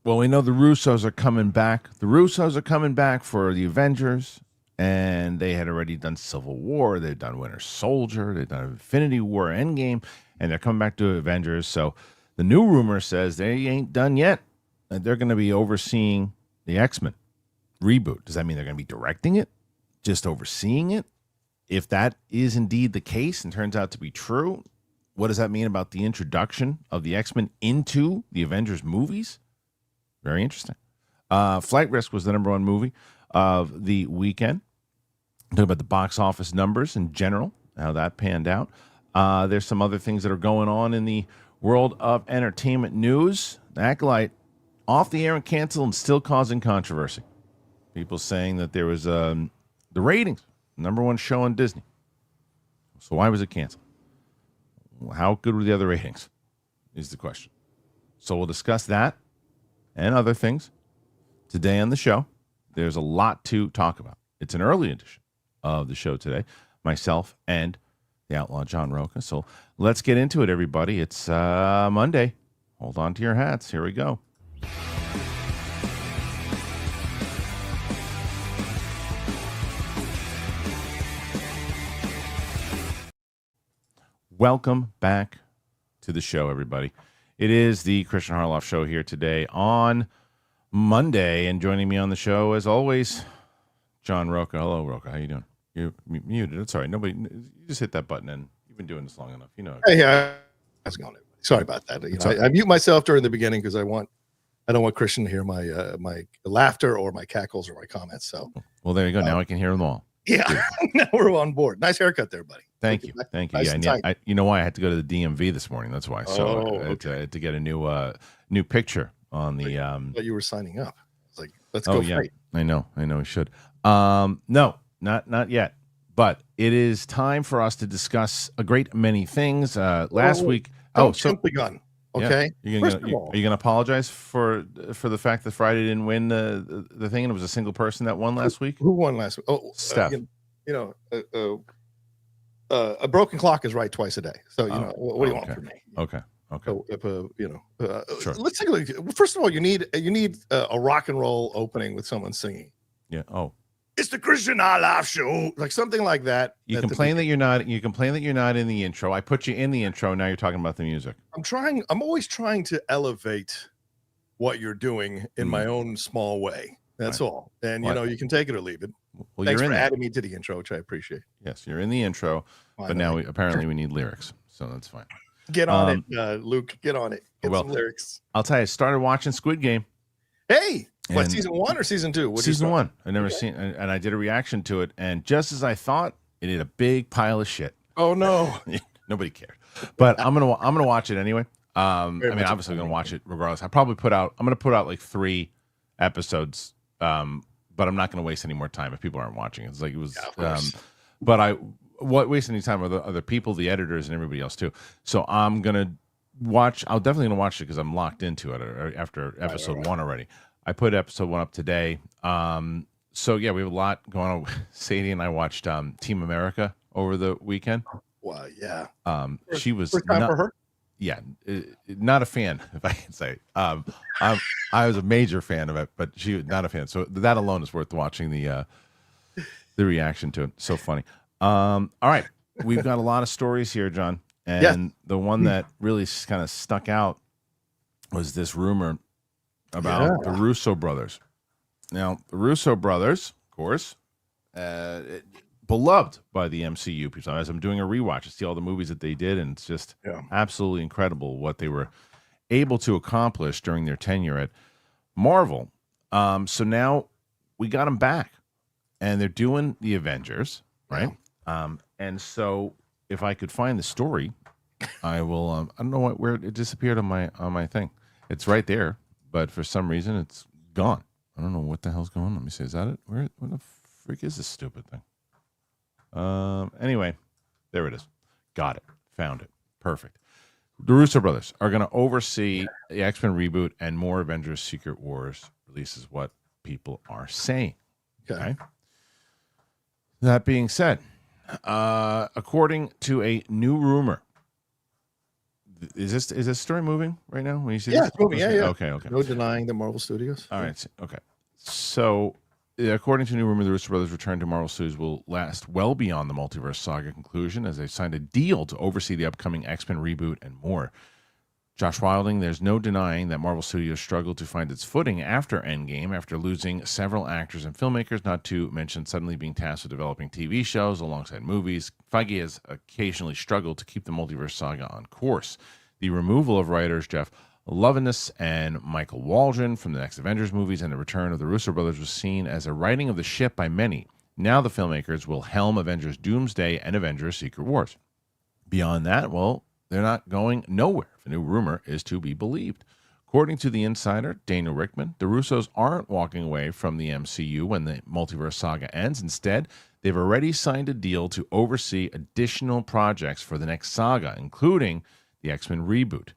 Well, we know the Russos are coming back. The Russos are coming back for the Avengers, and they had already done Civil War. They've done Winter Soldier. They've done Infinity War, Endgame, and they're coming back to Avengers. So the new rumor says they ain't done yet. And they're going to be overseeing the X-Men reboot. Does that mean they're going to be directing it? Just overseeing it? If that is indeed the case and turns out to be true, what does that mean about the introduction of the X-Men into the Avengers movies? Very interesting. Flight Risk was the #1 movie of the weekend. Talk about the box office numbers in general, how that panned out. There's some other things that are going on in the world of entertainment news. Acolyte off the air and canceled and still causing controversy. People saying that there was the ratings, #1 show on Disney. So why was it canceled? How good were the other ratings is the question. So we'll discuss that and other things today on the show. There's a lot to talk about. It's an early edition of the show today. Myself and the outlaw John Rocha. So let's get into it, everybody. It's Monday. Hold on to your hats. Here we go. Welcome back to the show, everybody. It is the Kristian Harloff Show here today on Monday, and joining me on the show, as always, John Rocha. Hello, Rocha. How you doing? You're muted. It's all right. Nobody, you just hit that button, and you've been doing this long enough. You know. Hey, how's it going? Sorry about that. I mute myself during the beginning because I don't want Kristian to hear my laughter or my cackles or my comments. So, well, there you go. Now I can hear them all. Yeah, now we're on board. Nice haircut there, buddy. Thank you. Nice, yeah, you know why I had to go to the DMV this morning? That's why. So I had to get a new picture on the. But you were signing up. I was like, let's go. Yeah, I know. We should. No, not yet. But it is time for us to discuss a great many things. Last week. Jump the gun. Okay. Yeah. Are you gonna apologize for the fact that Friday didn't win the thing and it was a single person that won last week? Who won last week? Oh, Steph. A broken clock is right twice a day. So what do you want from me? Okay. So if sure. Let's take a look. First of all, you need a rock and roll opening with someone singing. Yeah. Oh. It's the Kristian Harloff Show, like something like that. You complain that you're not in the intro. I put you in the intro. Now you're talking about the music. I'm always trying to elevate what you're doing in my own small way. That's right. All. And you can take it or leave it. Well, thanks for adding me to the intro, which I appreciate. Yes, you're in the intro, but now apparently we need lyrics, so that's fine. Get on it, Luke. Get on it. Get some lyrics. I'll tell you, I started watching Squid Game. Hey. What, season 1 or season 2? Season 1. I never seen, and I did a reaction to it, and just as I thought, it hit a big pile of shit. Oh no, nobody cared. But I'm gonna watch it anyway. Obviously, I'm gonna watch it regardless. I'm gonna put out like 3 episodes, but I'm not gonna waste any more time if people aren't watching it. It's like it was, but waste any time with other people, the editors, and everybody else too. So I'm gonna watch. I'll definitely gonna watch it because I'm locked into it after episode 1 already. I put episode 1 up today. So yeah, we have a lot going on. Sadie and I watched Team America over the weekend. Wow, yeah. She was first time for her. Yeah, not a fan, if I can say. I was a major fan of it, but she was not a fan. So that alone is worth watching the reaction to it. So funny. All right, we've got a lot of stories here, John, and the one that really kind of stuck out was this rumor about the Russo Brothers. Now, the Russo Brothers, of course, beloved by the MCU people. As I'm doing a rewatch, I see all the movies that they did, and it's just absolutely incredible what they were able to accomplish during their tenure at Marvel. So now we got them back, and they're doing the Avengers, right? And so if I could find the story, I will. I don't know where it disappeared on my thing. It's right there. But for some reason, it's gone. I don't know what the hell's going on. Let me see. Is that it? Where the freak is this stupid thing? Anyway, there it is. Got it. Found it. Perfect. The Russo Brothers are going to oversee the X-Men reboot and more Avengers Secret Wars releases, what people are saying. Okay. That being said, according to a new rumor, Is this story moving right now? When you see Yeah, this? it's moving. Yeah. Okay. No denying the Marvel Studios. All right. Okay. So, according to new rumor, the Russo Brothers' return to Marvel Studios will last well beyond the multiverse saga conclusion, as they've signed a deal to oversee the upcoming X-Men reboot and more. Josh Wilding, there's no denying that Marvel Studios struggled to find its footing after Endgame, after losing several actors and filmmakers, not to mention suddenly being tasked with developing TV shows alongside movies. Feige has occasionally struggled to keep the multiverse saga on course. The removal of writers Jeff Loveness and Michael Waldron from the next Avengers movies and the return of the Russo brothers was seen as a righting of the ship by many. Now the filmmakers will helm Avengers Doomsday and Avengers Secret Wars. Beyond that, well, they're not going nowhere, if a new rumor is to be believed. According to the insider, Daniel Rickman, the Russos aren't walking away from the MCU when the multiverse saga ends. Instead, they've already signed a deal to oversee additional projects for the next saga, including the X-Men reboot.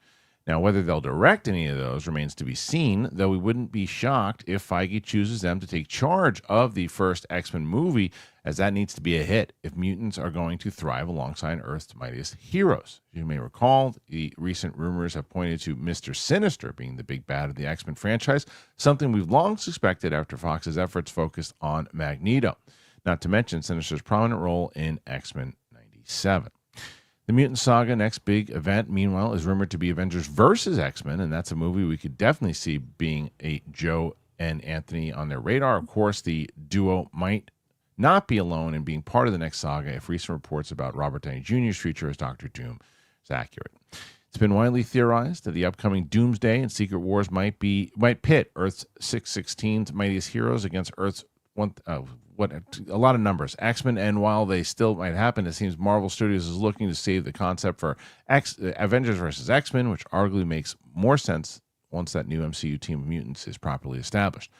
Now, whether they'll direct any of those remains to be seen, though we wouldn't be shocked if Feige chooses them to take charge of the first X-Men movie, as that needs to be a hit if mutants are going to thrive alongside Earth's mightiest heroes. You may recall, the recent rumors have pointed to Mr. Sinister being the big bad of the X-Men franchise, something we've long suspected after Fox's efforts focused on Magneto, not to mention Sinister's prominent role in X-Men 97. The Mutant Saga next big event, meanwhile, is rumored to be Avengers versus X-Men, and that's a movie we could definitely see being a Joe and Anthony on their radar. Of course, the duo might not be alone in being part of the next saga if recent reports about Robert Downey Jr.'s future as Doctor Doom is accurate. It's been widely theorized that the upcoming Doomsday and Secret Wars might pit Earth's 616's mightiest heroes against Earth's a lot of numbers, X-Men, and while they still might happen, it seems Marvel Studios is looking to save the concept for Avengers versus X-Men, which arguably makes more sense once that new MCU team of mutants is properly established.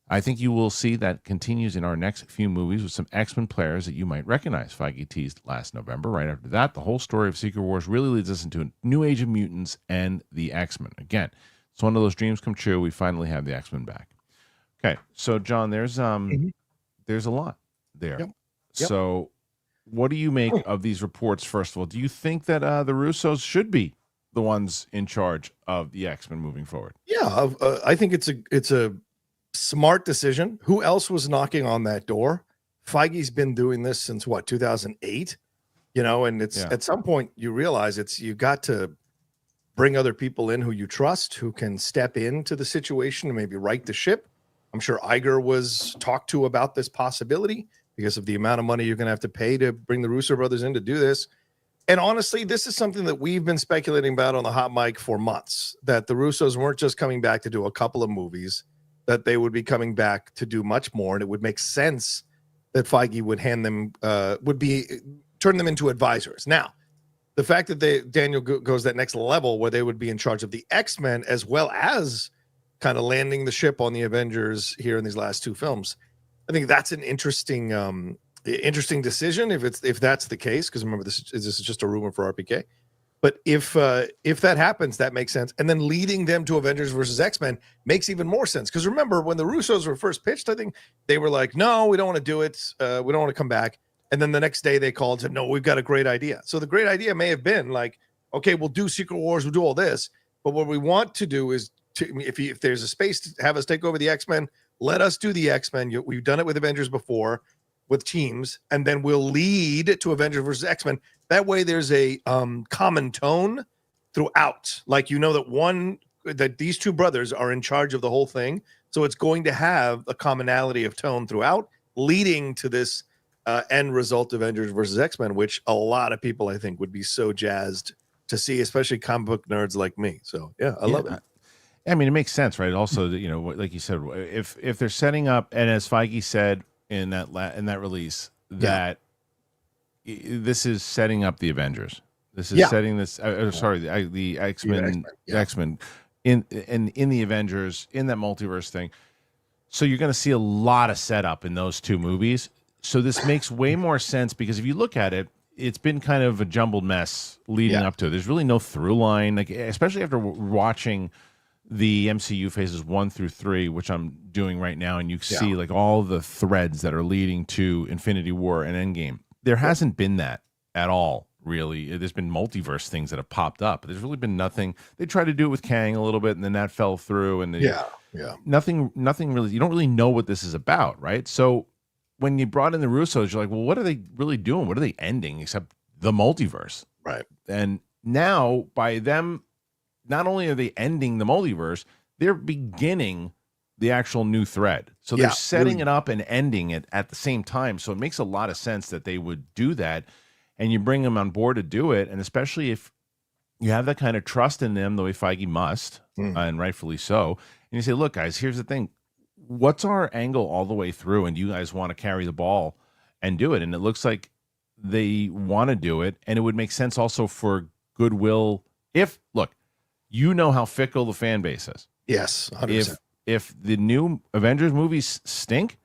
I think you will see that continues in our next few movies with some X-Men players that you might recognize. Feige teased last November. Right after that, the whole story of Secret Wars really leads us into a new age of mutants and the X-Men. Again, it's one of those dreams come true. We finally have the X-Men back. Okay, so John, there's a lot there. Yep. So what do you make of these reports, first of all? Do you think that the Russos should be the ones in charge of the X-Men moving forward? Yeah, I think it's a smart decision. Who else was knocking on that door? Feige's been doing this since what, 2008? And it's at some point you realize you got to bring other people in who you trust, who can step into the situation and maybe right the ship. I'm sure Iger was talked to about this possibility because of the amount of money you're going to have to pay to bring the Russo brothers in to do this. And honestly, this is something that we've been speculating about on the hot mic for months, that the Russos weren't just coming back to do a couple of movies, that they would be coming back to do much more. And it would make sense that Feige would turn them into advisors. Now, the fact that Daniel goes that next level where they would be in charge of the X-Men as well as kind of landing the ship on the Avengers here in these last two films, I think that's an interesting decision if that's the case. Because remember, this is just a rumor for RPK. But if that happens, that makes sense. And then leading them to Avengers versus X-Men makes even more sense. Because remember, when the Russos were first pitched, I think they were like, "No, we don't want to do it. We don't want to come back." And then the next day they called and said, "No, we've got a great idea." So the great idea may have been like, "Okay, we'll do Secret Wars, we'll do all this, but what we want to do is." If there's a space to have us take over the X-Men, let us do the X-Men. We've done it with Avengers before with teams, and then we'll lead to Avengers versus X-Men. That way there's a common tone throughout. Like, that these two brothers are in charge of the whole thing. So it's going to have a commonality of tone throughout, leading to this end result, Avengers versus X-Men, which a lot of people, I think, would be so jazzed to see, especially comic book nerds like me. So, yeah, I love it. I mean, it makes sense, right? Also, like you said, if they're setting up, and as Feige said in that release, that this is setting up the Avengers. This is setting this. The X-Men, X-Men in the Avengers, in that multiverse thing. So you're going to see a lot of setup in those two movies. So this makes way more sense because if you look at it, it's been kind of a jumbled mess leading up to it. There's really no through line, like especially after watching the MCU phases 1 through 3, which I'm doing right now, and you see like all the threads that are leading to Infinity War and Endgame. There hasn't been that at all really. There's been multiverse things that have popped up, but there's really been nothing. They tried to do it with Kang a little bit, and then that fell through. And Yeah. nothing really. You don't really know what this is about, right? So when you brought in the Russos, you're like, well, what are they really doing? What are they ending except the multiverse? Right. And now by them, not only are they ending the multiverse, they're beginning the actual new thread. So they're setting it up and ending it at the same time. So it makes a lot of sense that they would do that, and you bring them on board to do it. And especially if you have that kind of trust in them, the way Feige must, and rightfully so. And you say, look, guys, here's the thing. What's our angle all the way through? And you guys want to carry the ball and do it. And it looks like they want to do it. And it would make sense also for goodwill. Look, you know how fickle the fan base is. Yes, 100%. If the new Avengers movies stink,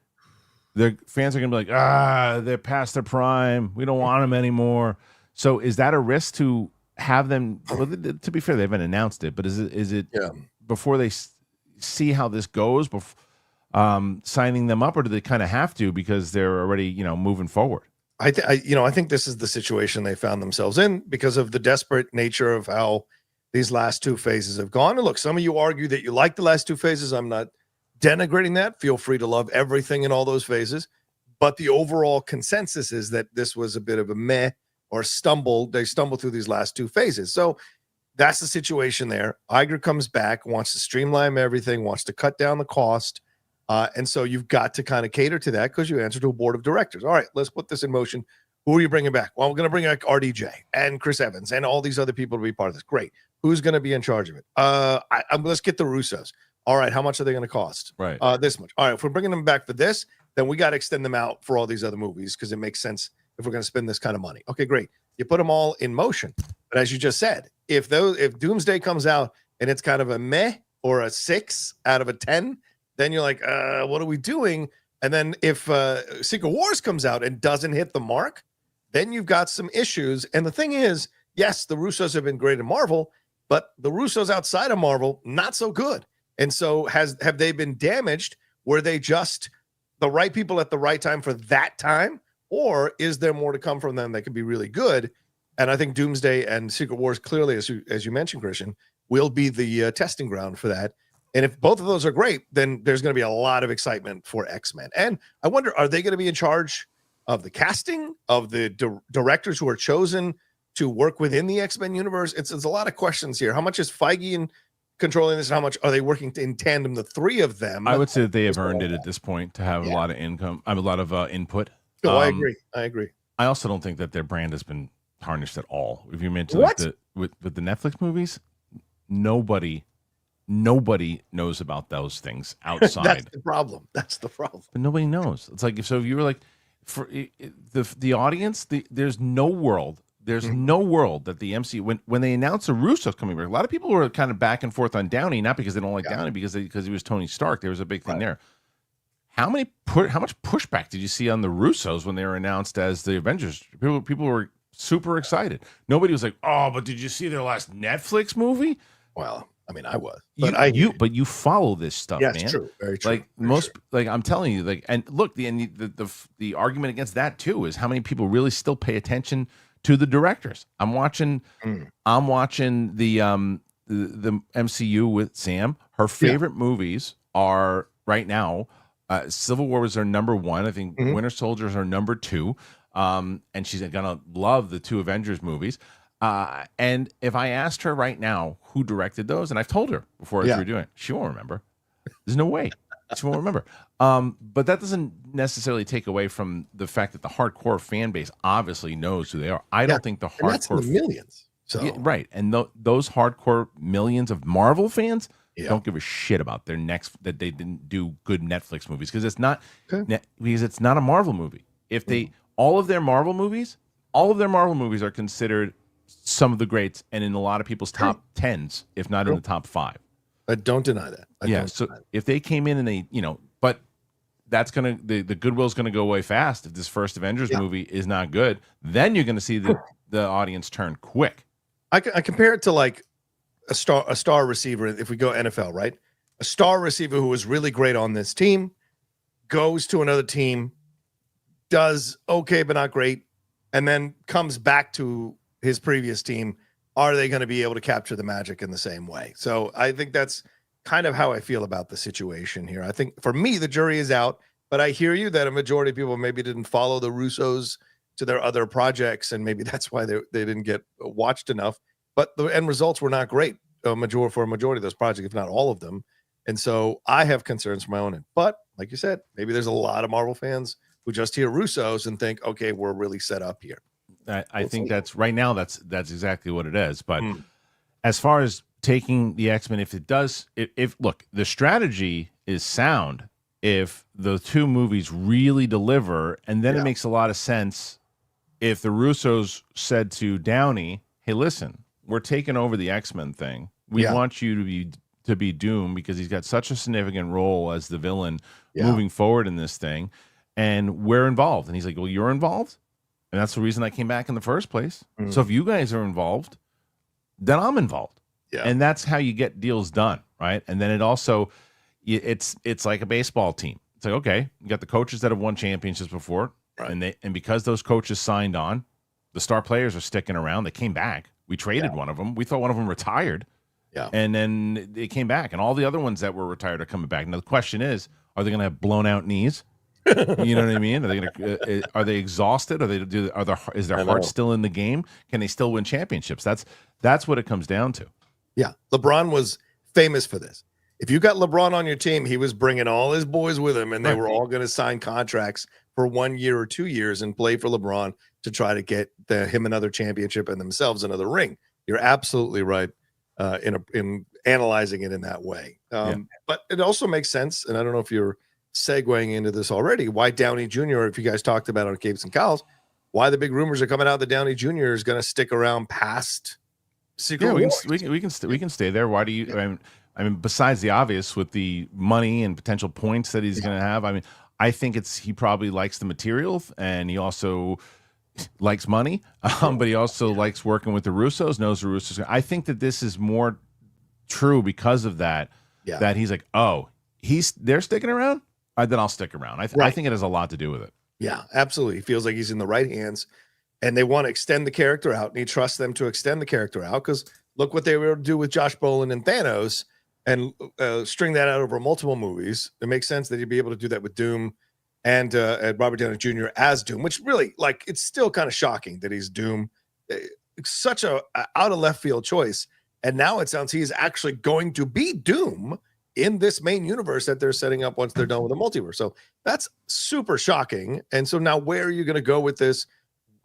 the fans are going to be like, they're past their prime. We don't want them anymore. So is that a risk to have them? Well, to be fair, they haven't announced it, but is it before they see how this goes, signing them up, or do they kind of have to because they're already moving forward? I think this is the situation they found themselves in because of the desperate nature of how these last two phases have gone. And look, some of you argue that you like the last two phases. I'm not denigrating that. Feel free to love everything in all those phases. But the overall consensus is that this was a bit of a meh or stumble. They stumbled through these last two phases. So that's the situation there. Iger comes back, wants to streamline everything, wants to cut down the cost. And so you've got to kind of cater to that because you answer to a board of directors. All right, let's put this in motion. Who are you bringing back? Well, we're going to bring back RDJ and Chris Evans and all these other people to be part of this. Great. Who's going to be in charge of it? Let's get the Russos. All right, how much are they going to cost? Right. This much. All right, if we're bringing them back for this, then we got to extend them out for all these other movies because it makes sense if we're going to spend this kind of money. Okay, great. You put them all in motion. But as you just said, if Doomsday comes out and it's kind of a meh or a 6 out of a 10, then you're like, what are we doing? And then if Secret Wars comes out and doesn't hit the mark, then you've got some issues. And the thing is, yes, the Russos have been great in Marvel, but the Russos outside of Marvel, not so good. And so have they been damaged? Were they just the right people at the right time for that time? Or is there more to come from them that can be really good? And I think Doomsday and Secret Wars clearly, as you mentioned, Kristian, will be the testing ground for that. And if both of those are great, then there's going to be a lot of excitement for X-Men. And I wonder, are they going to be in charge of the casting, of the directors who are chosen to work within the X-Men universe? It's a lot of questions here. How much is Feige in controlling this? And how much are they working in tandem, the three of them? I would say that they have earned it at this point to have a lot of income. I have a lot of input. No, I agree. I also don't think that their brand has been tarnished at all. If you mentioned like with the Netflix movies, nobody knows about those things outside. That's the problem. But nobody knows. It's like if you were like for the audience, there's no world. There's no world that the MCU when they announced the Russos coming back, a lot of people were kind of back and forth on Downey, not because they don't like Downey, because he was Tony Stark. There was a big thing there. How much pushback did you see on the Russos when they were announced as the Avengers? People were super excited. Nobody was like, "Oh, but did you see their last Netflix movie?" Well, I mean, I was, but you follow this stuff, man. Yes, true, very true. Like I'm telling you, like, and look, the argument against that too is how many people really still pay attention to the directors. I'm watching the MCU with Sam. Her favorite movies are right now. Civil War was her number 1. I think Winter Soldiers are number 2. And she's gonna love the 2 Avengers movies. And if I asked her right now who directed those, and I've told her before as we were doing it, she won't remember. There's no way she won't remember. But that doesn't necessarily take away from the fact that the hardcore fan base obviously knows who they are. I don't think the hardcore, and that's in the millions. So right, and those hardcore millions of Marvel fans don't give a shit about their that they didn't do good Netflix movies because it's not because it's not a Marvel movie. If they all of their Marvel movies are considered some of the greats and in a lot of people's top 10s, if not in the top 5. I don't deny that. So if they came in and they, but that's gonna the goodwill's gonna go away fast if this first Avengers movie is not good. Then you're gonna see the audience turn quick. I compare it to like a star receiver. If we go NFL, right? A star receiver who was really great on this team goes to another team, does okay but not great, and then comes back to his previous team, are they going to be able to capture the magic in the same way? So I think that's kind of how I feel about the situation here. I think for me, the jury is out, but I hear you that a majority of people maybe didn't follow the Russos to their other projects, and maybe that's why they didn't get watched enough. But the end results were not great for a majority of those projects, if not all of them. And so I have concerns for my own end. But like you said, maybe there's a lot of Marvel fans who just hear Russos and think, okay, we're really set up here. I think that's right now. That's exactly what it is. But as far as taking the X-Men, if look, the strategy is sound. If the two movies really deliver, and then it makes a lot of sense if the Russos said to Downey, "Hey, listen, we're taking over the X-Men thing. We want you to be Doom because he's got such a significant role as the villain moving forward in this thing, and we're involved." And he's like, "Well, you're involved, and that's the reason I came back in the first place. So if you guys are involved, then I'm involved." And that's how you get deals done, right? And then it's like a baseball team. It's like, okay, you got the coaches that have won championships before, and because those coaches signed on, the star players are sticking around. They came back. We traded one of them. We thought one of them retired. And then they came back, and all the other ones that were retired are coming back. Now the question is, are they going to have blown out knees? You know what I mean? Are they going to? Are they exhausted? Is their heart still in the game? Can they still win championships? That's what it comes down to. Yeah, LeBron was famous for this. If you got LeBron on your team, he was bringing all his boys with him, and they were all going to sign contracts for 1 year or 2 years and play for LeBron to try to get him another championship and themselves another ring. You're absolutely right in analyzing it in that way. But it also makes sense, and I don't know if you're segueing into this already, why Downey Jr., if you guys talked about it on Capes and Cows, why the big rumors are coming out that Downey Jr. is going to stick around past Secret Wars. We can stay there. Why do you? I mean, besides the obvious with the money and potential points that he's going to have, I mean, I think he probably likes the material, and he also likes money, but he also likes working with the Russos. Knows the Russos. I think that this is more true because of that. That he's like, oh, they're sticking around, then I'll stick around. I think it has a lot to do with it. Yeah, absolutely. He feels like he's in the right hands, and they want to extend the character out, and he trusts them to extend the character out because look what they were able to do with Josh Brolin and Thanos and string that out over multiple movies. It makes sense that he'd be able to do that with Doom and Robert Downey Jr. as Doom, which really, like, it's still kind of shocking that he's Doom. Such a out of left field choice. And now it sounds he's actually going to be Doom in this main universe that they're setting up once they're done with the multiverse. So that's super shocking. And so now where are you going to go with this?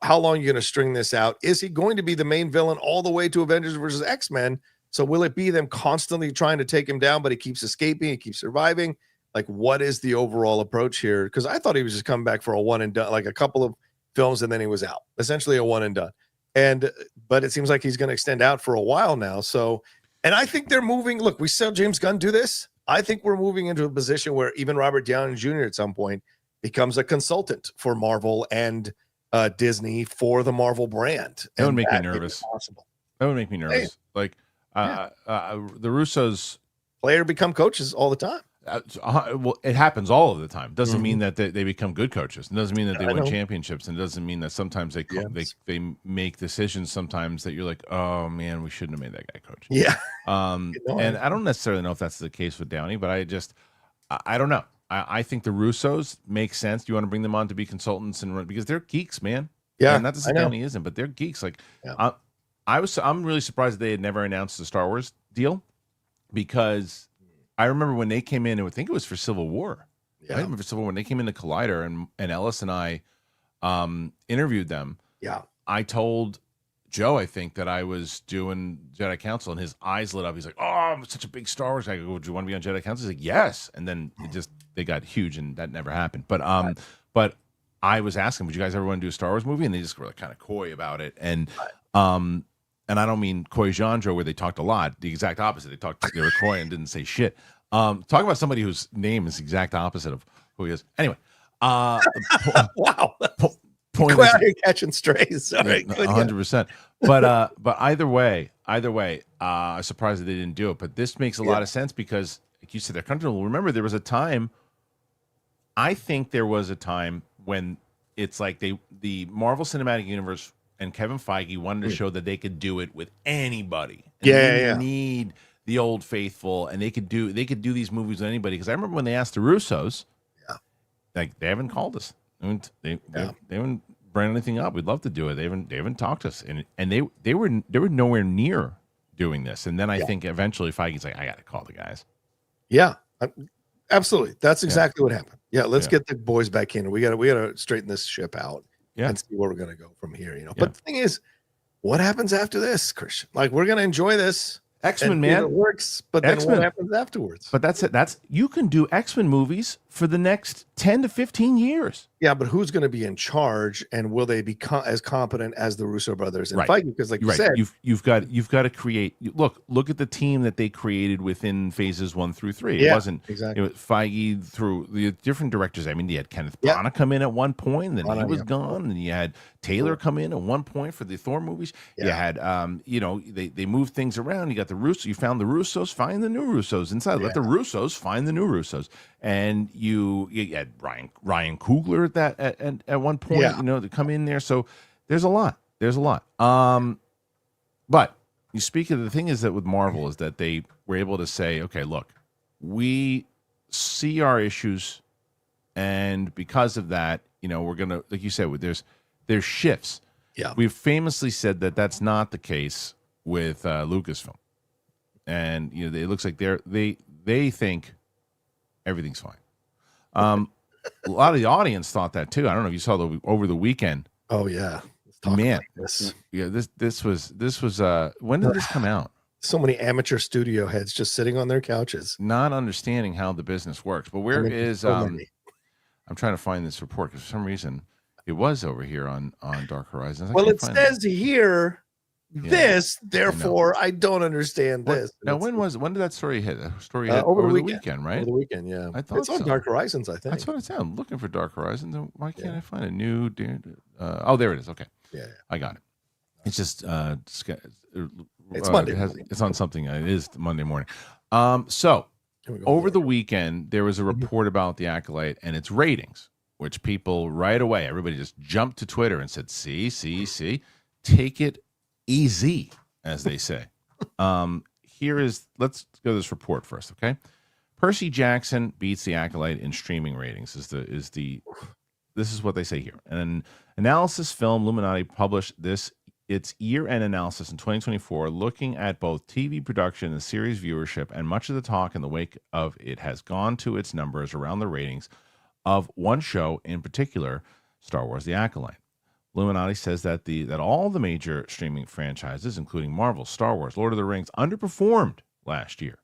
How long are you going to string this out? Is he going to be the main villain all the way to Avengers versus X-Men? So will it be them constantly trying to take him down, but he keeps escaping, he keeps surviving? Like, what is the overall approach here? Because I thought he was just coming back for a one and done, like a couple of films, and then he was out. Essentially a one and done. But it seems like he's going to extend out for a while now. So, and I think they're moving. Look, we saw James Gunn do this. I think we're moving into a position where even Robert Downey Jr. at some point becomes a consultant for Marvel and Disney for the Marvel brand. That would make me nervous. That would make me nervous. Like the Russos, player become coaches all the time. Well, it happens all of the time. Doesn't mean that they become good coaches. It doesn't mean that they win championships, and it doesn't mean that sometimes they make decisions sometimes that you're like, oh man, we shouldn't have made that guy coach. Yeah. And I don't necessarily know if that's the case with Downey, but I don't know. I think the Russos make sense. You want to bring them on to be consultants because they're geeks, man. Yeah, and not to say Downey isn't, but they're geeks. Like, I'm really surprised they had never announced the Star Wars deal, because I remember when they came in, and I think it was for Civil War. Yeah. I remember Civil War when they came into Collider, and Ellis and I interviewed them. Yeah, I told Joe, I think, that I was doing Jedi Council, and his eyes lit up. He's like, "Oh, I'm such a big Star Wars guy. I go, do you want to be on Jedi Council?" He's like, "Yes." And then they got huge, and that never happened. But but I was asking, would you guys ever want to do a Star Wars movie? And they just were like kind of coy about it. And I don't mean coy genre where they talked a lot. The exact opposite. They were coy and didn't say shit. Talk about somebody whose name is the exact opposite of who he is. Anyway, wow. Point Go out here catching strays. Sorry, 100%. But either way, I'm surprised that they didn't do it. But this makes a lot of sense because, like you said, they're comfortable. Remember, there was a time. I think there was a time when it's like the Marvel Cinematic Universe and Kevin Feige wanted to show that they could do it with anybody. And Yeah, they yeah, didn't yeah. need the old faithful, and they could do these movies with anybody. Because I remember when they asked the Russos, Yeah. like they haven't called us. They Yeah. haven't brought anything up. We'd love to do it. They haven't talked to us, and they were nowhere near doing this. And then I think eventually Feige's like, I got to call the guys. Yeah, absolutely. That's exactly what happened. Yeah, let's get the boys back in. We gotta straighten this ship out and see where we're gonna go from here. But the thing is, what happens after this, Kristian? Like, we're gonna enjoy this. X-Men, man, it works. But then what happens afterwards? But that's it. You can do X-Men movies for the next 10 to 15 years. Yeah, but who's going to be in charge, and will they become as competent as the Russo brothers and Feige? Because, like you said, you've got to create. Look at the team that they created within phases 1 through 3. It wasn't exactly Feige through the different directors. I mean, you had Kenneth Branagh come in at one point, and then he was gone, and you had Taylor come in at one point for the Thor movies. You had they moved things around. You got the Russos. You found the Russos. Find the new Russos inside. Let the Russos find the new Russos, and you had Ryan Coogler at one point, to come in there. So there's a lot. But you speak of the thing is that with Marvel is that they were able to say, okay, look, we see our issues, and because of that, we're gonna, like you said, there's shifts. Yeah, we've famously said that that's not the case with Lucasfilm, and it looks like they think everything's fine. A lot of the audience thought that too. I don't know if you saw over the weekend. Oh yeah, man. This. Yeah, this was when did this come out? So many amateur studio heads just sitting on their couches, not understanding how the business works. But where is I'm trying to find this report because for some reason it was over here on Dark Horizons. Well, it says here this, therefore I don't understand this. Now, when did that story hit? That story hit over the weekend, right? Over the weekend, yeah. I thought it's on Dark Horizons, I think. That's what it's on. I'm looking for Dark Horizons. Why can't I find a new? Oh, there it is. Okay, I got it. It's just it's Monday. It's on something. It is Monday morning. So over the weekend, there was a report about the Acolyte and its ratings, which people right away, everybody just jumped to Twitter and said, "See, take it easy," as they say. Let's go to this report first, okay? Percy Jackson beats the Acolyte in streaming ratings. This is what they say here. An analysis film Illuminati published its year-end analysis in 2024, looking at both TV production and series viewership, and much of the talk in the wake of it has gone to its numbers around the ratings of one show in particular, Star Wars: The Acolyte. Illuminati says that all the major streaming franchises, including Marvel, Star Wars, Lord of the Rings, underperformed last year.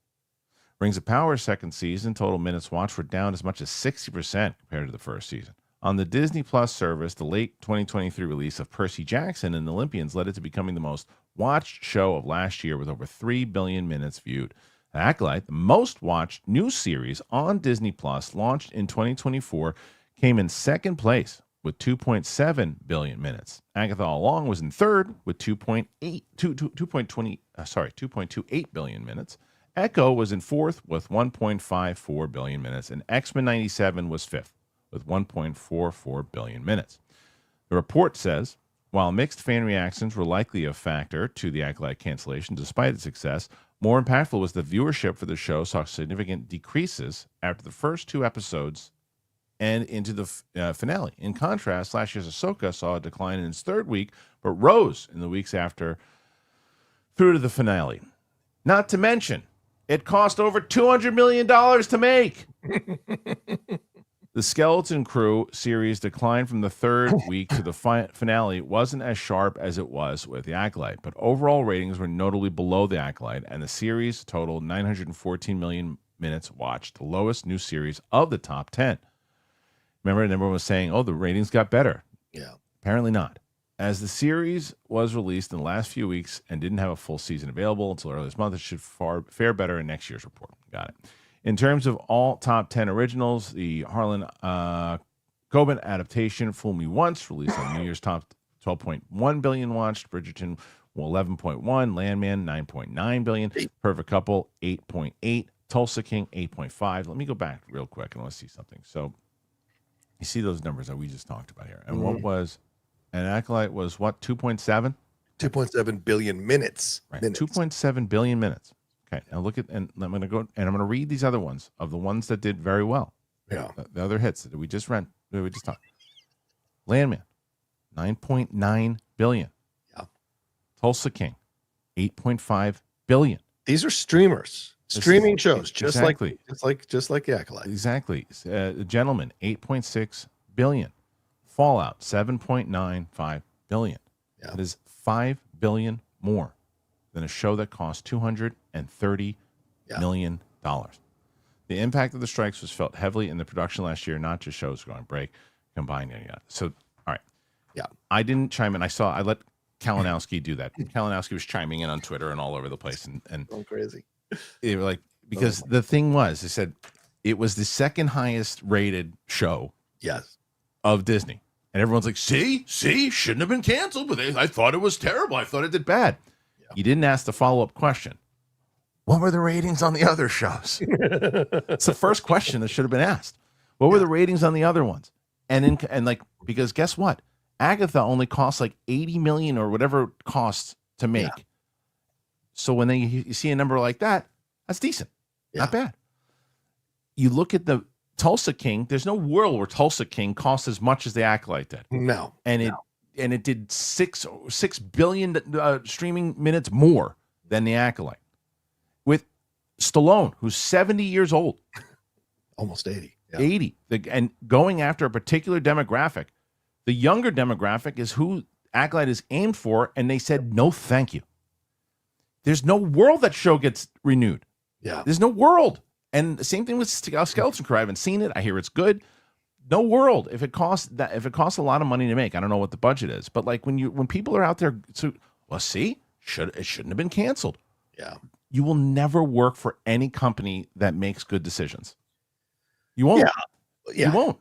Rings of Power's second season, total minutes watched were down as much as 60% compared to the first season. On the Disney Plus service, the late 2023 release of Percy Jackson and Olympians led it to becoming the most watched show of last year with over 3 billion minutes viewed. The Acolyte, the most watched new series on Disney Plus, launched in 2024, came in second place with 2.7 billion minutes. Agatha All Along was in third with 2.28 billion minutes. Echo was in fourth with 1.54 billion minutes, and X-Men 97 was fifth with 1.44 billion minutes. The report says, while mixed fan reactions were likely a factor to the Acolyte cancellation, despite its success, more impactful was the viewership for the show saw significant decreases after the first 2 episodes and into the finale. In contrast, last year's Ahsoka saw a decline in its third week, but rose in the weeks after through to the finale. Not to mention, it cost over $200 million to make. The Skeleton Crew series declined from the third week to the finale wasn't as sharp as it was with The Acolyte, but overall ratings were notably below The Acolyte, and the series totaled 914 million minutes watched, the lowest new series of the top 10. Remember, everyone was saying, the ratings got better. Yeah. Apparently not. As the series was released in the last few weeks and didn't have a full season available until early this month, it should fare better in next year's report. Got it. In terms of all top 10 originals, the Harlan Coben adaptation, Fool Me Once, released on New Year's, top 12.1 billion watched. Bridgerton, 11.1. Landman, 9.9 billion. Perfect Couple, 8.8. Tulsa King, 8.5. Let me go back real quick and let's see something. So you see those numbers that we just talked about here. And what was And Acolyte was what, 2.7? 2.7 billion minutes. Right. Minutes. 2.7 billion minutes. Okay. Now look at, and I'm going to go, and I'm going to read these other ones of the ones that did very well. Yeah. The other hits that we just talked. Landman, 9.9 billion. Yeah. Tulsa King, 8.5 billion. These are streamers, streaming shows, just like the Acolyte. Exactly. Gentleman, 8.6 billion. Fallout, 7.95 billion. Yeah. That is 5 billion more than a show that cost $230 million. The impact of the strikes was felt heavily in the production last year, not just shows going break, combined. So, all right. Yeah. I didn't chime in. I let Kalinowski do that. Kalinowski was chiming in on Twitter and all over the place. And going crazy. They were like, because the thing was, they said it was the second highest rated show of Disney. And everyone's like, see, shouldn't have been canceled, but I thought it was terrible. I thought it did bad. Yeah. You didn't ask the follow-up question. What were the ratings on the other shows? It's the first question that should have been asked. What were the ratings on the other ones? And because guess what? Agatha only costs like 80 million or whatever it costs to make. Yeah. So when you see a number like that, that's decent. Not bad. You look at the Tulsa King, there's no world where Tulsa King costs as much as the Acolyte did. No. And it did 6 billion streaming minutes more than the Acolyte. With Stallone, who's 70 years old. Almost 80. Yeah. 80. And going after a particular demographic. The younger demographic is who Acolyte is aimed for, and they said, no, thank you. There's no world that show gets renewed. Yeah. There's no world. And the same thing with Skeleton Crew. I haven't seen it. I hear it's good. No world. If it costs a lot of money to make, I don't know what the budget is. But like when people are out there, it shouldn't have been canceled. Yeah. You will never work for any company that makes good decisions. You won't. Yeah. You won't.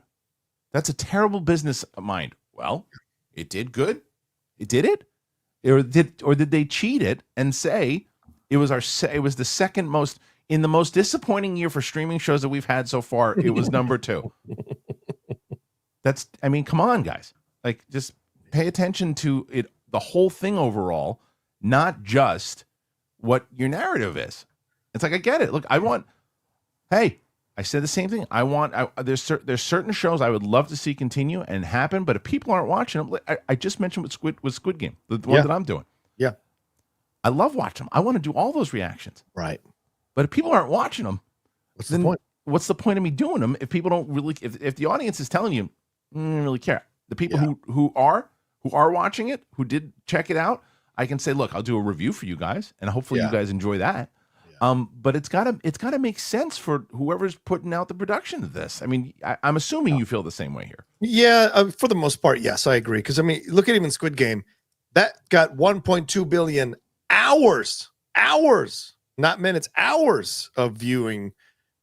That's a terrible business mind. Well, it did good. It did it, or did they cheat it and say it was the second most in the most disappointing year for streaming shows that we've had so far? It was number 2. Come on, guys. Like, just pay attention to it, the whole thing overall, not just what your narrative is. It's like, I get it. Look, I said the same thing. There's certain shows I would love to see continue and happen, but if people aren't watching them, I just mentioned with Squid Game, the one that I'm doing. Yeah, I love watching them. I want to do all those reactions. Right. But if people aren't watching them, what's the point? What's the point of me doing them if people don't really? If the audience is telling you, I don't really care. The people who are watching it, who did check it out, I can say, look, I'll do a review for you guys, and hopefully you guys enjoy that. But it's gotta make sense for whoever's putting out the production of this. I mean, I'm assuming you feel the same way here. Yeah, for the most part, yes, I agree. Because look at even Squid Game, that got 1.2 billion hours, not minutes, hours of viewing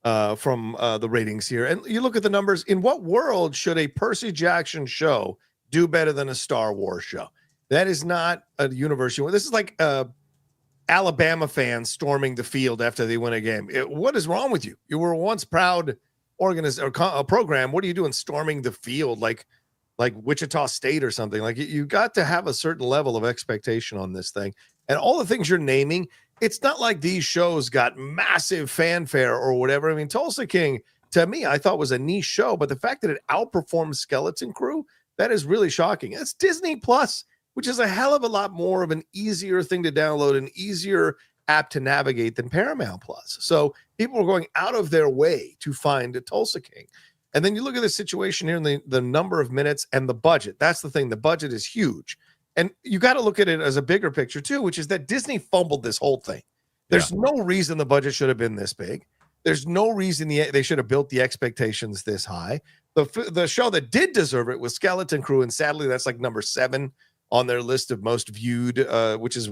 from the ratings here. And you look at the numbers. In what world should a Percy Jackson show do better than a Star Wars show? That is not a universe. This is like Alabama fans storming the field after they win a game. What is wrong with you? You were once proud a program. What are you doing storming the field like Wichita State or something? Like, you got to have a certain level of expectation on this thing. And all the things you're naming, it's not like these shows got massive fanfare or whatever. I mean, Tulsa King, to me, I thought was a niche show, but the fact that it outperformed Skeleton Crew, that is really shocking. It's Disney Plus, which is a hell of a lot more of an easier thing to download, an easier app to navigate than Paramount Plus. So people are going out of their way to find a Tulsa King. And then you look at the situation here and the number of minutes and the budget. That's the thing. The budget is huge. And you got to look at it as a bigger picture too, which is that Disney fumbled this whole thing. There's no reason the budget should have been this big. There's no reason they should have built the expectations this high. The show that did deserve it was Skeleton Crew, and sadly, that's like number 7 on their list of most viewed, which is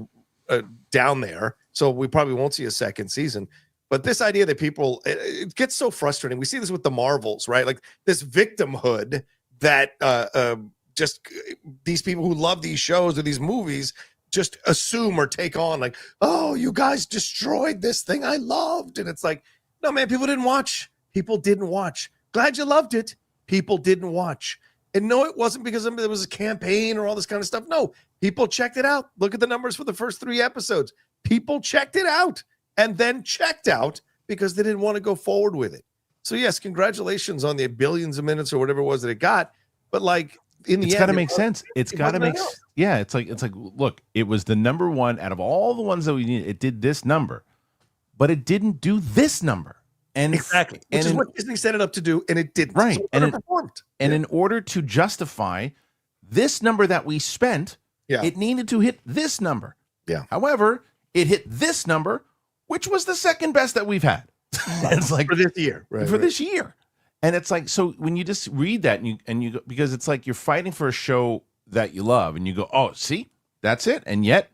down there. So we probably won't see a second season. But this idea that people, it gets so frustrating. We see this with the Marvels, right? Like this victimhood that just these people who love these shows or these movies just assume or take on, like, oh, you guys destroyed this thing I loved. And it's like, no, man, people didn't watch. Glad you loved it. People didn't watch. And no, it wasn't because there was a campaign or all this kind of stuff. No, people checked it out. Look at the numbers for the first 3 episodes. People checked it out and then checked out because they didn't want to go forward with it. So yes, congratulations on the billions of minutes or whatever it was that it got. But like in the end, it's got to make sense. It's got to make yeah. It's like look, it was the number one out of all the ones that we needed. It did this number, but it didn't do this number. And exactly, which is what Disney set it up to do, and it didn't. Right, so and in order to justify this number that we spent, it needed to hit this number. Yeah. However, it hit this number, which was the second best that we've had. It's like for this year, this year, and it's like so when you just read that and you go, because it's like you're fighting for a show that you love, and you go, oh, see, that's it, and yet,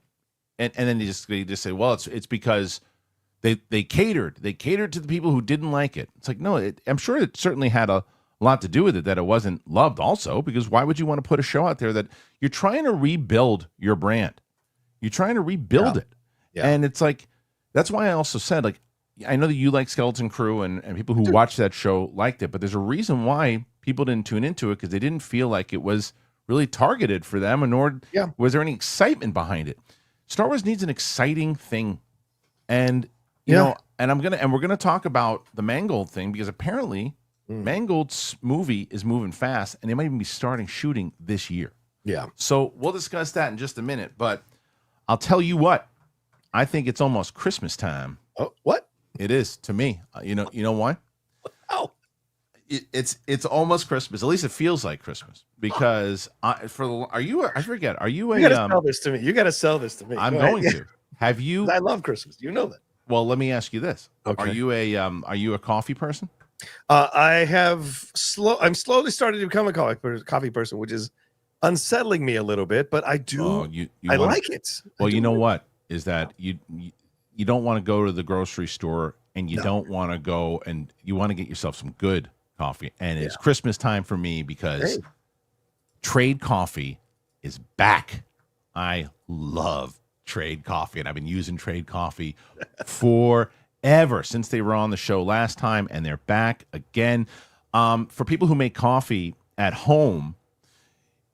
and then they just say, well, it's because. They catered to the people who didn't like it. It's like, no, I'm sure it certainly had a lot to do with it that it wasn't loved also, because why would you want to put a show out there that you're trying to rebuild your brand? You're trying to rebuild it. Yeah. And it's like, that's why I also said, like, I know that you like Skeleton Crew and people who watched that show liked it, but there's a reason why people didn't tune into it because they didn't feel like it was really targeted for them, and nor was there any excitement behind it. Star Wars needs an exciting thing. And you know, and we're gonna talk about the Mangold thing because apparently Mangold's movie is moving fast, and they might even be starting shooting this year. Yeah. So we'll discuss that in just a minute, but I'll tell you what, I think it's almost Christmas time. Oh, what? It is to me. You know why? Oh, it's almost Christmas. At least it feels like Christmas because I forget. Are you a? You gotta sell this to me. You gotta sell this to me. I'm going to. Have you? I love Christmas. You know that. Well, let me ask you this: okay. Are you a coffee person? I'm slowly starting to become a coffee person, which is unsettling me a little bit. But I do. Oh, I like it. Well, you know what is that you don't want to go to the grocery store and you don't want to go and you want to get yourself some good coffee. And it's Christmas time for me because Trade Coffee is back. I love Trade Coffee, and I've been using Trade Coffee forever since they were on the show last time, and they're back again. For people who make coffee at home,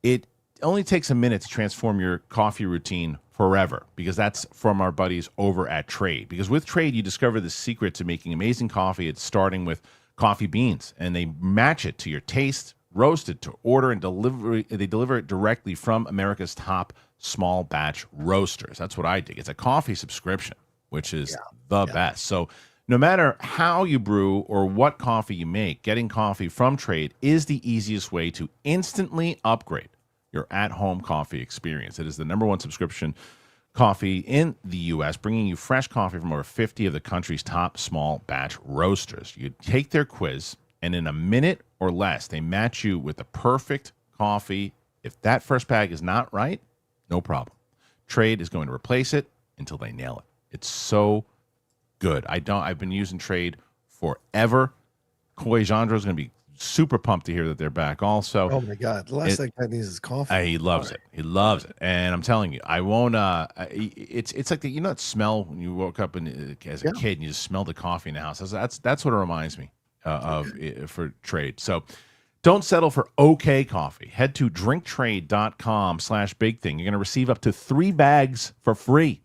it only takes a minute to transform your coffee routine forever, because that's from our buddies over at Trade. Because with Trade, you discover the secret to making amazing coffee. It's starting with coffee beans, and they match it to your taste, roast it to order, and they deliver it directly from America's top small batch roasters. That's what I dig. It's a coffee subscription, which is the best. So no matter how you brew or what coffee you make, getting coffee from Trade is the easiest way to instantly upgrade your at-home coffee experience. It is the #1 subscription coffee in the U.S., bringing you fresh coffee from over 50 of the country's top small batch roasters. You take their quiz, and in a minute or less, they match you with the perfect coffee. If that first bag is not right, no problem. Trade is going to replace it until they nail it. It's so good. I've been using Trade forever. Koi Jandro is going to be super pumped to hear that they're back also. Oh my God. The last thing I need is coffee. He loves it. He loves it. And I'm telling you, I won't, it's like that smell when you woke up as a kid and you just smell the coffee in the house. That's what it reminds me of for Trade. So don't settle for okay coffee. Head to drinktrade.com/big thing. You're going to receive up to 3 bags for free.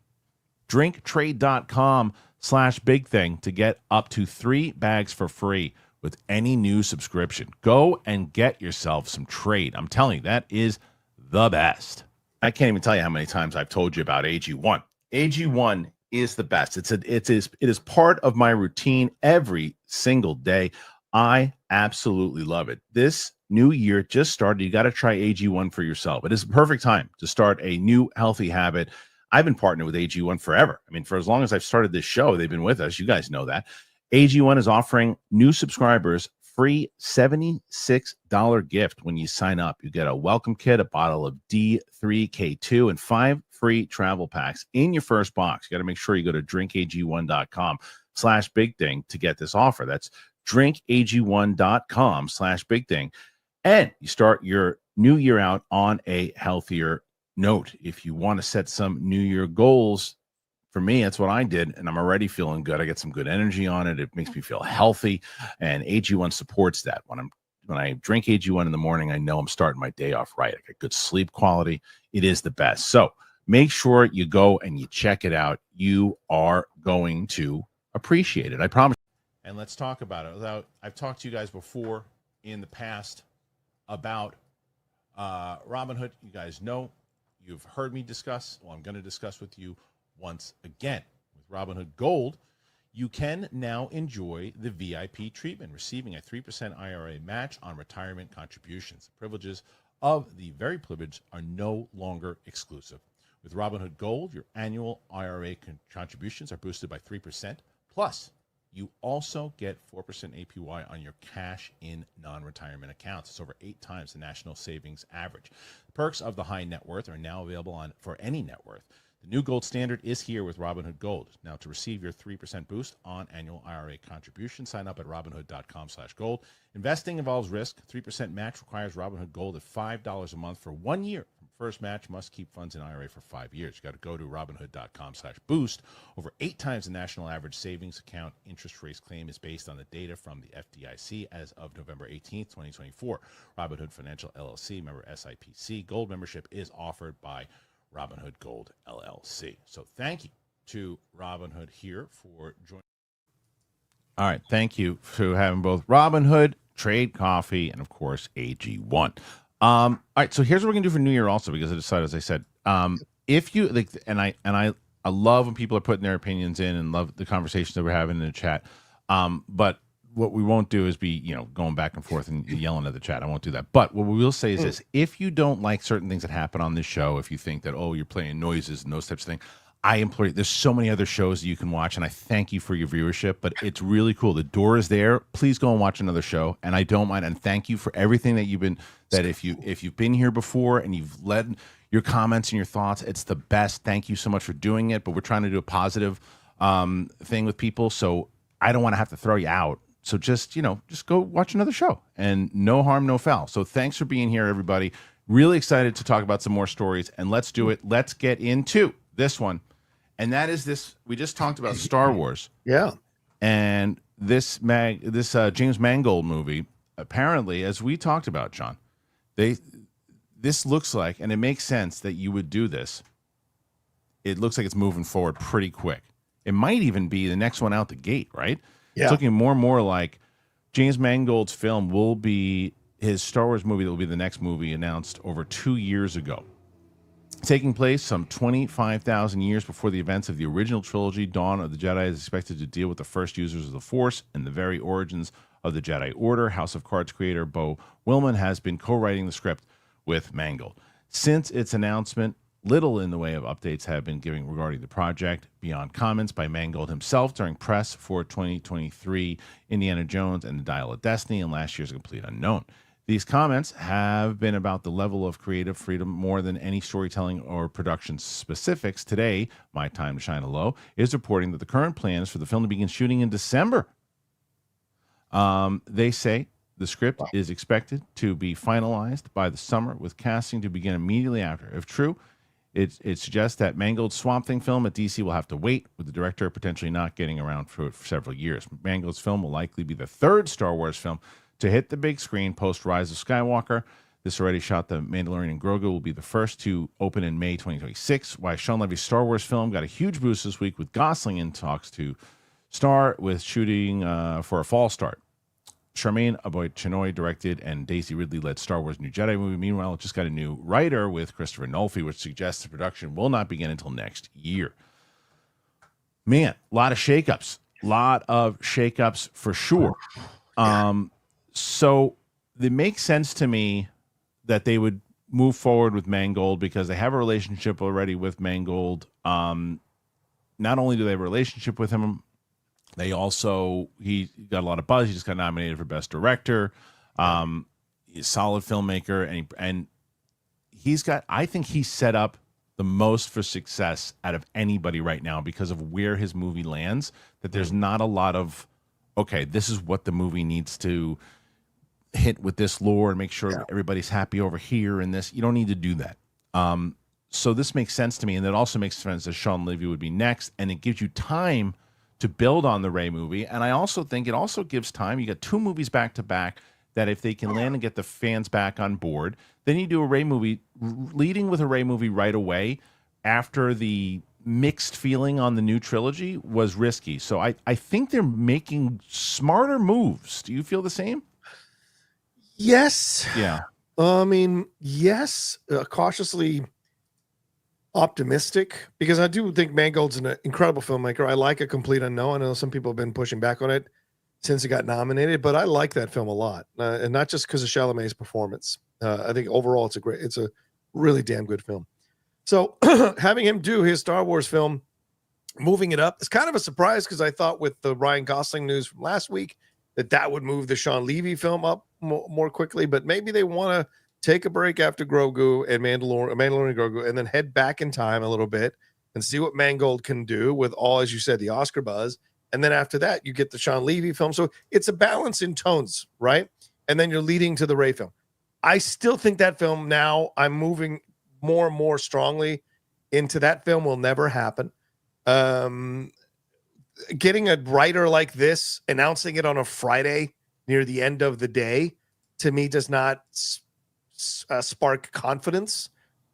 Drinktrade.com/big thing to get up to 3 bags for free with any new subscription. Go and get yourself some Trade. I'm telling you, that is the best. I can't even tell you how many times I've told you about AG1. AG1 is the best. It is part of my routine every single day. I absolutely love it. This new year just started. You got to try AG1 for yourself. It is the perfect time to start a new healthy habit. I've been partnered with AG1 forever. I mean, for as long as I've started this show, they've been with us. You guys know that. AG1 is offering new subscribers free $76 gift when you sign up. You get a welcome kit, a bottle of D3K2, and 5 free travel packs in your first box. You got to make sure you go to drinkag1.com/big thing to get this offer. That's drinkag1.com/big thing. And you start your new year out on a healthier note. If you want to set some new year goals, for me, that's what I did, and I'm already feeling good. I get some good energy on it. It makes me feel healthy, and AG1 supports that. When I'm when I drink AG1 in the morning, I know I'm starting my day off right. I got good sleep quality. It is the best. So make sure you go and you check it out. You are going to appreciate it. I promise. And let's talk about it. I've talked to you guys before in the past about Robinhood. You guys know, you've heard me discuss. Well, I'm going to discuss with you once again. With Robinhood Gold, you can now enjoy the VIP treatment, receiving a 3% IRA match on retirement contributions. The privileges of the very privileged are no longer exclusive. With Robinhood Gold, your annual IRA contributions are boosted by 3%. Plus, you also get 4% APY on your cash-in non-retirement accounts. It's over 8 times the national savings average. The perks of the high net worth are now available for any net worth. The new gold standard is here with Robinhood Gold. Now, to receive your 3% boost on annual IRA contributions, sign up at Robinhood.com/gold. Investing involves risk. 3% match requires Robinhood Gold at $5 a month for 1 year. First match must keep funds in IRA for 5 years. You got to go to Robinhood.com/boost. Over 8 times the national average savings account interest rates claim is based on the data from the FDIC as of November 18th, 2024. Robinhood Financial LLC, member SIPC. Gold membership is offered by Robinhood Gold LLC. So thank you to Robinhood here for joining. All right. Thank you for having both Robinhood, Trade Coffee, and of course, AG1. All right. So here's what we're going to do for New Year also, because I decided, as I said, if you like, and I love when people are putting their opinions in and love the conversations that we're having in the chat. But what we won't do is be, going back and forth and yelling at the chat. I won't do that. But what we will say is this: if you don't like certain things that happen on this show, if you think that, you're playing noises and those types of things, I implore you, there's so many other shows that you can watch, and I thank you for your viewership, but it's really cool. The door is there. Please go and watch another show, and I don't mind. And thank you for everything that you've been, if you've been here before and you've led your comments and your thoughts, it's the best. Thank you so much for doing it, but we're trying to do a positive thing with people, so I don't want to have to throw you out. So just go watch another show, and no harm, no foul. So thanks for being here, everybody. Really excited to talk about some more stories, and let's do it. Let's get into this one. And that is this. We just talked about Star Wars. Yeah. And this James Mangold movie, apparently, as we talked about, John, this looks like, and it makes sense that you would do this. It looks like it's moving forward pretty quick. It might even be the next one out the gate, right? Yeah. It's looking more and more like James Mangold's film will be his Star Wars movie that will be the next movie announced over 2 years ago. Taking place some 25,000 years before the events of the original trilogy, Dawn of the Jedi is expected to deal with the first users of the Force and the very origins of the Jedi Order. House of Cards creator Beau Willimon has been co-writing the script with Mangold. Since its announcement, little in the way of updates have been given regarding the project, beyond comments by Mangold himself during press for 2023 Indiana Jones and the Dial of Destiny and last year's Complete Unknown. These comments have been about the level of creative freedom more than any storytelling or production specifics. Today, My Time to Shine a Low is reporting that the current plan is for the film to begin shooting in December. They say the script is expected to be finalized by the summer, with casting to begin immediately after. If true, it suggests that Mangold's Swamp Thing film at DC will have to wait, with the director potentially not getting around for several years. Mangold's film will likely be the third Star Wars film to hit the big screen post Rise of Skywalker. This already shot The Mandalorian and Grogu will be the first to open in May 2026. Why Sean Levy's Star Wars film got a huge boost this week, with Gosling in talks to star with shooting for a fall start. Charmaine Aboy-Chenoy directed and Daisy Ridley led Star Wars New Jedi movie. Meanwhile, it just got a new writer with Christopher Nolfi, which suggests the production will not begin until next year. Man, a lot of shakeups. For sure. So it makes sense to me that they would move forward with Mangold because they have a relationship already with Mangold. Not only do they have a relationship with him, he got a lot of buzz. He just got nominated for Best Director. He's a solid filmmaker, and I think he's set up the most for success out of anybody right now because of where his movie lands, that there's not a lot of, okay, this is what the movie needs to hit with this lore and make sure everybody's happy over here and this. You don't need to do that. So this makes sense to me, and it also makes sense that Sean Levy would be next, and it gives you time to build on the Rey movie. And I also think it also gives time. You got 2 movies back to back that if they can land and get the fans back on board, then you do a Rey movie, leading with a Rey movie right away after the mixed feeling on the new trilogy was risky. So I think they're making smarter moves. Do you feel the same? Yes. Yeah. I mean, yes, cautiously optimistic, because I do think Mangold's an incredible filmmaker. I like A Complete Unknown. I know some people have been pushing back on it since it got nominated, but I like that film a lot, and not just because of Chalamet's performance. I think overall it's a really damn good film. So having him do his Star Wars film, moving it up, is kind of a surprise, because I thought with the Ryan Gosling news from last week that would move the Sean Levy film up more quickly, but maybe they want to take a break after Grogu and Mandalorian Grogu, and then head back in time a little bit and see what Mangold can do with all, as you said, the Oscar buzz. And then after that, you get the Sean Levy film. So it's a balance in tones, right? And then you're leading to the Rey film. I still think that film, now I'm moving more and more strongly into that film, will never happen. Getting a writer like this, announcing it on a Friday near the end of the day, to me does not spark confidence,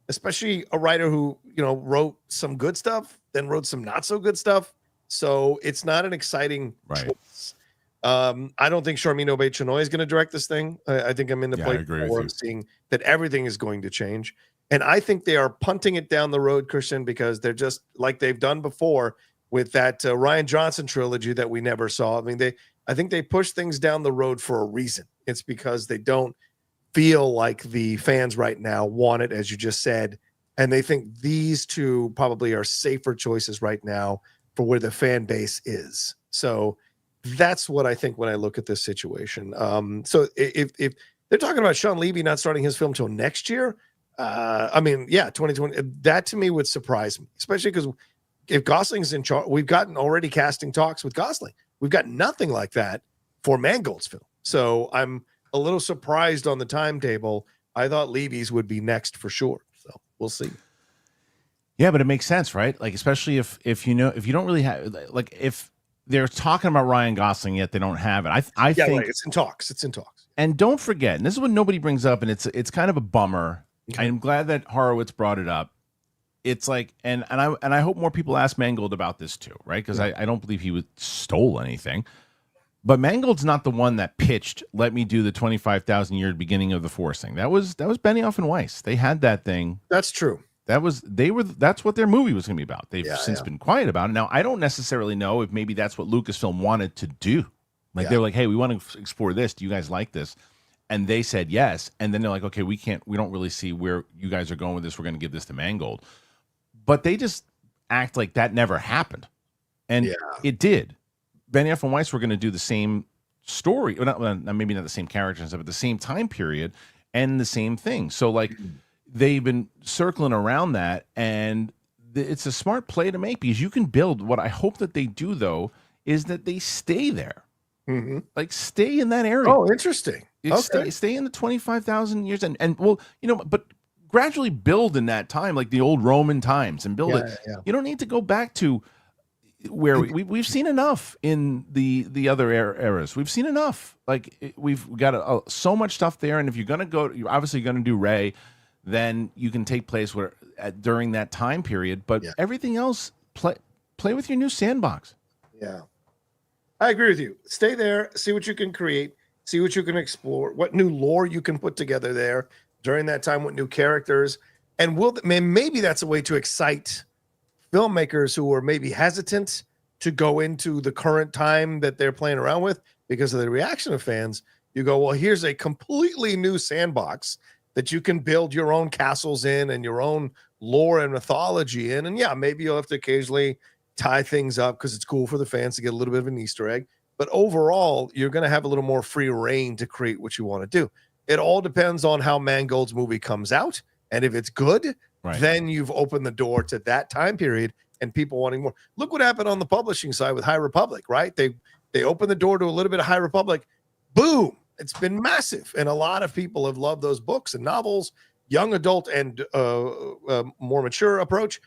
especially a writer who, wrote some good stuff, then wrote some not so good stuff. So it's not an exciting choice. I don't think Sharmeen Obaid-Chinoy is going to direct this thing. I think I'm in the place where I'm seeing that everything is going to change. And I think they are punting it down the road, Kristian, because they're just like they've done before with that Ryan Johnson trilogy that we never saw. I mean, I think they push things down the road for a reason. It's because they don't feel like the fans right now want it, as you just said. And they think these two probably are safer choices right now for where the fan base is. So that's what I think when I look at this situation. So if they're talking about Sean Levy not starting his film till next year, 2020, that to me would surprise me, especially because if Gosling's in charge, we've gotten already casting talks with Gosling. We've got nothing like that for Mangold's film. So I'm a little surprised on the timetable. I thought Levy's would be next for sure. So we'll see. Yeah, but it makes sense, right? Like, especially if you don't really have, like, if they're talking about Ryan Gosling yet they don't have it. I think right. It's in talks. And don't forget, and this is what nobody brings up, and it's kind of a bummer. Okay. I'm glad that Horowitz brought it up. It's like, and I hope more people ask Mangold about this too, right? Because I don't believe he stole anything. But Mangold's not the one that pitched, let me do the 25,000 year beginning of the Force thing. That was Benioff and Weiss. They had that thing. That's true. That's what their movie was going to be about. They've since been quiet about it. Now, I don't necessarily know if maybe that's what Lucasfilm wanted to do. Like they were like, hey, we want to explore this. Do you guys like this? And they said yes. And then they're like, okay, we don't really see where you guys are going with this. We're going to give this to Mangold. But they just act like that never happened. And it did. Benioff and Weiss were going to do the same story. Maybe not the same characters, but the same time period and the same thing. So, like, they've been circling around that. And it's a smart play to make because you can build. What I hope that they do, though, is that they stay there. Mm-hmm. Like, stay in that area. Oh, interesting. Okay. Stay in the 25,000 years. And well, but gradually build in that time, like the old Roman times, and build it. Yeah. You don't need to go back to where we've seen enough in the other eras. We've seen enough. Like, we've got so much stuff there. And if you're going to go, you're obviously going to do Rey, then you can take place during that time period. But everything else, play with your new sandbox. Yeah. I agree with you. Stay there, see what you can create, see what you can explore, what new lore you can put together there during that time, what new characters. And maybe that's a way to excite filmmakers who are maybe hesitant to go into the current time that they're playing around with because of the reaction of fans. You go, well, here's a completely new sandbox that you can build your own castles in and your own lore and mythology in. And maybe you'll have to occasionally tie things up because it's cool for the fans to get a little bit of an Easter egg. But overall, you're going to have a little more free reign to create what you want to do. It all depends on how Mangold's movie comes out. And if it's good, then you've opened the door to that time period and people wanting more. Look what happened on the publishing side with High Republic, right? They opened the door to a little bit of High Republic. Boom. It's been massive. And a lot of people have loved those books and novels, young adult and more mature approach.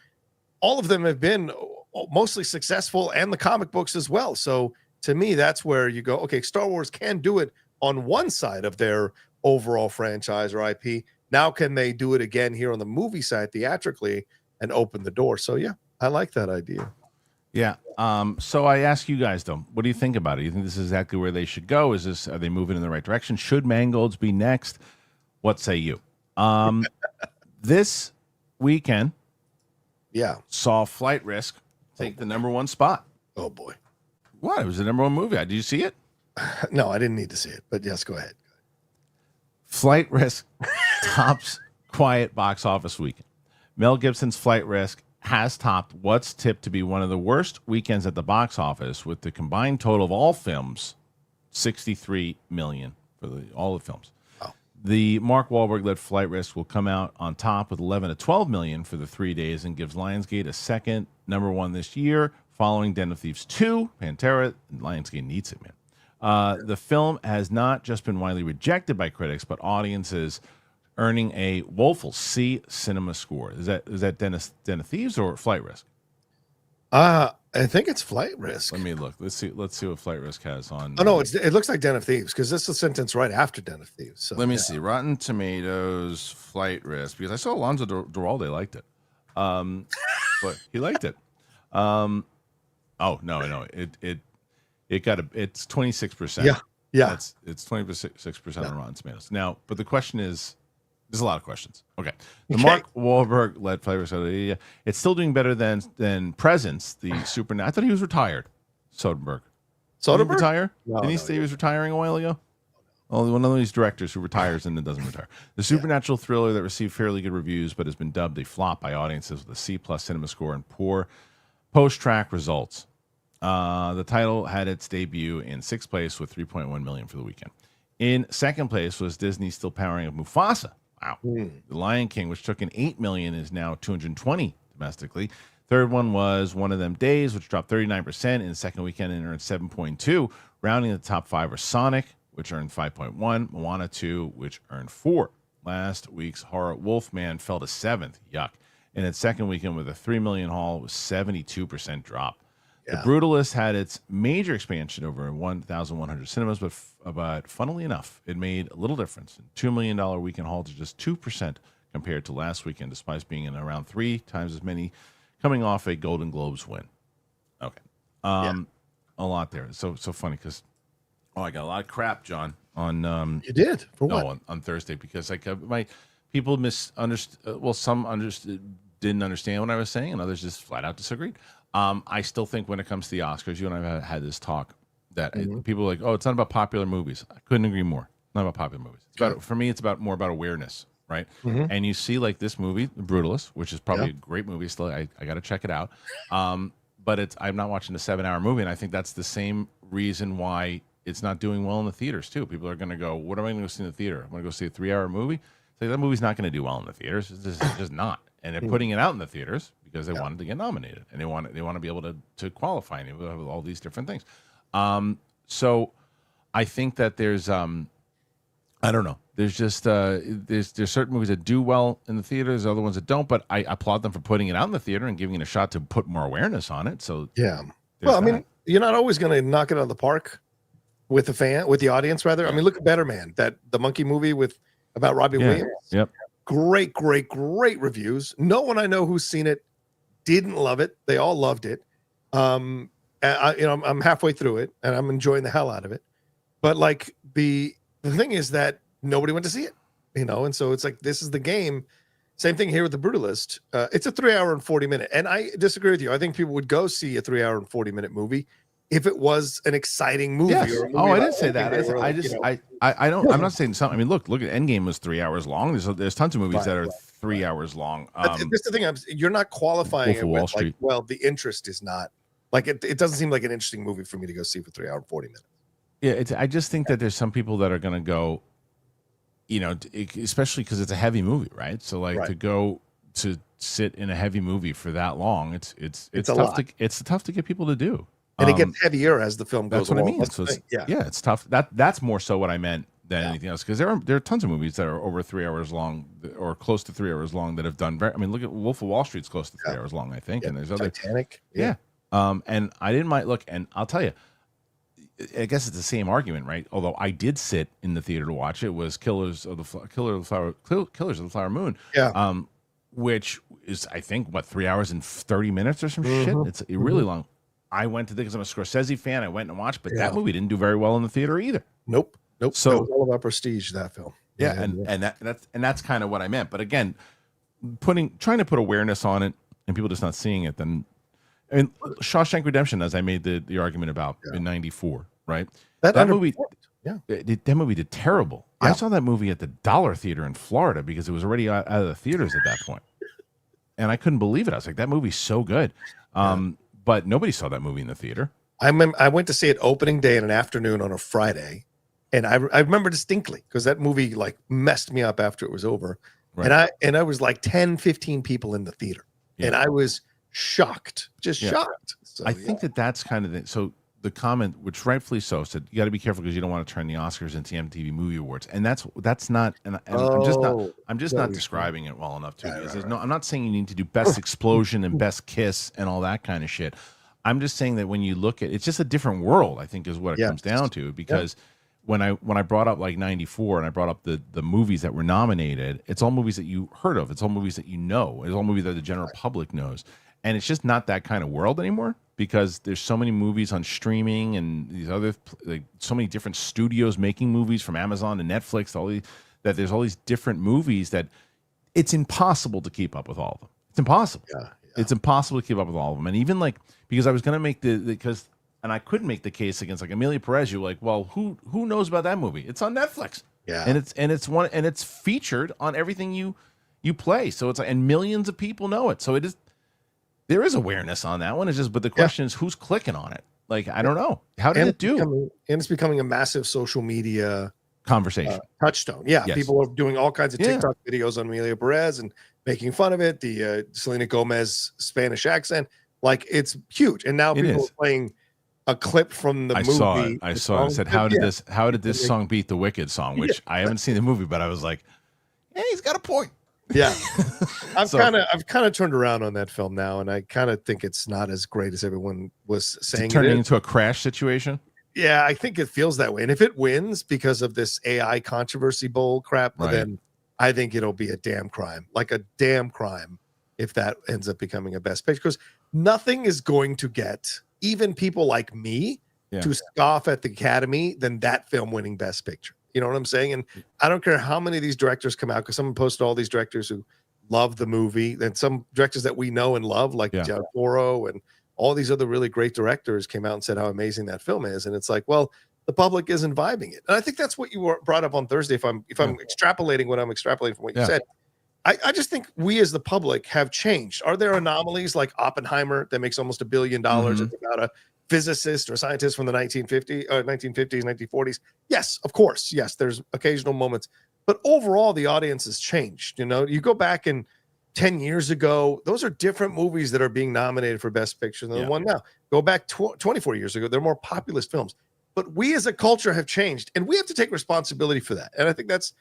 All of them have been mostly successful, and the comic books as well. So to me, that's where you go, okay, Star Wars can do it on one side of their overall franchise or IP. Now, can they do it again here on the movie side theatrically and open the door? So, yeah, I like that idea. Yeah. So I ask you guys though, what do you think about it? You think this is exactly where they should go? Are they moving in the right direction? Should Mangolds be next? What say you? This weekend, saw Flight Risk take the number one spot. Oh boy. What? It was the number one movie. Did you see it? No, I didn't need to see it, but yes, go ahead. Flight Risk tops quiet box office weekend. Mel Gibson's Flight Risk has topped what's tipped to be one of the worst weekends at the box office, with the combined total of all films, $63 million for all the films. Wow. The Mark Wahlberg-led Flight Risk will come out on top with 11 to 12 million for the 3 days and gives Lionsgate a second number one this year, following Den of Thieves 2, Pantera. Lionsgate needs it, man. The film has not just been widely rejected by critics, but audiences, earning a woeful C cinema score. Is that Den of Thieves or Flight Risk? I think it's Flight Risk. Let me look. Let's see what Flight Risk has on. Oh no, it looks like Den of Thieves, because this is a sentence right after Den of Thieves. So, let me see. Rotten Tomatoes Flight Risk, because I saw Alonzo Duralde liked it. But he liked it. Oh no, it got it's 26%. Yeah. It's 26% on Rotten Tomatoes. Now, but the question is, there's a lot of questions. Okay. The Mark Wahlberg-led Flight Risk, it's still doing better than Presence, the super. I thought he was retired. Soderbergh. Did he retire? No, Didn't he say he was retiring a while ago? Oh, one of these directors who retires and then doesn't retire. The supernatural thriller that received fairly good reviews but has been dubbed a flop by audiences with a C+ cinema score and poor post-track results. The title had its debut in sixth place with 3.1 million for the weekend. In second place was Disney's still powering of Mufasa. Wow. The Lion King, which took in 8 million, is now 220 domestically. Third one was One of Them Days, which dropped 39% in the second weekend and earned 7.2. Rounding the top five are Sonic, which earned 5.1, Moana 2, which earned 4. Last week's horror Wolfman fell to 7th. Yuck. In its second weekend with a 3 million haul, it was 72% drop. The Brutalist had its major expansion over 1,100 cinemas, but funnily enough, it made a little difference. $2 million weekend haul to just 2% compared to last weekend, despite being in around 3 times as many, coming off a Golden Globes win. Okay. A lot there. So funny because, I got a lot of crap, John, on you did for what? on Thursday, because my people misunderstood. Well, some didn't understand what I was saying, and others just flat out disagreed. I still think when it comes to the Oscars, you and I have had this talk that people are like, oh, it's not about popular movies. I couldn't agree more. Not about popular movies. For me, it's more about awareness, right? And you see like this movie, The Brutalist, which is probably a great movie. Still, I got to check it out. But I'm not watching a 7-hour movie, and I think that's the same reason why it's not doing well in the theaters too. People are going to go, what am I going to go see in the theater? I'm going to go see a 3-hour movie. So that movie's not going to do well in the theaters. It's just not. And they're putting it out in the theaters because they wanted to get nominated, and they want to be able to qualify, and they have all these different things. So I think that there's I don't know. There's just there's certain movies that do well in the theaters, other ones that don't. But I applaud them for putting it out in the theater and giving it a shot to put more awareness on it. So well, I mean, you're not always going to knock it out of the park with the audience, rather. I mean, look at Better Man, the monkey movie about Robbie Williams. Yep. Great reviews. No one I know who's seen it didn't love it. They all loved it. I'm halfway through it and I'm enjoying the hell out of it. But like the thing is that nobody went to see it, and so it's like, this is the game. Same thing here with The Brutalist. It's a 3-hour and 40-minute, and I disagree with you. I think people would go see a 3-hour and 40-minute movie if it was an exciting movie. Yes. Or a movie I didn't say that. I don't. I'm not saying something. I mean, look at Endgame was 3 hours long. There's tons of movies that are 3 hours long. But this is the thing. You're not qualifying it with like, well, the interest is not like it doesn't seem like an interesting movie for me to go see for 3 hours and 40 minutes. Yeah, I just think that there's some people that are going to go, especially because it's a heavy movie, right? So to go to sit in a heavy movie for that long, it's tough to get people to do. And it gets heavier as the film goes along. That's what I mean. Yeah, it's tough. That's more so what I meant than anything else, because there are tons of movies that are over 3 hours long or close to 3 hours long that have done very. I mean, look at Wolf of Wall Street's close to 3 hours long, I think, and there's other Titanic. And I didn't mind. Look, and I'll tell you, I guess it's the same argument, right? Although I did sit in the theater to watch it, was Killers of the Flower Moon, Yeah. which is, I think, what, 3 hours and 30 minutes or some shit. Mhm. It's really long. I went to because I'm a Scorsese fan. I went and watched, but that Yeah. movie didn't do very well in the theater either. Nope. So- that was all about prestige, that film. Yeah, and that's kind of what I meant. But again, trying to put awareness on it and people just not seeing it, then I mean, Shawshank Redemption, as I made the argument about in '94, right? That movie, that movie did terrible. Yeah. I saw that movie at the Dollar Theater in Florida because it was already out of the theaters at that point, and I couldn't believe it. I was like, that movie's so good, but nobody saw that movie in the theater. I went to see it opening day in an afternoon on a Friday, and I remember distinctly because that movie like messed me up after it was over. Right. And I was like 10, 15 people in the theater, and I was shocked, just shocked. So, I think that's kind of so the comment, which rightfully so, said you got to be careful because you don't want to turn the Oscars into the MTV Movie Awards, and that's not. And I'm just not describing it well enough to. No, I'm not saying you need to do Best Explosion and Best Kiss and all that kind of shit. I'm just saying that when you look at it's just a different world. I think is what it comes down to because. When I brought up like '94 and I brought up the movies that were nominated, it's all movies that you heard of. It's all movies that you know. It's all movies that the general public knows. And it's just not that kind of world anymore because there's so many movies on streaming and these other like so many different studios making movies from Amazon to Netflix. That there's all these different movies that it's impossible to keep up with all of them. It's impossible. It's impossible to keep up with all of them. And even like because I was going to make because. And I couldn't make the case against like Amelia Perez. You're like, well, who knows about that movie? It's on Netflix, and it's featured on everything you play. So it's like, and millions of people know it. So there is awareness on that one. It's just, but the question is, who's clicking on it? Like, I don't know. How did it do? It's becoming a massive social media conversation touchstone. People are doing all kinds of TikTok videos on Amelia Perez and making fun of it. The Selena Gomez Spanish accent, like it's huge. And now people are playing a clip from the movie. I saw it. I said, how did this song beat the Wicked song? Which I haven't seen the movie, but I was like, hey, he's got a point. Yeah. I've kind of turned around on that film now, and I kind of think it's not as great as everyone was saying. Turning into a crash situation? Yeah, I think it feels that way. And if it wins because of this AI controversy bull crap, then I think it'll be a damn crime. Like a damn crime if that ends up becoming a best picture. Because nothing is going to get even people like me to scoff at the Academy than that film winning Best Picture. You know what I'm saying? And I don't care how many of these directors come out, because someone posted all these directors who love the movie, and some directors that we know and love, like Del Toro and all these other really great directors came out and said how amazing that film is. And it's like, well, the public isn't vibing it. And I think that's what you brought up on Thursday. If I'm extrapolating what I'm extrapolating from what you said, I just think we as the public have changed. Are there anomalies like Oppenheimer that makes almost $1 billion? It's about a physicist or scientist from the 1950s, 1940s. Yes, of course. Yes, there's occasional moments. But overall, the audience has changed. You know, you go back and 10 years ago, those are different movies that are being nominated for Best Picture than the one now. Go back 24 years ago, they're more populist films. But we as a culture have changed, and we have to take responsibility for that. And I think that's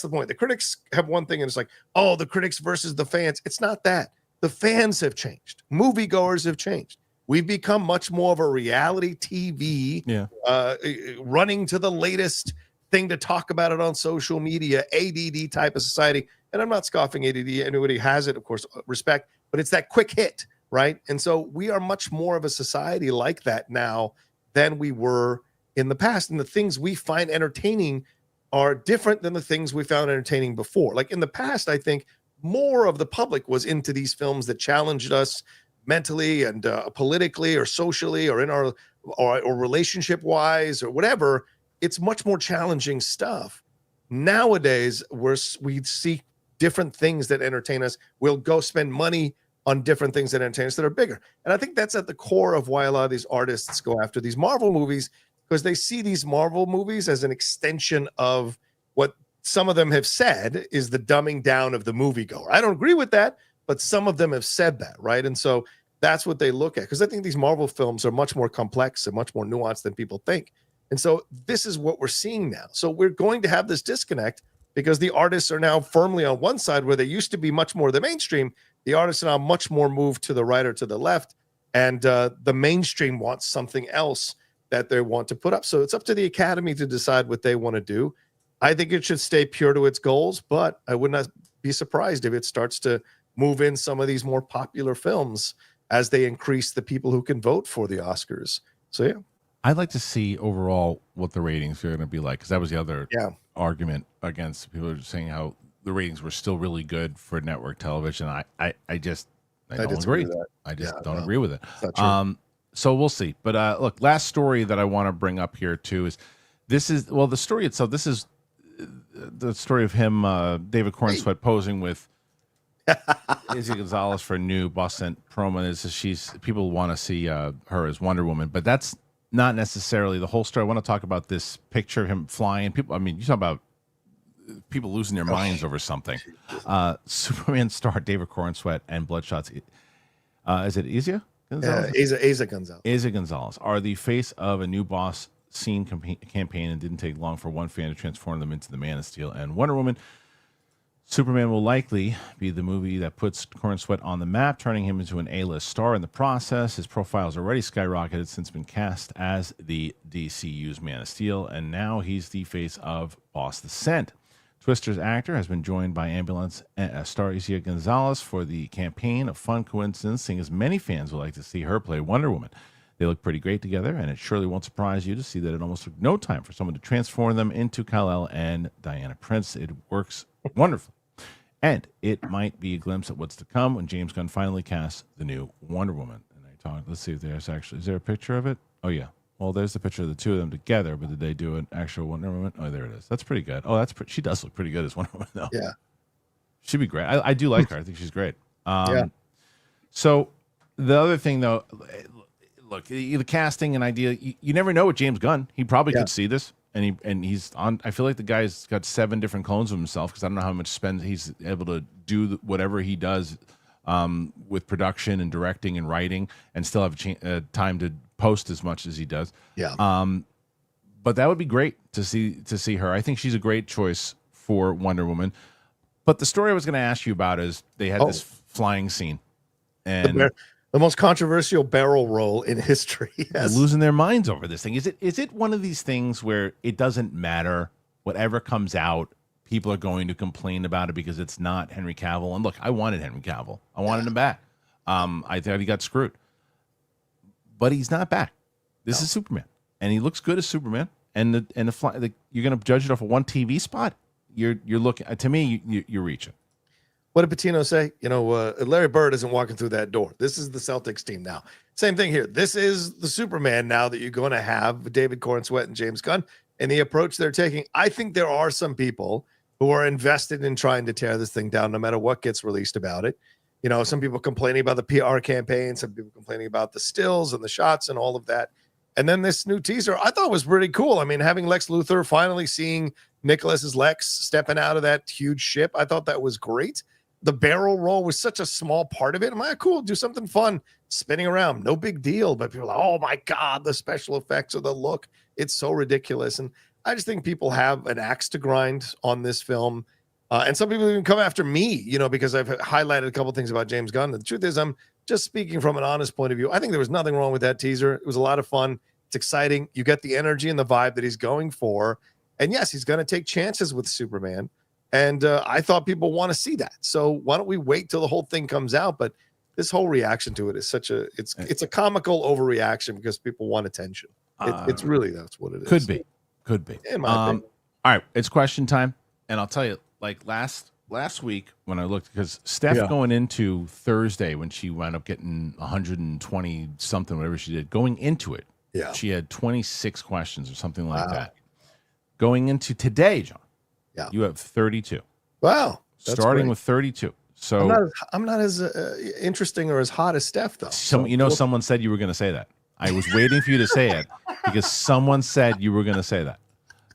the point. The critics have one thing, and it's like, oh, the critics versus the fans. It's not that. The fans have changed. Moviegoers have changed. We've become much more of a reality TV, running to the latest thing to talk about it on social media, ADD type of society. And I'm not scoffing ADD. Anybody has it, of course, respect. But it's that quick hit, right? And so we are much more of a society like that now than we were in the past. And the things we find entertaining are different than the things we found entertaining before. Like in the past, I think more of the public was into these films that challenged us mentally and politically or socially or in our or relationship wise or whatever. It's much more challenging stuff. Nowadays, we see different things that entertain us. We'll go spend money on different things that entertain us that are bigger. And I think that's at the core of why a lot of these artists go after these Marvel movies, because they see these Marvel movies as an extension of what some of them have said is the dumbing down of the moviegoer. I don't agree with that, but some of them have said that, right? And so that's what they look at, because I think these Marvel films are much more complex and much more nuanced than people think. And so this is what we're seeing now. So we're going to have this disconnect because the artists are now firmly on one side where they used to be much more the mainstream. The artists are now much more moved to the right or to the left. And the mainstream wants something else that they want to put up. So it's up to the Academy to decide what they want to do. I think it should stay pure to its goals, but I would not be surprised if it starts to move in some of these more popular films as they increase the people who can vote for the Oscars. So, yeah. I'd like to see overall what the ratings are going to be like, because that was the other argument against people saying how the ratings were still really good for network television. I don't agree. I just don't agree with it. So we'll see. But look, last story that I want to bring up here too is the story itself. This is the story of him, David Cornsweet, posing with Izzy Gonzalez for a new Boston promo. People want to see her as Wonder Woman, but that's not necessarily the whole story. I want to talk about this picture of him flying. People, I mean, you talk about people losing their minds over something. Superman star David Cornsweet and Bloodshot's. Is it Izzy Gonzalez? Izzy Gonzalez. Izzy Gonzalez are the face of a new boss scene campaign, and didn't take long for one fan to transform them into the Man of Steel and Wonder Woman. Superman will likely be the movie that puts Cornsweet on the map, turning him into an A-list star in the process. His profile has already skyrocketed since been cast as the DCU's Man of Steel, and now he's the face of Boss the Scent. Twister's actor has been joined by Ambulance star Izzy Gonzalez for the campaign, a fun coincidence, seeing as many fans would like to see her play Wonder Woman. They look pretty great together, and it surely won't surprise you to see that it almost took no time for someone to transform them into Kal-El and Diana Prince. It works wonderfully. And it might be a glimpse at what's to come when James Gunn finally casts the new Wonder Woman. And let's see if there's actually, is there a picture of it? Oh, yeah. Well, there's the picture of the two of them together, but did they do an actual Wonder Woman? Oh, there it is. That's pretty good. Oh, she does look pretty good as Wonder Woman, though. Yeah. She'd be great. I do like her. I think she's great. So the other thing, though, look, the casting and idea, you never know with James Gunn. He probably could see this. And he's on. I feel like the guy's got 7 different clones of himself, because I don't know how much he's able to do whatever he does with production and directing and writing, and still have time to post as much as he does. Yeah. But that would be great to see her. I think she's a great choice for Wonder Woman. But the story I was going to ask you about is they had this flying scene, and the most controversial barrel roll in history. Yes. Losing their minds over this thing. Is it one of these things where it doesn't matter, whatever comes out, people are going to complain about it because it's not Henry Cavill? And look, I wanted Henry Cavill. I wanted him back. I thought he got screwed. But he's not back. This is Superman. And he looks good as Superman. And you're going to judge it off of one TV spot? You're looking, to me, you're reaching. What did Patino say? Larry Bird isn't walking through that door. This is the Celtics team now. Same thing here. This is the Superman now that you're going to have David Cornsweet and James Gunn, and the approach they're taking. I think there are some people who are invested in trying to tear this thing down, no matter what gets released about it. Some people complaining about the PR campaign, some people complaining about the stills and the shots and all of that. And then this new teaser I thought was pretty cool. I mean, having Lex Luthor, finally seeing Nicholas as Lex stepping out of that huge ship, I thought that was great. The barrel roll was such a small part of it. I'm like, cool, do something fun, spinning around, no big deal. But people are like, oh my God, the special effects or the look, it's so ridiculous. And I just think people have an axe to grind on this film. And some people even come after me, because I've highlighted a couple things about James Gunn. The truth is, I'm just speaking from an honest point of view. I think there was nothing wrong with that teaser. It was a lot of fun. It's exciting. You get the energy and the vibe that he's going for. And yes, he's going to take chances with Superman. And I thought people want to see that. So why don't we wait till the whole thing comes out? But this whole reaction to it is it's a comical overreaction because people want attention. It's really, that's what it is. Could be. In my opinion. All right, it's question time. And I'll tell you, like last week when I looked, because Steph going into Thursday when she wound up getting 120 something, whatever she did, going into it, she had 26 questions or something like that. Going into today, John, you have 32. Wow. Starting with 32. So I'm not as interesting or as hot as Steph, though. Someone said you were going to say that. I was waiting for you to say it because someone said you were going to say that.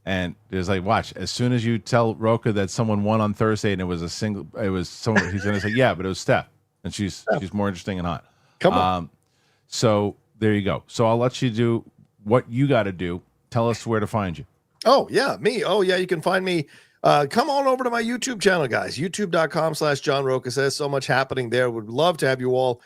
And it was like, watch, as soon as you tell Rocha that someone won on Thursday and it was someone, he's going to say, yeah, but it was Steph. And she's more interesting and hot. Come on. So there you go. So I'll let you do what you got to do. Tell us where to find you. Oh, yeah, me. Oh, yeah, you can find me. Come on over to my YouTube channel, guys. YouTube.com/John Rocha. There's so much happening there. Would love to have you all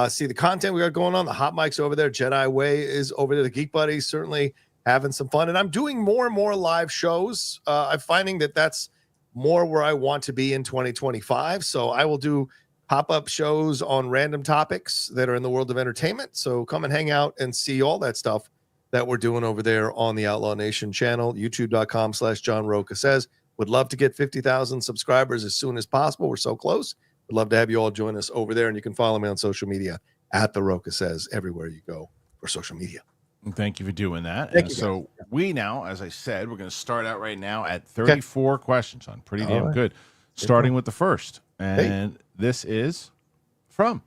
see the content we got going on. The hot mics over there. Jedi Way is over there. The Geek Buddies certainly having some fun. And I'm doing more and more live shows. I'm finding that that's more where I want to be in 2025. So I will do pop-up shows on random topics that are in the world of entertainment. So come and hang out and see all that stuff that we're doing over there on the Outlaw Nation channel, youtube.com/John Rocha Says. Would love to get 50,000 subscribers as soon as possible. We're so close. Would love to have you all join us over there. And you can follow me on social media at The Rocha Says everywhere you go for social media. Thank you for doing that. Thank and you, so we now, as I said, we're going to start out right now at 34 questions on pretty damn good. Starting with the first. And this is from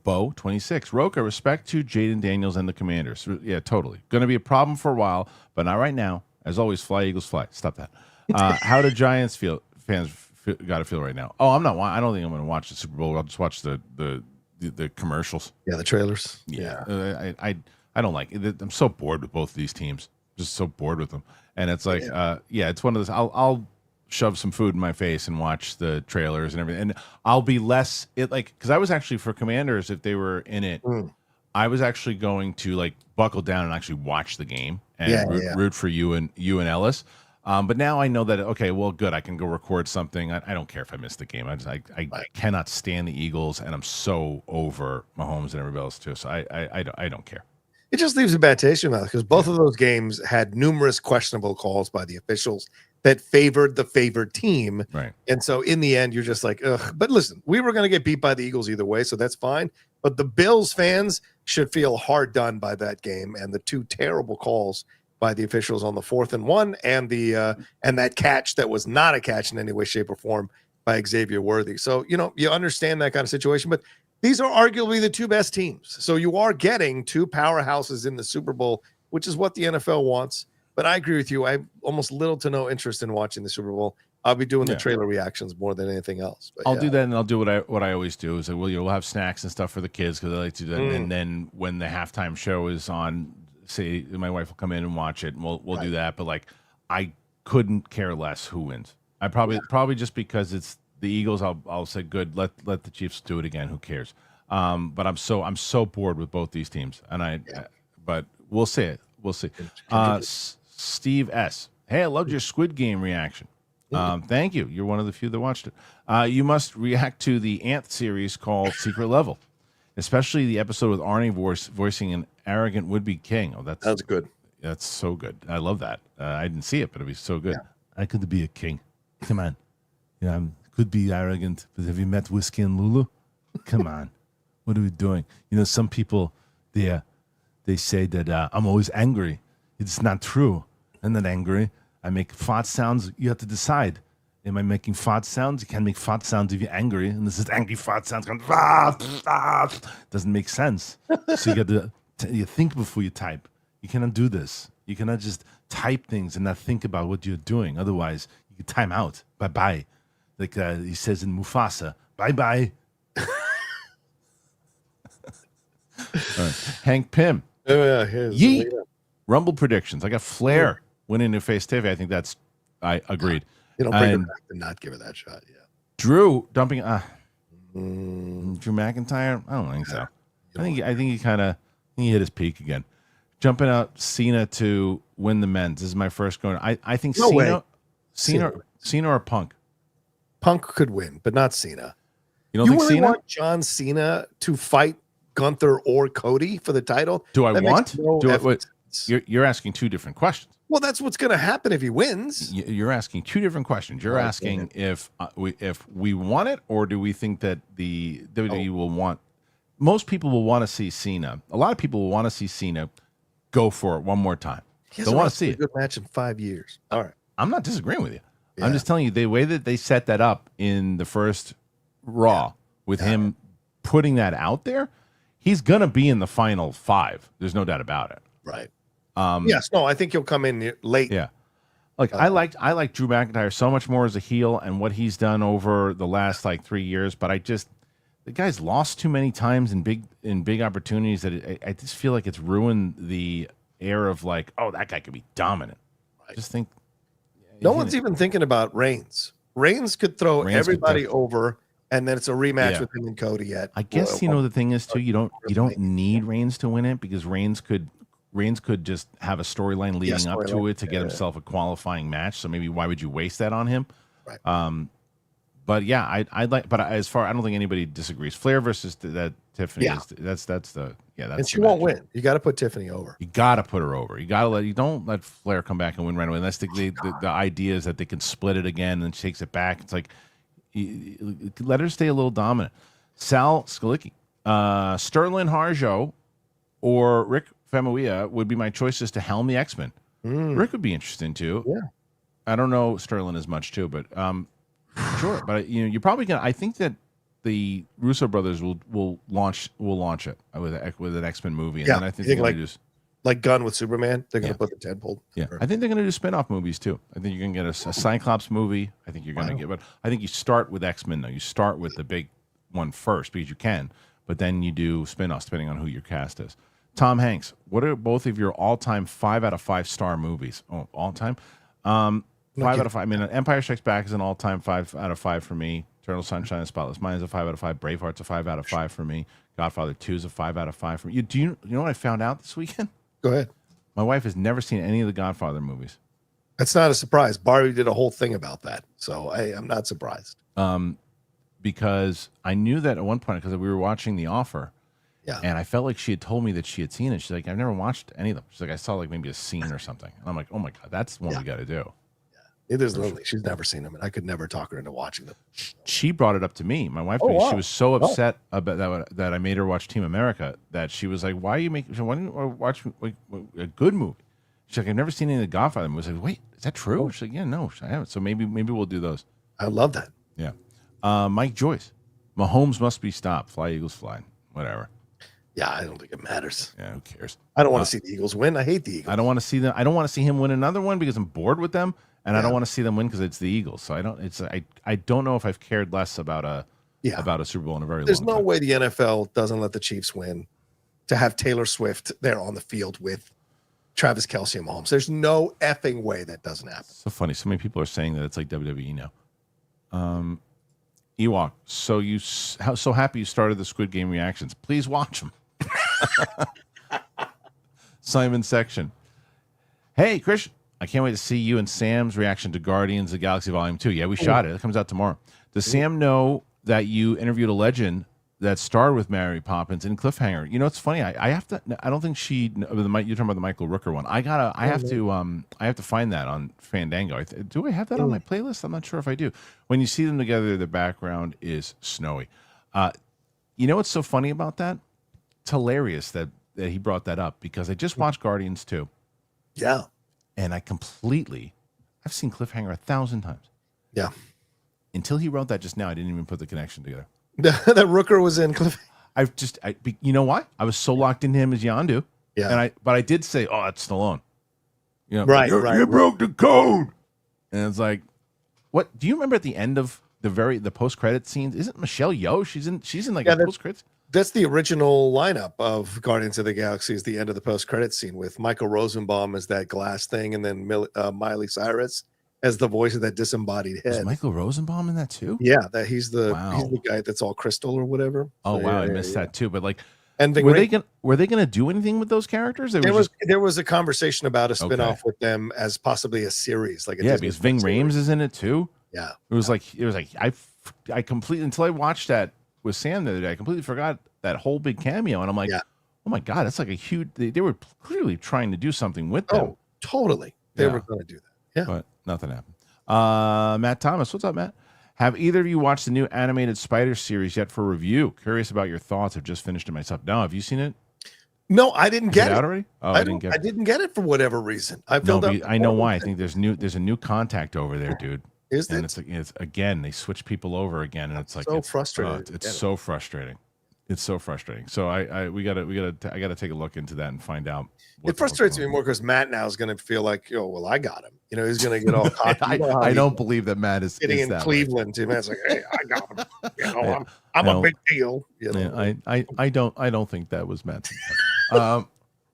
Bo26. Rocha, respect to Jaden Daniels and the Commanders. Yeah, totally. Going to be a problem for a while, but not right now. As always, fly, Eagles, fly. Stop that. How do Giants fans got to feel right now? Oh, I'm not. I don't think I'm going to watch the Super Bowl. I'll just watch the commercials. Yeah, the trailers. Yeah. I don't like it. I'm so bored with both of these teams. Just so bored with them. And it's like, it's one of those. I'll shove some food in my face and watch the trailers and everything. And I'll be less because I was actually for Commanders, if they were in it, I was actually going to like buckle down and actually watch the game and root for you and Ellis. But now I know that, okay, well, good. I can go record something. I don't care if I miss the game. I cannot stand the Eagles, and I'm so over Mahomes and everybody else too. So I don't care. It just leaves a bad taste in your mouth because both of those games had numerous questionable calls by the officials that favored the favored team. Right. And so in the end, you're just like, ugh. But listen, we were going to get beat by the Eagles either way, so that's fine. But the Bills fans should feel hard done by that game and the two terrible calls by the officials on the 4th and 1 and the and that catch that was not a catch in any way, shape, or form by Xavier Worthy. So, you understand that kind of situation, but these are arguably the two best teams. So you are getting two powerhouses in the Super Bowl, which is what the NFL wants. But I agree with you. I have almost little to no interest in watching the Super Bowl. I'll be doing the trailer reactions more than anything else. But I'll do that, and I'll do what I always do is we'll have snacks and stuff for the kids because I like to do that. And then when the halftime show is on, say my wife will come in and watch it, and we'll do that. But I couldn't care less who wins. I probably just because it's the Eagles, I'll say good. Let the Chiefs do it again. Who cares? But I'm so bored with both these teams, and but we'll see it. We'll see. Steve S. Hey, I loved your Squid Game reaction. Thank you. You're one of the few that watched it. You must react to the Ant series called Secret Level, especially the episode with Arnie voicing an arrogant would-be king. Oh, that's good. That's so good. I love that. I didn't see it, but it'd be so good. I could be a king. Come on. Yeah, I could be arrogant, but have you met Whiskey and Lulu? Come on. What are we doing? Some people, they say that I'm always angry. It's not true. I'm not angry. I make fart sounds. You have to decide. Am I making fart sounds? You can't make fart sounds if you're angry. And this is angry fart sounds. Doesn't make sense. So you got to you think before you type. You cannot do this. You cannot just type things and not think about what you're doing. Otherwise, you can time out. Bye-bye. Like he says in Mufasa, bye-bye. Hank Pym. Yeet. Rumble predictions. I got Flair winning in Face TV. I think I agreed. You don't bring it back to not give it that shot. Yeah. Drew dumping. Drew McIntyre. I don't think so. I think he hit his peak again. Jumping out Cena to win the men's. This is my first going. I think Cena or Punk. Punk could win, but not Cena. You don't think really Cena? Want John Cena to fight Gunther or Cody for the title? Do I want? You're asking two different questions. Well, that's what's going to happen if he wins. You're asking two different questions. You're asking if we want it, or do we think that the WWE will want? Most people will want to see Cena. A lot of people will want to see Cena go for it one more time. They want to see a good match in 5 years. All right, I'm not disagreeing with you. Yeah. I'm just telling you the way that they set that up in the first Raw with him putting that out there. He's gonna be in the final 5. There's no doubt about it. Right. Yes. No. I think he'll come in late. Yeah. I like Drew McIntyre so much more as a heel and what he's done over the last 3 years. But the guy's lost too many times in big opportunities that I just feel like it's ruined the air of that guy could be dominant. Right. I just think no one's even thinking about Reigns. Reigns could throw everybody over and then it's a rematch Yeah. with him and Cody at. I guess the thing is too, you don't need Reigns to win it, because Reigns could just have a storyline leading up to it to get himself a qualifying match. So maybe why would you waste that on him? Right. But yeah, I'd like. But I don't think anybody disagrees. Flair versus that Tiffany. Yeah. That's the and she won't win. You got to put Tiffany over. You got to put her over. You don't let Flair come back and win right away. Unless the idea is that they can split it again and she takes it back. It's like, let her stay a little dominant. Sal Skalicki, Sterling Harjo, or Rick Famuyiwa would be my choices to helm the X-Men. Rick would be interesting too. Yeah. I don't know Sterling as much too, but sure. But you're probably gonna. I think that the Russo brothers will launch it with an X-Men movie, and then I think they're gonna do like Gun with Superman. They're gonna put the tentpole. Yeah, I think they're gonna do spin-off movies too. I think you're gonna get a Cyclops movie. I think you're gonna get, but I think you start with X-Men though. You start with the big one first because you can, but then you do spin-offs depending on who your cast is. Tom Hanks, what are both of your all-time 5 out of 5 star movies? Oh, all-time. 5 out of 5. I mean, Empire Strikes Back is an all-time 5 out of 5 for me. Eternal Sunshine of the Spotless Mind is a 5 out of 5. Braveheart's a 5 out of 5 for me. Godfather 2 is a 5 out of 5 for me. Do you know what I found out this weekend? Go ahead. My wife has never seen any of the Godfather movies. That's not a surprise. Barbie did a whole thing about that, so I'm not surprised. Because I knew that at one point, because we were watching The Offer, and I felt like she had told me that she had seen it. She's like, I've never watched any of them. She's like, I saw like maybe a scene or something. And I'm like, oh my God, that's one we got to do. Neither is Lily. She's never seen them, and I could never talk her into watching them. She brought it up to me, my wife, because she was so upset about that I made her watch Team America that she was like, why don't you watch a good movie? She's like, I've never seen any of the Godfather movies. I was like, wait, is that true? She's like, yeah, no, I haven't. So maybe we'll do those. I love that. Yeah. Mike Joyce, Mahomes must be stopped. Fly, Eagles, fly. Whatever. Yeah, I don't think it matters. Yeah, who cares? I don't want to see the Eagles win. I hate the Eagles. I don't want to see them. I don't want to see him win another one because I'm bored with them, and I don't want to see them win because it's the Eagles. So I don't. I don't know if I've cared less about a Super Bowl in a very long time. There's no way the NFL doesn't let the Chiefs win to have Taylor Swift there on the field with Travis Kelce and Mahomes. There's no effing way that doesn't happen. So funny. So many people are saying that it's like WWE now. Ewok, so happy you started the Squid Game reactions. Please watch them. Simon Section. Hey, Kristian, I can't wait to see you and Sam's reaction to Guardians of the Galaxy Volume 2. Yeah, we shot it. It comes out tomorrow. Does Sam know that you interviewed a legend that starred with Mary Poppins in Cliffhanger? You know, it's funny. I have to. I don't think she. You're talking about the Michael Rooker one. I have to find that on Fandango. Do I have that on my playlist? I'm not sure if I do. When you see them together, the background is snowy. You know what's so funny about that? It's hilarious that he brought that up because I just watched Guardians 2. Yeah. And I've seen Cliffhanger 1,000 times. Yeah. Until he wrote that just now, I didn't even put the connection together. That Rooker was in Cliffhanger. You know why? I was so locked into him as Yondu. Yeah. But I did say, oh, that's Stallone. You know, right. You broke the code. And it's like, what? Do you remember at the end of the post-credit scenes? Isn't Michelle Yeoh? She's in like a post-credits. That's the original lineup of Guardians of the Galaxy is the end of the post-credit scene with Michael Rosenbaum as that glass thing and then Miley Cyrus as the voice of that disembodied head. Is Michael Rosenbaum in that too? Yeah, he's the guy that's all crystal or whatever. Oh wow, I missed that too. But like, and were they gonna do anything with those characters? There was a conversation about a spinoff with them as possibly a series, like because Ving Rhames is in it too. Yeah, it was like I completely until I watched that with Sam the other day. I completely forgot that whole big cameo, and I'm like, oh my God, that's like a huge. They were clearly trying to do something with them. Oh, totally, they were going to do that. Yeah, but nothing happened. Matt Thomas, what's up, Matt? Have either of you watched the new animated Spider series yet for review? Curious about your thoughts. I've just finished it myself. No, have you seen it? No, I didn't get it already. Oh, I didn't get it for whatever reason. I know why. I think there's a new contact over there, dude. Is there? And it's again they switch people over again, and it's like so frustrating. It's so frustrating. It's so frustrating. So I gotta take a look into that and find out. It frustrates me more because Matt now is going to feel like, well, I got him. You know, he's going to get all cocky. I don't believe that Matt is sitting in Cleveland. Matt's like, hey, I got him. You know, I'm a big deal. You know? I don't think that was Matt.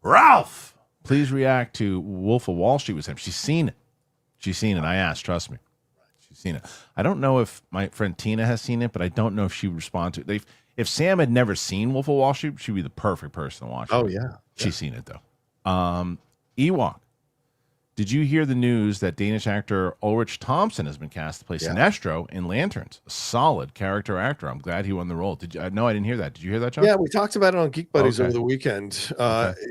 Ralph, please react to Wolf of Wall Street with him. She's seen it. I asked. Trust me. She's seen it. I don't know if my friend Tina has seen it, but I don't know if she would respond to it. If Sam had never seen Wolf of Wall Street, she'd be the perfect person to watch. Oh it. yeah, She's seen it though. Ewok. Did you hear the news that Danish actor Ulrich Thomsen has been cast to play Sinestro in Lanterns? A solid character actor. I'm glad he won the role. Did you? No, I didn't hear that. Did you hear that, John? Yeah, we talked about it on Geek Buddies over the weekend.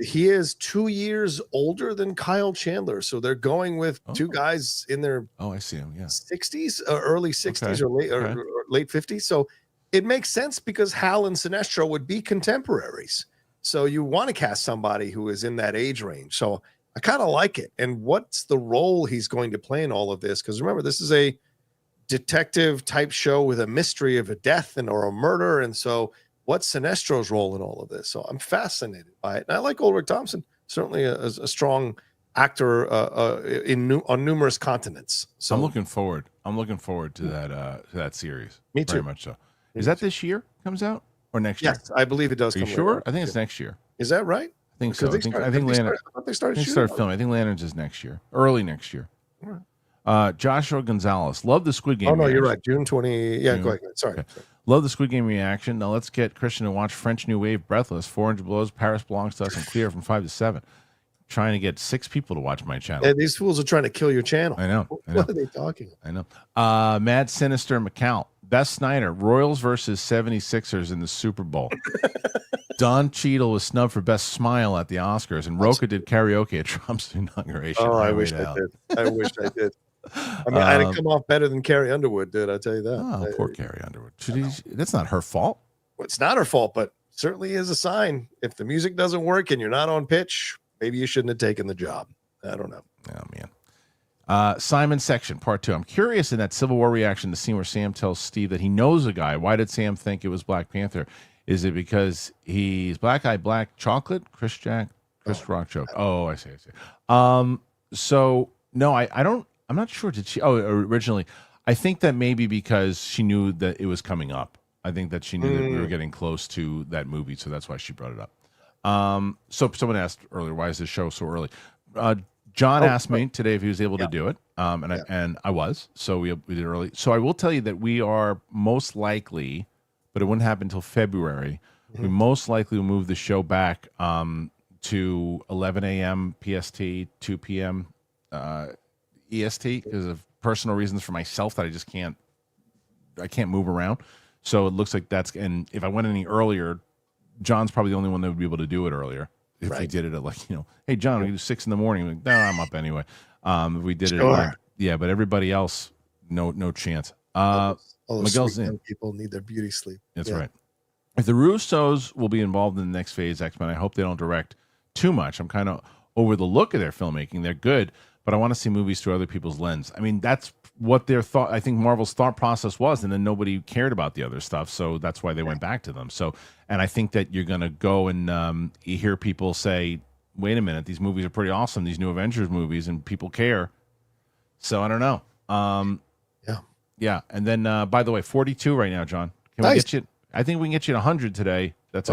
He is 2 years older than Kyle Chandler, so they're going with two guys in their I see him. Yeah, 60s, early 60s or late 50s. So it makes sense because Hal and Sinestro would be contemporaries. So you want to cast somebody who is in that age range. So I kind of like it. And what's the role he's going to play in all of this? Because remember, this is a detective type show with a mystery of a death or a murder. And so what's Sinestro's role in all of this? So I'm fascinated by it. And I like Ulrich Thomsen, certainly a strong actor on numerous continents. So I'm looking forward. To that series. Me too. Very much so. Is that this year comes out or next year? Yes, I believe it does. Are you sure? I think it's next year. Is that right? I think so. I think they started filming. I think Lanterns is next year, early next year. Joshua Gonzalez, love the Squid Game. Oh no, you're right. June 20. Yeah, go ahead. Sorry. Okay. Love the Squid Game reaction. Now let's get Kristian to watch French New Wave, Breathless, 400 Blows, Paris Belongs to Us, and Clear from 5 to 7. Trying to get 6 people to watch my channel. Yeah, these fools are trying to kill your channel. I know. What are they talking about? I know. Mad Sinister McCall. Best Snyder, Royals versus 76ers in the Super Bowl. Don Cheadle was snubbed for Best Smile at the Oscars, and Rocha did karaoke at Trump's inauguration. Oh, I wish I did. I wish I did. I mean, I didn't come off better than Carrie Underwood did. I'll tell you that. Oh, poor Carrie Underwood. That's not her fault. Well, it's not her fault, but certainly is a sign. If the music doesn't work and you're not on pitch, maybe you shouldn't have taken the job. I don't know. Oh, man. Simon Section, Part 2. I'm curious in that Civil War reaction to scene where Sam tells Steve that he knows a guy. Why did Sam think it was Black Panther? Is it because he's black eye, black chocolate? Chris Rock joke. Oh, I see. So no, I don't. I'm not sure. Did she? Oh, originally, I think that maybe because she knew that it was coming up. I think that she knew that we were getting close to that movie, so that's why she brought it up. So someone asked earlier, why is this show so early? John asked me today if he was able to do it, and I was. So we did it early. So I will tell you that we are most likely, but it wouldn't happen until February. We most likely will move the show back to 11 a.m. PST, 2 p.m. EST because of personal reasons for myself that I can't move around. So it looks like and if I went any earlier, John's probably the only one that would be able to do it earlier. If we did it at hey John, we do 6 a.m. Like, no, I'm up anyway. If we did it, but everybody else, no chance. All Miguel's in. People need their beauty sleep. That's right. If the Russos will be involved in the next phase X-Men, I hope they don't direct too much. I'm kind of over the look of their filmmaking. They're good, but I want to see movies through other people's lens. I mean, that's what their thought. I think Marvel's thought process was, and then nobody cared about the other stuff, so that's why they went back to them. So, and I think that you're going to go and you hear people say, "Wait a minute, these movies are pretty awesome. These new Avengers movies, and people care." So I don't know. Yeah. And then, by the way, 42 right now, John. Can we get you? I think we can get you to 100 today. That's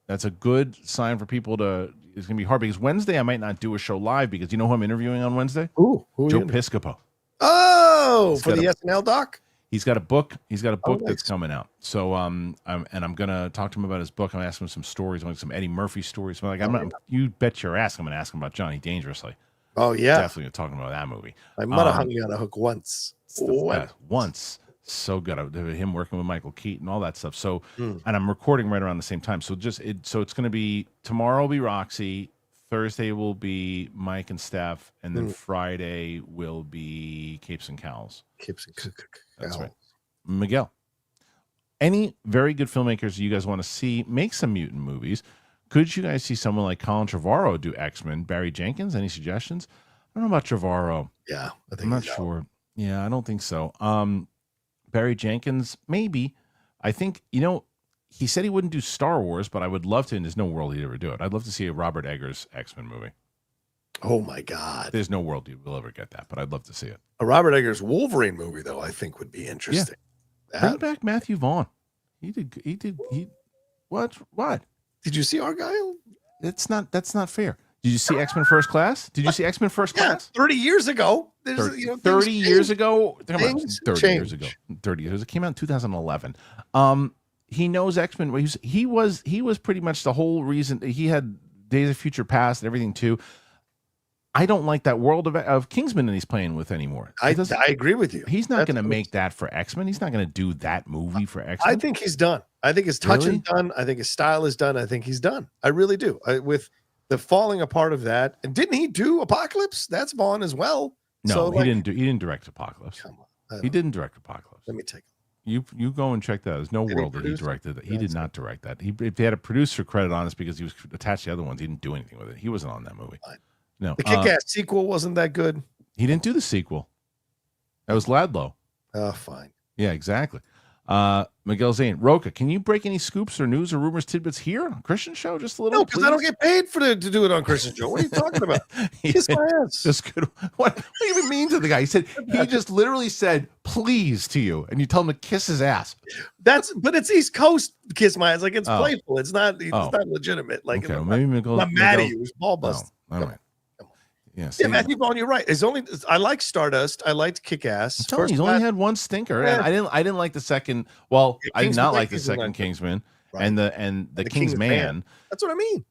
That's a good sign for people to. It's gonna be hard because Wednesday I might not do a show live because you know who I'm interviewing on Wednesday? Who Joe Piscopo. Oh, for the SNL doc. He's got a book. He's got a book that's coming out. So I'm gonna talk to him about his book. I'm gonna ask him some stories, like some Eddie Murphy stories. So you bet your ass I'm gonna ask him about Johnny Dangerously. Oh yeah, definitely talking about that movie. I might have hung you on a hook once. Once. So good. Him working with Michael Keaton, all that stuff. So, and I'm recording right around the same time. So so it's going to be tomorrow will be Roxy, Thursday will be Mike and Steph, and then Friday will be Capes and Cowls. That's right. Miguel, any very good filmmakers you guys want to see make some mutant movies? Could you guys see someone like Colin Trevorrow do X-Men? Barry Jenkins, any suggestions? I don't know about Trevorrow. Yeah, I'm not sure. Yeah, I don't think so. Barry Jenkins, maybe. I think, he said he wouldn't do Star Wars, but I would love to, and there's no world he'd ever do it. I'd love to see a Robert Eggers X-Men movie. Oh, my God. There's no world we'll ever get that, but I'd love to see it. A Robert Eggers Wolverine movie, though, I think would be interesting. Yeah. Bring back Matthew Vaughn. What? Did you see Argyle? That's not fair. Did you see X-Men First Class? Did you see X-Men First Class? 30 years ago. 30 years ago. Come on, 30 years ago. 30 years. It came out in 2011. He knows X-Men. He was pretty much the whole reason. He had Days of Future Past and everything too. I don't like that world of Kingsman that he's playing with anymore. I agree with you. He's not going to make that for X-Men. He's not going to do that movie for X-Men. I think he's done. I think his touch is done. I think his style is done. I think he's done. I really do. With the falling apart of that, and didn't he do Apocalypse? That's Vaughn as well. No, so, he didn't do. He didn't direct Apocalypse. Come on, he didn't direct Apocalypse. Let me take it. You go and check that. There's no world that he directed that. He did not direct that. If they had a producer credit on it, because he was attached to the other ones. He didn't do anything with it. He wasn't on that movie. Fine. No, the Kick-Ass sequel wasn't that good. He didn't do the sequel. That was Ladlow. Oh, fine. Yeah, exactly. Miguel Zane, Rocha, can you break any scoops or news or rumors, tidbits here on Kristian Show? Just a little. No, because I don't get paid to do it on Kristian Show. What are you talking about? Kiss my ass. Just good. What do you even mean to the guy? He said he just literally said please to you, and you tell him to kiss his ass. But it's East Coast kiss my ass. Like it's playful. It's not legitimate. Like okay, maybe I'm mad at you. It's ball bust. All right. Yeah, Matthew Vaughn, you're right. I like Stardust. I liked Kick-Ass. He's only had one stinker, and I didn't like the second. Well, I did not like the second Kingsman, right. and the King's Man. That's what I mean.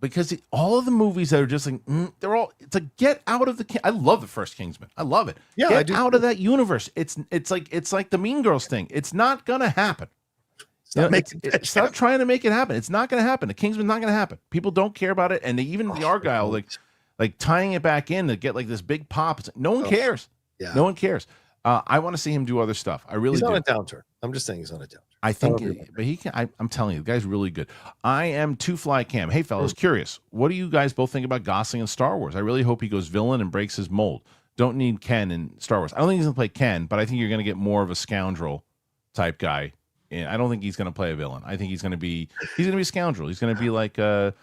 Because all of the movies that are just like they're all. It's like get out of the. I love the first Kingsman. I love it. Yeah, get out of that universe. It's like the Mean Girls thing. It's not gonna happen. Stop trying to make it happen. It's not gonna happen. The Kingsman's not gonna happen. People don't care about it, and even the Argyle like tying it back in to get like this big pop. No one cares. Yeah. No one cares. I want to see him do other stuff. I really do. He's on a downturn. I'm just saying he's on a downturn. I think, but he can. I'm telling you, the guy's really good. I am Two Fly Cam. Hey, fellas, curious. What do you guys both think about Gosling in Star Wars? I really hope he goes villain and breaks his mold. Don't need Ken in Star Wars. I don't think he's gonna play Ken, but I think you're gonna get more of a scoundrel type guy. And I don't think he's gonna play a villain. I think he's gonna be a scoundrel. He's gonna be like a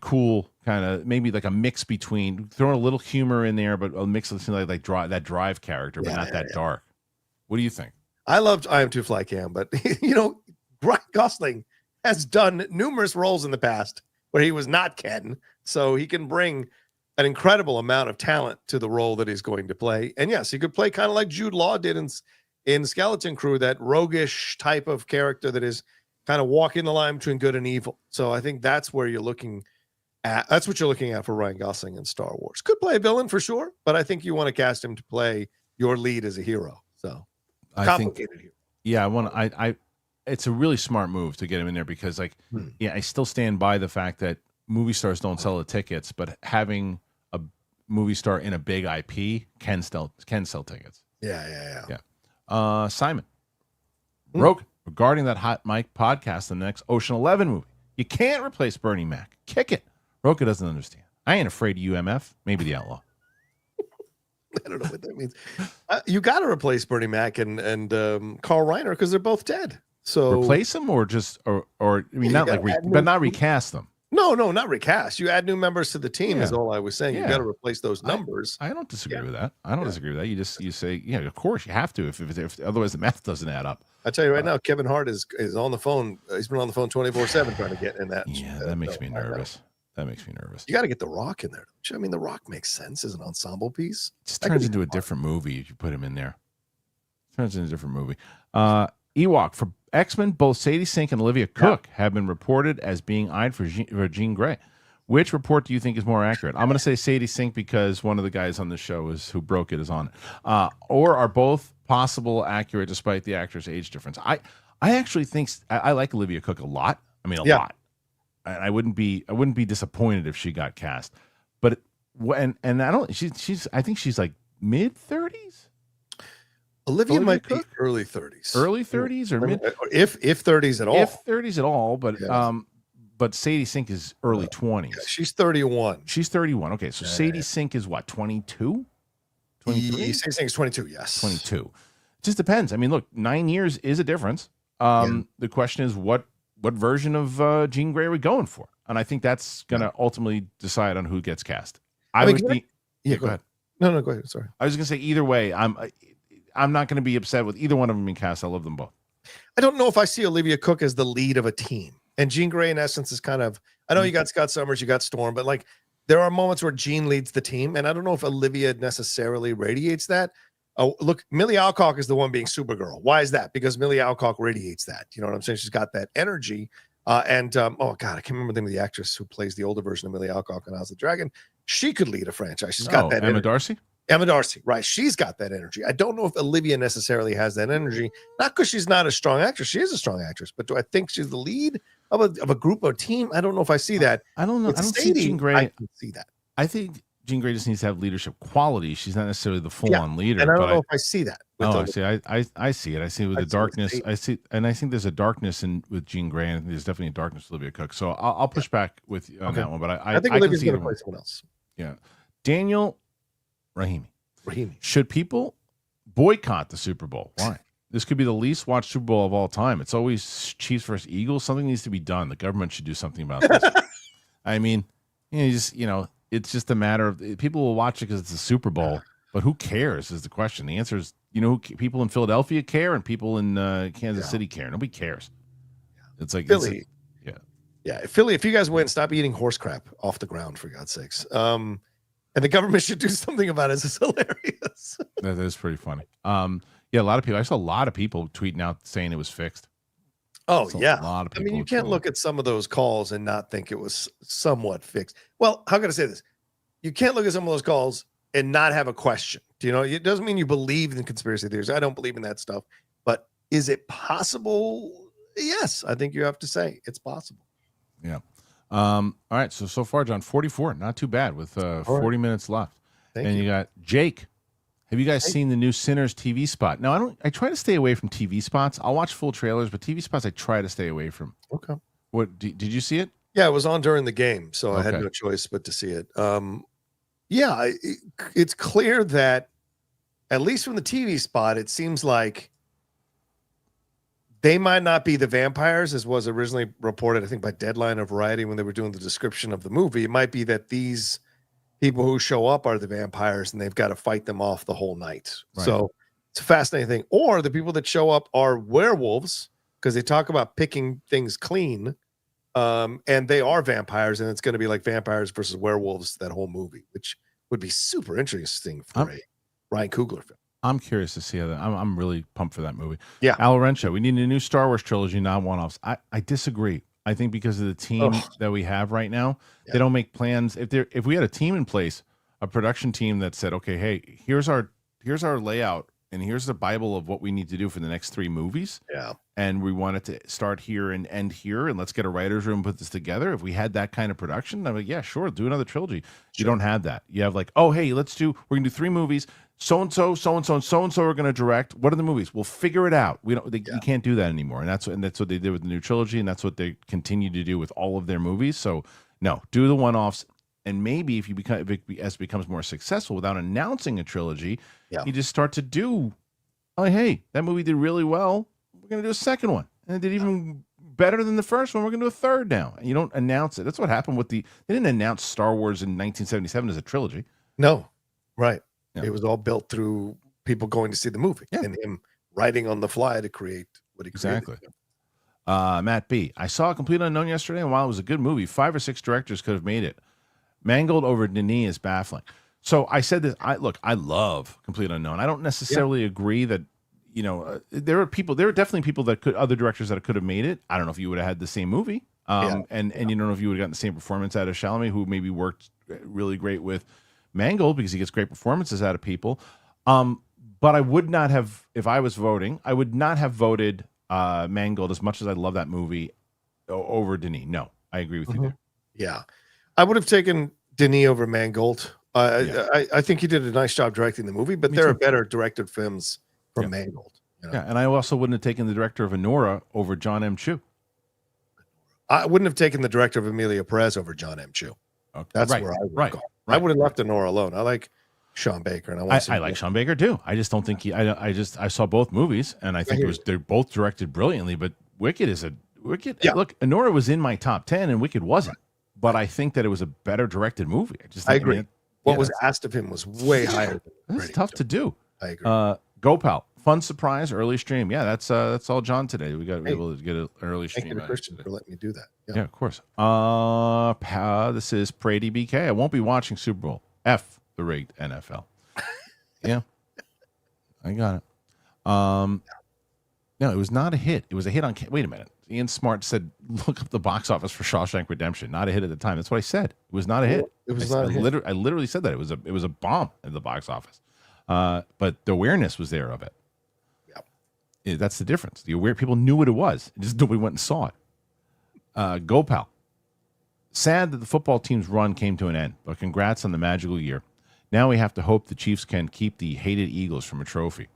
cool kind of, maybe like a mix between throwing a little humor in there, but a mix of like that drive character, but not that dark. What do you think? I loved I Am Two Fly Cam, but Ryan Gosling has done numerous roles in the past where he was not Ken, so he can bring an incredible amount of talent to the role that he's going to play. And yes, he could play kind of like Jude Law did in Skeleton Crew, that roguish type of character that is kind of walking the line between good and evil. So I think that's where you're looking at. That's what you're looking at for Ryan Gosling in Star Wars. Could play a villain for sure, but I think you want to cast him to play your lead as a hero. So complicated here. Yeah, it's a really smart move to get him in there because, I still stand by the fact that movie stars don't sell the tickets, but having a movie star in a big IP can sell tickets. Yeah. Simon, Rogan, regarding that Hot Mic podcast, the next Ocean 11 movie, you can't replace Bernie Mac. Kick it. Roka doesn't understand. I ain't afraid of UMF. Maybe the outlaw. I don't know what that means. You got to replace Bernie Mac and Carl Reiner because they're both dead. So replace them or not recast them. No, not recast. You add new members to the team is all I was saying. You got to replace those numbers. I don't disagree with that. I don't disagree with that. You say, of course you have to if otherwise the math doesn't add up. I tell you right now, Kevin Hart is on the phone. He's been on the phone 24/7 trying to get in that. Yeah, that makes me nervous. That makes me nervous. You got to get The Rock in there. Don't you? I mean, The Rock makes sense as an ensemble piece. It just turns into a different movie if you put him in there. It turns into a different movie. Ewok, for X-Men, both Sadie Sink and Olivia Cook have been reported as being eyed for Jean Grey. Which report do you think is more accurate? I'm going to say Sadie Sink because one of the guys on the show who broke it is on it. Or are both possible accurate despite the actor's age difference? I actually think I like Olivia Cook a lot. I mean, a lot. I wouldn't be disappointed if she got cast. But I think she's like mid-30s. Olivia might be early 30s. Early 30s or mid, if 30s at all. If 30s at all, but Sadie Sink is early 20s. Yeah, she's 31. She's 31. Okay, so Sadie Sink is what, 22? 23? Sadie Sink is 22, yes. 22. It just depends. I mean, look, 9 years is a difference. The question is what version of Jean Grey are we going for? And I think that's going to ultimately decide on who gets cast. Go ahead. No, go ahead. Sorry. I was going to say either way, I'm not going to be upset with either one of them being cast. I love them both. I don't know if I see Olivia Cook as the lead of a team. And Jean Grey, in essence, is kind of, I know you got Scott Summers, you got Storm, but like there are moments where Jean leads the team. And I don't know if Olivia necessarily radiates that. Oh, look, Millie Alcock is the one being Supergirl. Why is that? Because Millie Alcock radiates that. You know what I'm saying? She's got that energy. Oh God, I can't remember the name of the actress who plays the older version of Millie Alcock on House of the Dragon. She could lead a franchise. She's got that Emma energy. Darcy? Emma Darcy, right? She's got that energy. I don't know if Olivia necessarily has that energy. Not because she's not a strong actress. She is a strong actress, but do I think she's the lead of a group or team? I don't know if I see that. I don't know. With I don't Sadie, see Jean Grey. I can see that. I think Jean Grey just needs to have leadership quality. She's not necessarily the full-on leader. And I don't know if I see that. I see. I see it. I see it with the darkness. I see, and I think there's a darkness with Jean Grey, and there's definitely a darkness with Olivia Cook. So I'll push back with you on that one. But I think Olivia's going to play someone else. Yeah, Daniel Rahimi. Rahimi. Should people boycott the Super Bowl? Why? This could be the least watched Super Bowl of all time. It's always Chiefs versus Eagles. Something needs to be done. The government should do something about this. I mean, it's just a matter of people will watch it because it's a Super Bowl, but who cares is the question. The answer is, people in Philadelphia care and people in Kansas City care. Nobody cares. It's like Philly. Philly, if you guys win, stop eating horse crap off the ground, for God's sakes. And the government should do something about it. It's hilarious. That is pretty funny. A lot of people. I saw a lot of people tweeting out saying it was fixed. Oh, yeah. A lot of people. I mean, you can't look at some of those calls and not think it was somewhat fixed. Well, how can I say this? You can't look at some of those calls and not have a question. Do you know? It doesn't mean you believe in conspiracy theories. I don't believe in that stuff. But is it possible? Yes, I think you have to say it's possible. Yeah. All right. So far, John, 44. Not too bad with 40 minutes left. Thank you. You got Jake. Have you guys seen the new Sinners TV spot? No, I try to stay away from TV spots. I'll watch full trailers, but TV spots I try to stay away from. Okay. What did you see it? Yeah, it was on during the game, so I had no choice but to see it. It's clear that at least from the TV spot, it seems like they might not be the vampires as was originally reported, I think, by Deadline or Variety when they were doing the description of the movie. It might be that these people who show up are the vampires and they've got to fight them off the whole night. Right. So it's a fascinating thing. Or the people that show up are werewolves because they talk about picking things clean. And they are vampires, and it's going to be like vampires versus werewolves, that whole movie, which would be super interesting for a Ryan Coogler film. I'm curious to see how that. I'm really pumped for that movie. Yeah. Al Rencho, we need a new Star Wars trilogy, not one-offs. I disagree. I think because of the team that we have right now, they don't make plans. If we had a team in place, a production team that said, okay, hey, here's our layout, and here's the Bible of what we need to do for the next 3 movies. Yeah. And we want it to start here and end here, and let's get a writer's room and put this together. If we had that kind of production, I'm like, yeah, sure, do another trilogy. Sure. You don't have that. You have like, oh, hey, we're gonna do 3 movies. So-and-so, so-and-so, and so-and-so are gonna direct. What are the movies? We'll figure it out. You can't do that anymore. And that's what they did with the new trilogy, and that's what they continue to do with all of their movies. So no, do the one-offs. And maybe if it becomes more successful without announcing a trilogy, you just start to do, oh, hey, that movie did really well. We're going to do a second one. And it did even better than the first one. We're going to do a third now. And you don't announce it. That's what happened with they didn't announce Star Wars in 1977 as a trilogy. No, right. Yeah. It was all built through people going to see the movie and him writing on the fly to create what he created. Exactly. Matt B. I saw A Complete Unknown yesterday, and while it was a good movie, 5 or 6 directors could have made it. Mangold over Denis is baffling. So I said this. I love Complete Unknown. I don't necessarily agree that, there are definitely people other directors that could have made it. I don't know if you would have had the same movie. And you don't know if you would have gotten the same performance out of Chalamet, who maybe worked really great with Mangold because he gets great performances out of people. But I would not have, if I was voting, I would not have voted Mangold as much as I love that movie over Denis. No, I agree with you there. Yeah. I would have taken Denis over Mangold. I think he did a nice job directing the movie, but there are better directed films from Mangold. Yeah, and I also wouldn't have taken the director of Anora over John M. Chu. I wouldn't have taken the director of Amelia Perez over John M. Chu. Okay. That's where I would have gone. I would have left Anora alone. I like Sean Baker, and I like Sean Baker too. I just don't think I saw both movies, and I think they're both directed brilliantly. But Wicked is a Wicked. Yeah. Look, Anora was in my top 10, and Wicked wasn't. But I think that it was a better directed movie. I agree. What was asked of him was way higher. It's tough to do. I agree. Gopal, Fun surprise, early stream. Yeah, that's all John today. We got to be able to get an early stream. Thank you to Kristian for letting me do that. Yeah, of course. This is Brady BK. I won't be watching Super Bowl. F the rigged NFL. Yeah, I got it. No, it was not a hit. It was a hit on. Wait a minute. Ian Smart said, "Look up the box office for Shawshank Redemption." Not a hit at the time. That's what I said. It was not a hit. It was not a hit. I literally said that it was a bomb at the box office. But the awareness was there of it. Yeah, that's the difference. The aware people knew what it was. Just nobody went and saw it. Go Pal. Sad that the football team's run came to an end, but congrats on the magical year. Now we have to hope the Chiefs can keep the hated Eagles from a trophy.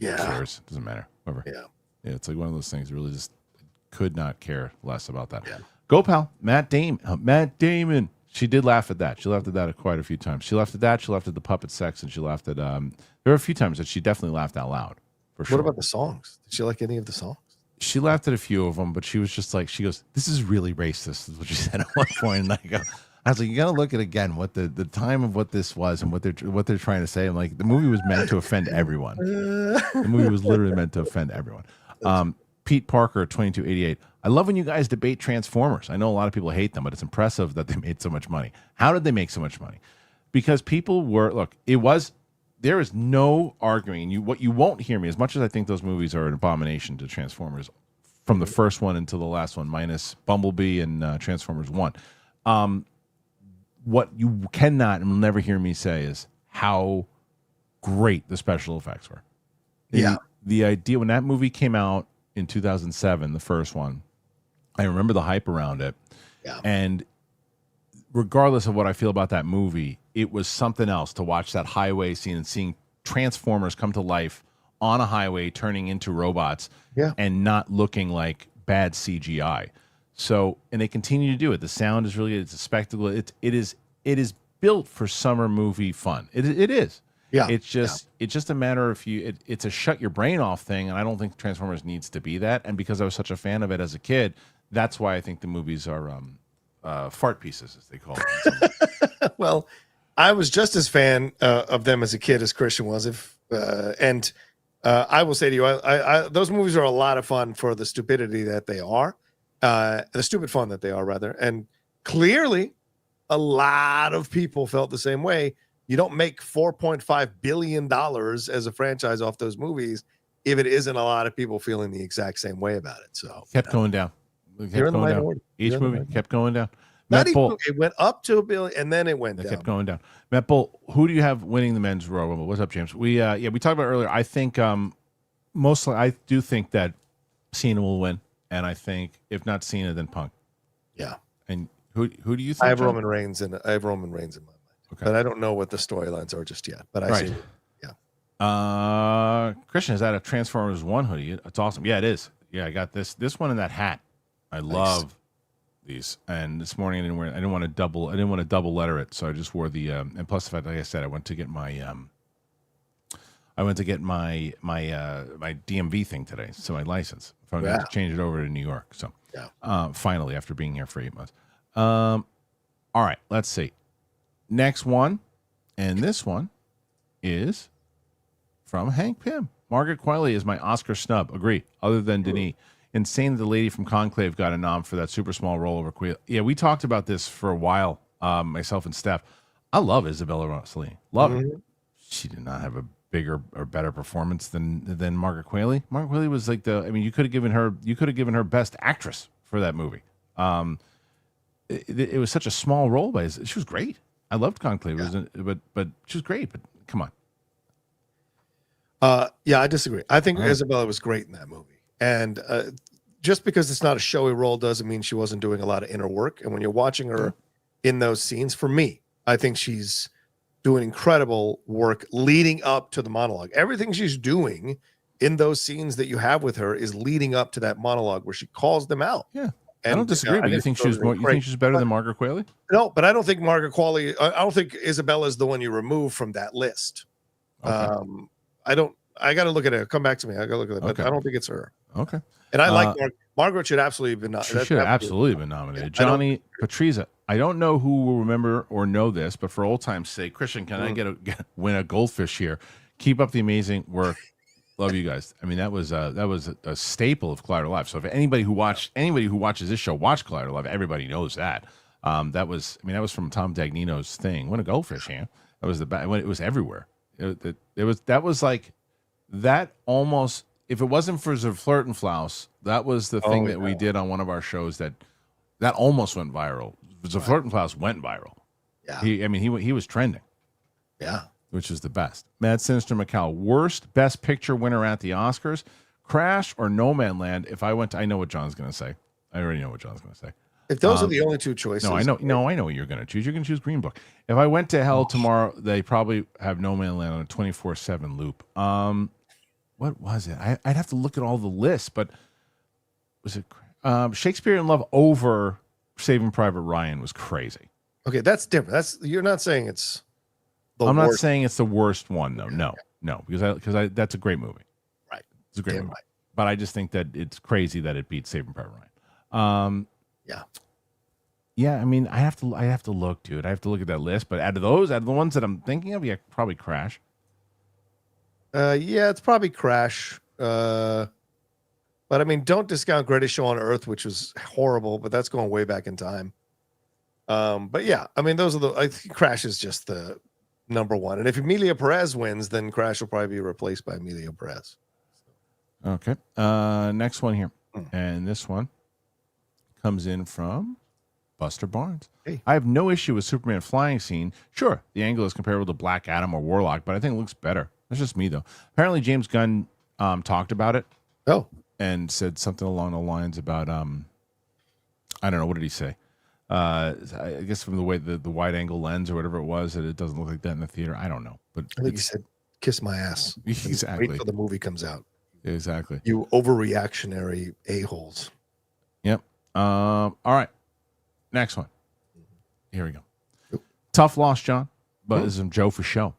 Yeah. Who cares? Doesn't matter. Whatever. Yeah, it's like one of those things. Really just could not care less about that. Yeah. Go Pal. Matt Damon. She did laugh at that. She laughed at that quite a few times. She laughed at that. She laughed at the puppet sex, and she laughed at. There were a few times that she definitely laughed out loud. For sure. What about the songs? Did she like any of the songs? She laughed at a few of them, but she was just like, she goes, "This is really racist," is what she said at one point. And I was like, you got to look at again what the time of what this was and what they're trying to say. I'm like, the movie was meant to offend everyone. The movie was literally meant to offend everyone. Pete Parker, 2288. I love when you guys debate Transformers. I know a lot of people hate them, but it's impressive that they made so much money. How did they make so much money? Because people were, there is no arguing. What you won't hear me, as much as I think those movies are an abomination to Transformers, from the first one until the last one, minus Bumblebee and Transformers 1. What you cannot and will never hear me say is how great the special effects were. The idea when that movie came out in 2007, the first one, I remember the hype around it. Yeah. And regardless of what I feel about that movie, it was something else to watch that highway scene and seeing Transformers come to life on a highway, turning into robots, and not looking like bad CGI. So, and they continue to do it. The sound is really good. It's a spectacle. It is built for summer movie fun. It is. Yeah. It's just a matter of it's a shut your brain off thing, and I don't think Transformers needs to be that. And because I was such a fan of it as a kid, that's why I think the movies are fart pieces, as they call it. Well, I was just as fan of them as a kid as Kristian was. I will say to you, I those movies are a lot of fun for the stupidity that they are, the stupid fun that they are, rather. And clearly, a lot of people felt the same way. You don't make $4.5 billion as a franchise off those movies if it isn't a lot of people feeling the exact same way about it. So kept going down. Each movie kept going down. It went up to $1 billion and then it went down. Kept going down. Matt Bull, who do you have winning the men's Royal Rumble? What's up, James? We talked about it earlier. I think mostly I do think that Cena will win, and I think if not Cena, then Punk. Yeah. And who do you think? I have Roman Reigns in my mind. Okay. But I don't know what the storylines are just yet. But I see. Yeah. Kristian, is that a Transformers 1 hoodie? It's awesome. Yeah, it is. Yeah, I got this one in that hat. I love these. And this morning I didn't want to double letter it, so I just wore the and plus the fact, like I said, I went to get my my DMV thing today, so my license. I'm going to change it over to New York. So finally, after being here for 8 months. All right, let's see. Next one, and this one is from Hank Pym. Margaret Qualley is my Oscar snub. Agree. Other than Denis. Insane that the lady from Conclave got a nom for that super small role over Qualley. Yeah, we talked about this for a while, myself and Steph. I love Isabella Rossellini. Love her. She did not have a bigger or better performance than Margaret Qualley. Margaret Qualley was like you could have given her Best Actress for that movie. It was such a small role, but she was great. I loved Conclave, but she was great. But come on. I disagree. I think Isabella was great in that movie, and just because it's not a showy role doesn't mean she wasn't doing a lot of inner work. And when you're watching her in those scenes, for me, I think she's doing incredible work leading up to the monologue. Everything she's doing in those scenes that you have with her is leading up to that monologue where she calls them out. Yeah. And, I don't disagree, but you think she's more? You think she's better than Margaret Qualley? No, but I don't think Margaret Qualley. I don't think Isabella is the one you remove from that list. Okay. I got to look at it. Come back to me. I got to look at it. But I don't think it's her. Okay. And I like Margaret. Should absolutely have been nominated. She should have absolutely been nominated. Johnny Patriza. I don't know who will remember or know this, but for old time's sake, Kristian, can I win a goldfish here? Keep up the amazing work. Love you guys. I mean, that was a staple of Collider Live. So if anybody who watches this show watched Collider Live, everybody knows that. That was from Tom Dagnino's thing. When a goldfish, yeah. That was when it was everywhere. That was like that almost. If it wasn't for the Flirt and Flouse, that was the thing that we did on one of our shows that almost went viral. The Flirt and Flouse went viral. Yeah. He was trending. Yeah. Which is the best. Mad Sinister Macau, worst Best Picture winner at the Oscars, Crash or No Man Land. If I went to, I know what John's going to say. I already know what John's going to say. If those are the only two choices. No, I know. No, I know what you're going to choose. You're going to choose Green Book. If I went to hell tomorrow, they probably have No Man Land on a 24/7 loop. What was it? I'd have to look at all the lists, but was it Shakespeare in Love over Saving Private Ryan was crazy. Okay, that's different. You're not saying it's I'm not saying it's the worst one, though. No, because that's a great movie. Right. It's a great movie. Right. But I just think that it's crazy that it beats Saving Private Ryan. Yeah. I mean, I have to look, dude. I have to look at that list. But out of the ones that I'm thinking of, yeah, probably Crash. Yeah, it's probably Crash. But I mean, don't discount Greatest Show on Earth, which was horrible, but that's going way back in time. But yeah, I mean, I think Crash is just the number one. And if Emilia Perez wins, then Crash will probably be replaced by Emilia Perez. Okay. Next one here. And this one comes in from Buster Barnes. Hey. I have no issue with Superman flying scene. Sure, the angle is comparable to Black Adam or Warlock, but I think it looks better. That's just me, though. Apparently, James Gunn talked about it. Oh. And said something along the lines about, I don't know, what did he say? I guess from the way the wide angle lens or whatever it was, that it doesn't look like that in the theater. I don't know. But I think he said, kiss my ass. Exactly. Wait till the movie comes out. Exactly. You overreactionary a-holes. Yep. All right. Next one. Here we go. Yep. Tough loss, John. But this is from Joe for show.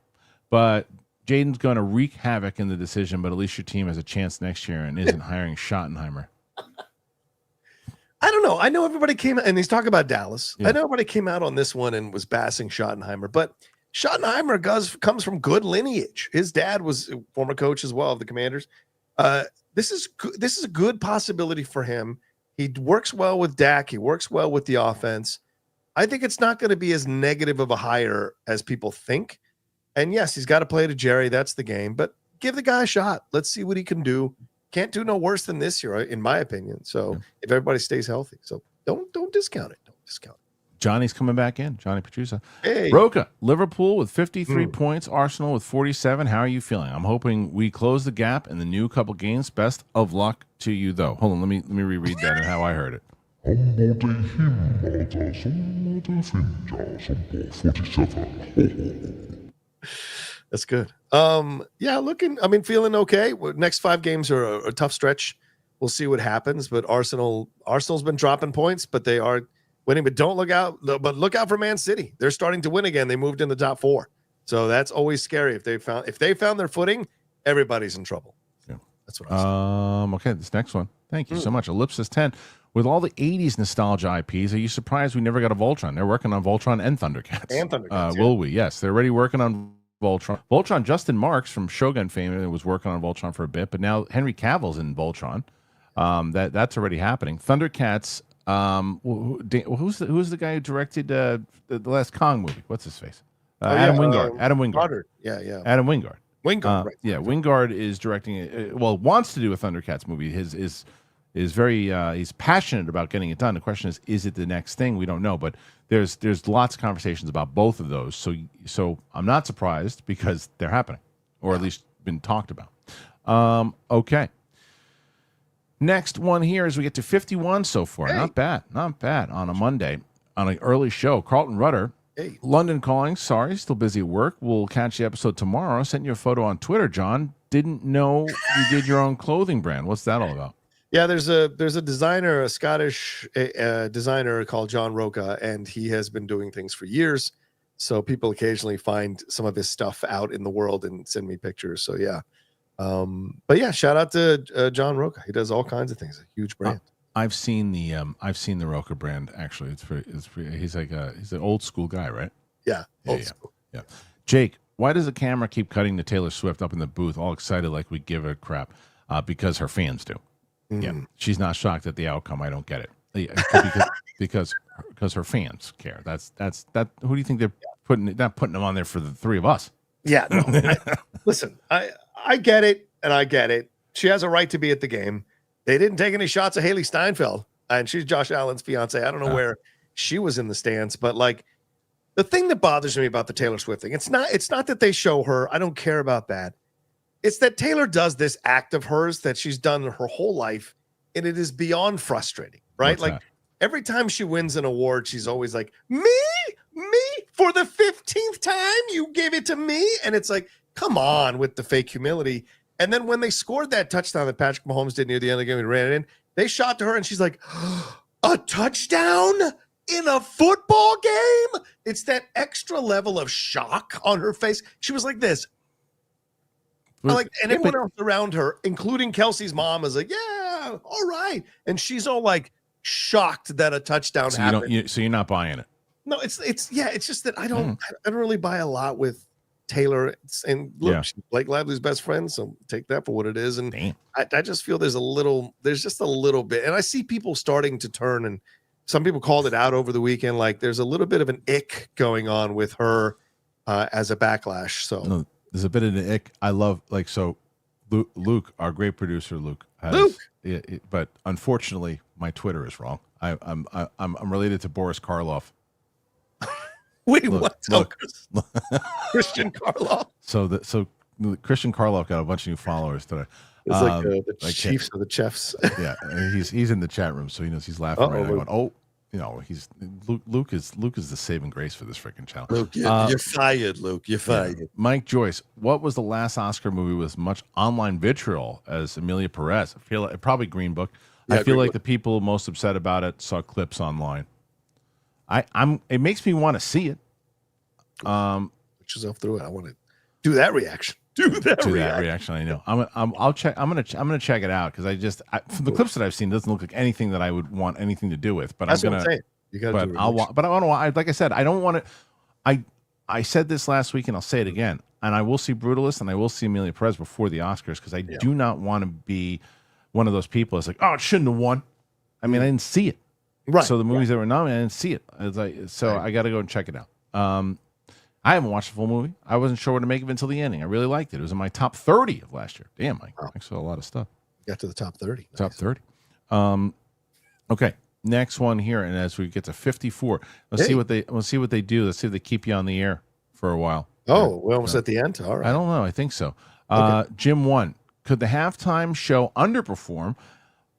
But Jaden's going to wreak havoc in the decision, but at least your team has a chance next year and isn't hiring Schottenheimer. I don't know. I know everybody came out, and he's talking about Dallas. Yeah. I know everybody came out on this one and was bassing Schottenheimer, but Schottenheimer comes from good lineage. His dad was a former coach as well of the Commanders. This is a good possibility for him. He works well with Dak. He works well with the offense. I think it's not going to be as negative of a hire as people think. And yes, he's got to play to Jerry. That's the game. But give the guy a shot. Let's see what he can do. Can't do no worse than this year, in my opinion. So if everybody stays healthy, so don't discount it. Don't discount it. Johnny's coming back in. Johnny Petrusa. Hey. Rocha, Liverpool with 53 points. Arsenal with 47. How are you feeling? I'm hoping we close the gap in the new couple games. Best of luck to you, though. Hold on, let me reread that and how I heard it. That's good. Feeling okay. Next 5 games are a tough stretch. We'll see what happens. But Arsenal's been dropping points, but they are winning. But look out for Man City. They're starting to win again. They moved in the top 4. So that's always scary. If they found their footing, everybody's in trouble. Yeah. That's what I'm saying. Okay, this next one. Thank you so much. Ellipsis 10. With all the 80s nostalgia IPs, are you surprised we never got a Voltron? They're working on Voltron and Thundercats. Will we? Yes, they're already working on Voltron. Voltron, Justin Marks from Shogun fame was working on Voltron for a bit, but now Henry Cavill's in Voltron. That's already happening. Thundercats. Who's the guy who directed the last Kong movie? What's his face? Adam Wingard. Adam Wingard. Goddard. Yeah. Adam Wingard. Right. Yeah, Wingard is directing it. Wants to do a Thundercats movie. Is very he's passionate about getting it done. The question is it the next thing? We don't know, but there's lots of conversations about both of those. So I'm not surprised because they're happening, or at least been talked about. Okay. Next one here as we get to 51 so far. Hey. Not bad on a Monday on an early show. Carlton Rudder. Hey. London calling. Sorry, still busy at work. We'll catch the episode tomorrow. Sent you a photo on Twitter, John. Didn't know you did your own clothing brand. What's that all about? Yeah, there's a designer, a Scottish designer called John Rocha, and he has been doing things for years. So people occasionally find some of his stuff out in the world and send me pictures. So yeah, but yeah, shout out to John Rocha. He does all kinds of things. A huge brand. I've seen the Rocha brand actually. It's pretty. He's an old school guy, right? Yeah, old school. Yeah. Jake, Why does the camera keep cutting to Taylor Swift up in the booth, all excited like we give a crap? Because her fans do. Yeah, she's not shocked at the outcome. I don't get it. Yeah, because her fans care. That's that. Who do you think they're not putting them on there for the three of us? Yeah. No, listen, I get it, and I get it. She has a right to be at the game. They didn't take any shots of Haley Steinfeld, and she's Josh Allen's fiance. I don't know where she was in the stands, but like the thing that bothers me about the Taylor Swift thing, it's not that they show her. I don't care about that. It's that Taylor does this act of hers that she's done her whole life, and it is beyond frustrating, right? What's like that? every time she wins an award, she's always like, me, for the 15th time, you gave it to me. And it's like, come on with the fake humility. And then when they scored that touchdown that Patrick Mahomes did near the end of the game and ran it in, they shot to her and she's like, a touchdown in a football game? It's that extra level of shock on her face. She was like this. And everyone else around her, including Kelsey's mom, is like, yeah, all right. And she's all like shocked that a touchdown happened. So you're not buying it. No, it's just that I don't really buy a lot with Taylor. And look, she's Blake Lively's best friend, so take that for what it is. And I just feel there's just a little bit, and I see people starting to turn, and some people called it out over the weekend. Like there's a little bit of an ick going on with her as a backlash. So no, there's a bit of an ick. I love Luke, our great producer, Luke. But unfortunately, my Twitter is wrong. I'm related to Boris Karloff. Wait, what? Kristian Harloff. So Kristian Harloff got a bunch of new followers today. It's like the chiefs of the chefs. Yeah, he's in the chat room, so he knows he's laughing right now. Going, he's Luke is the saving grace for this freaking channel. Luke, you're fired, Luke. You're fired. Yeah. Mike Joyce, what was the last Oscar movie with much online vitriol as Emilia Perez? I feel like probably Green Book. I feel like the people most upset about it saw clips online. It makes me want to see it. Put yourself through it. I want to do that reaction. That reaction. I know. I'll check. I'm gonna check it out because from the clips that I've seen, it doesn't look like anything that I would want anything to do with. But that's I'm gonna. What I'm saying. You got to. But I want to. Like I said, I don't want to. I said this last week, and I'll say it again. And I will see Brutalist, and I will see Emilia Perez before the Oscars because I do not want to be one of those people that's like, oh, it shouldn't have won. I mean, I didn't see it. Right. So the movies that were nominated, I didn't see it. It's like, I got to go and check it out. I haven't watched the full movie. I wasn't sure what to make of it until the ending. I really liked it. It was in my top 30 of last year. Damn, Mike. I saw a lot of stuff. Got to the top 30. Top 30. Okay. Next one here, and as we get to 54, let's see what they do. Let's see if they keep you on the air for a while. Oh, we're almost at the end. All right. I don't know. I think so. Okay. Jim 1. Could the halftime show underperform?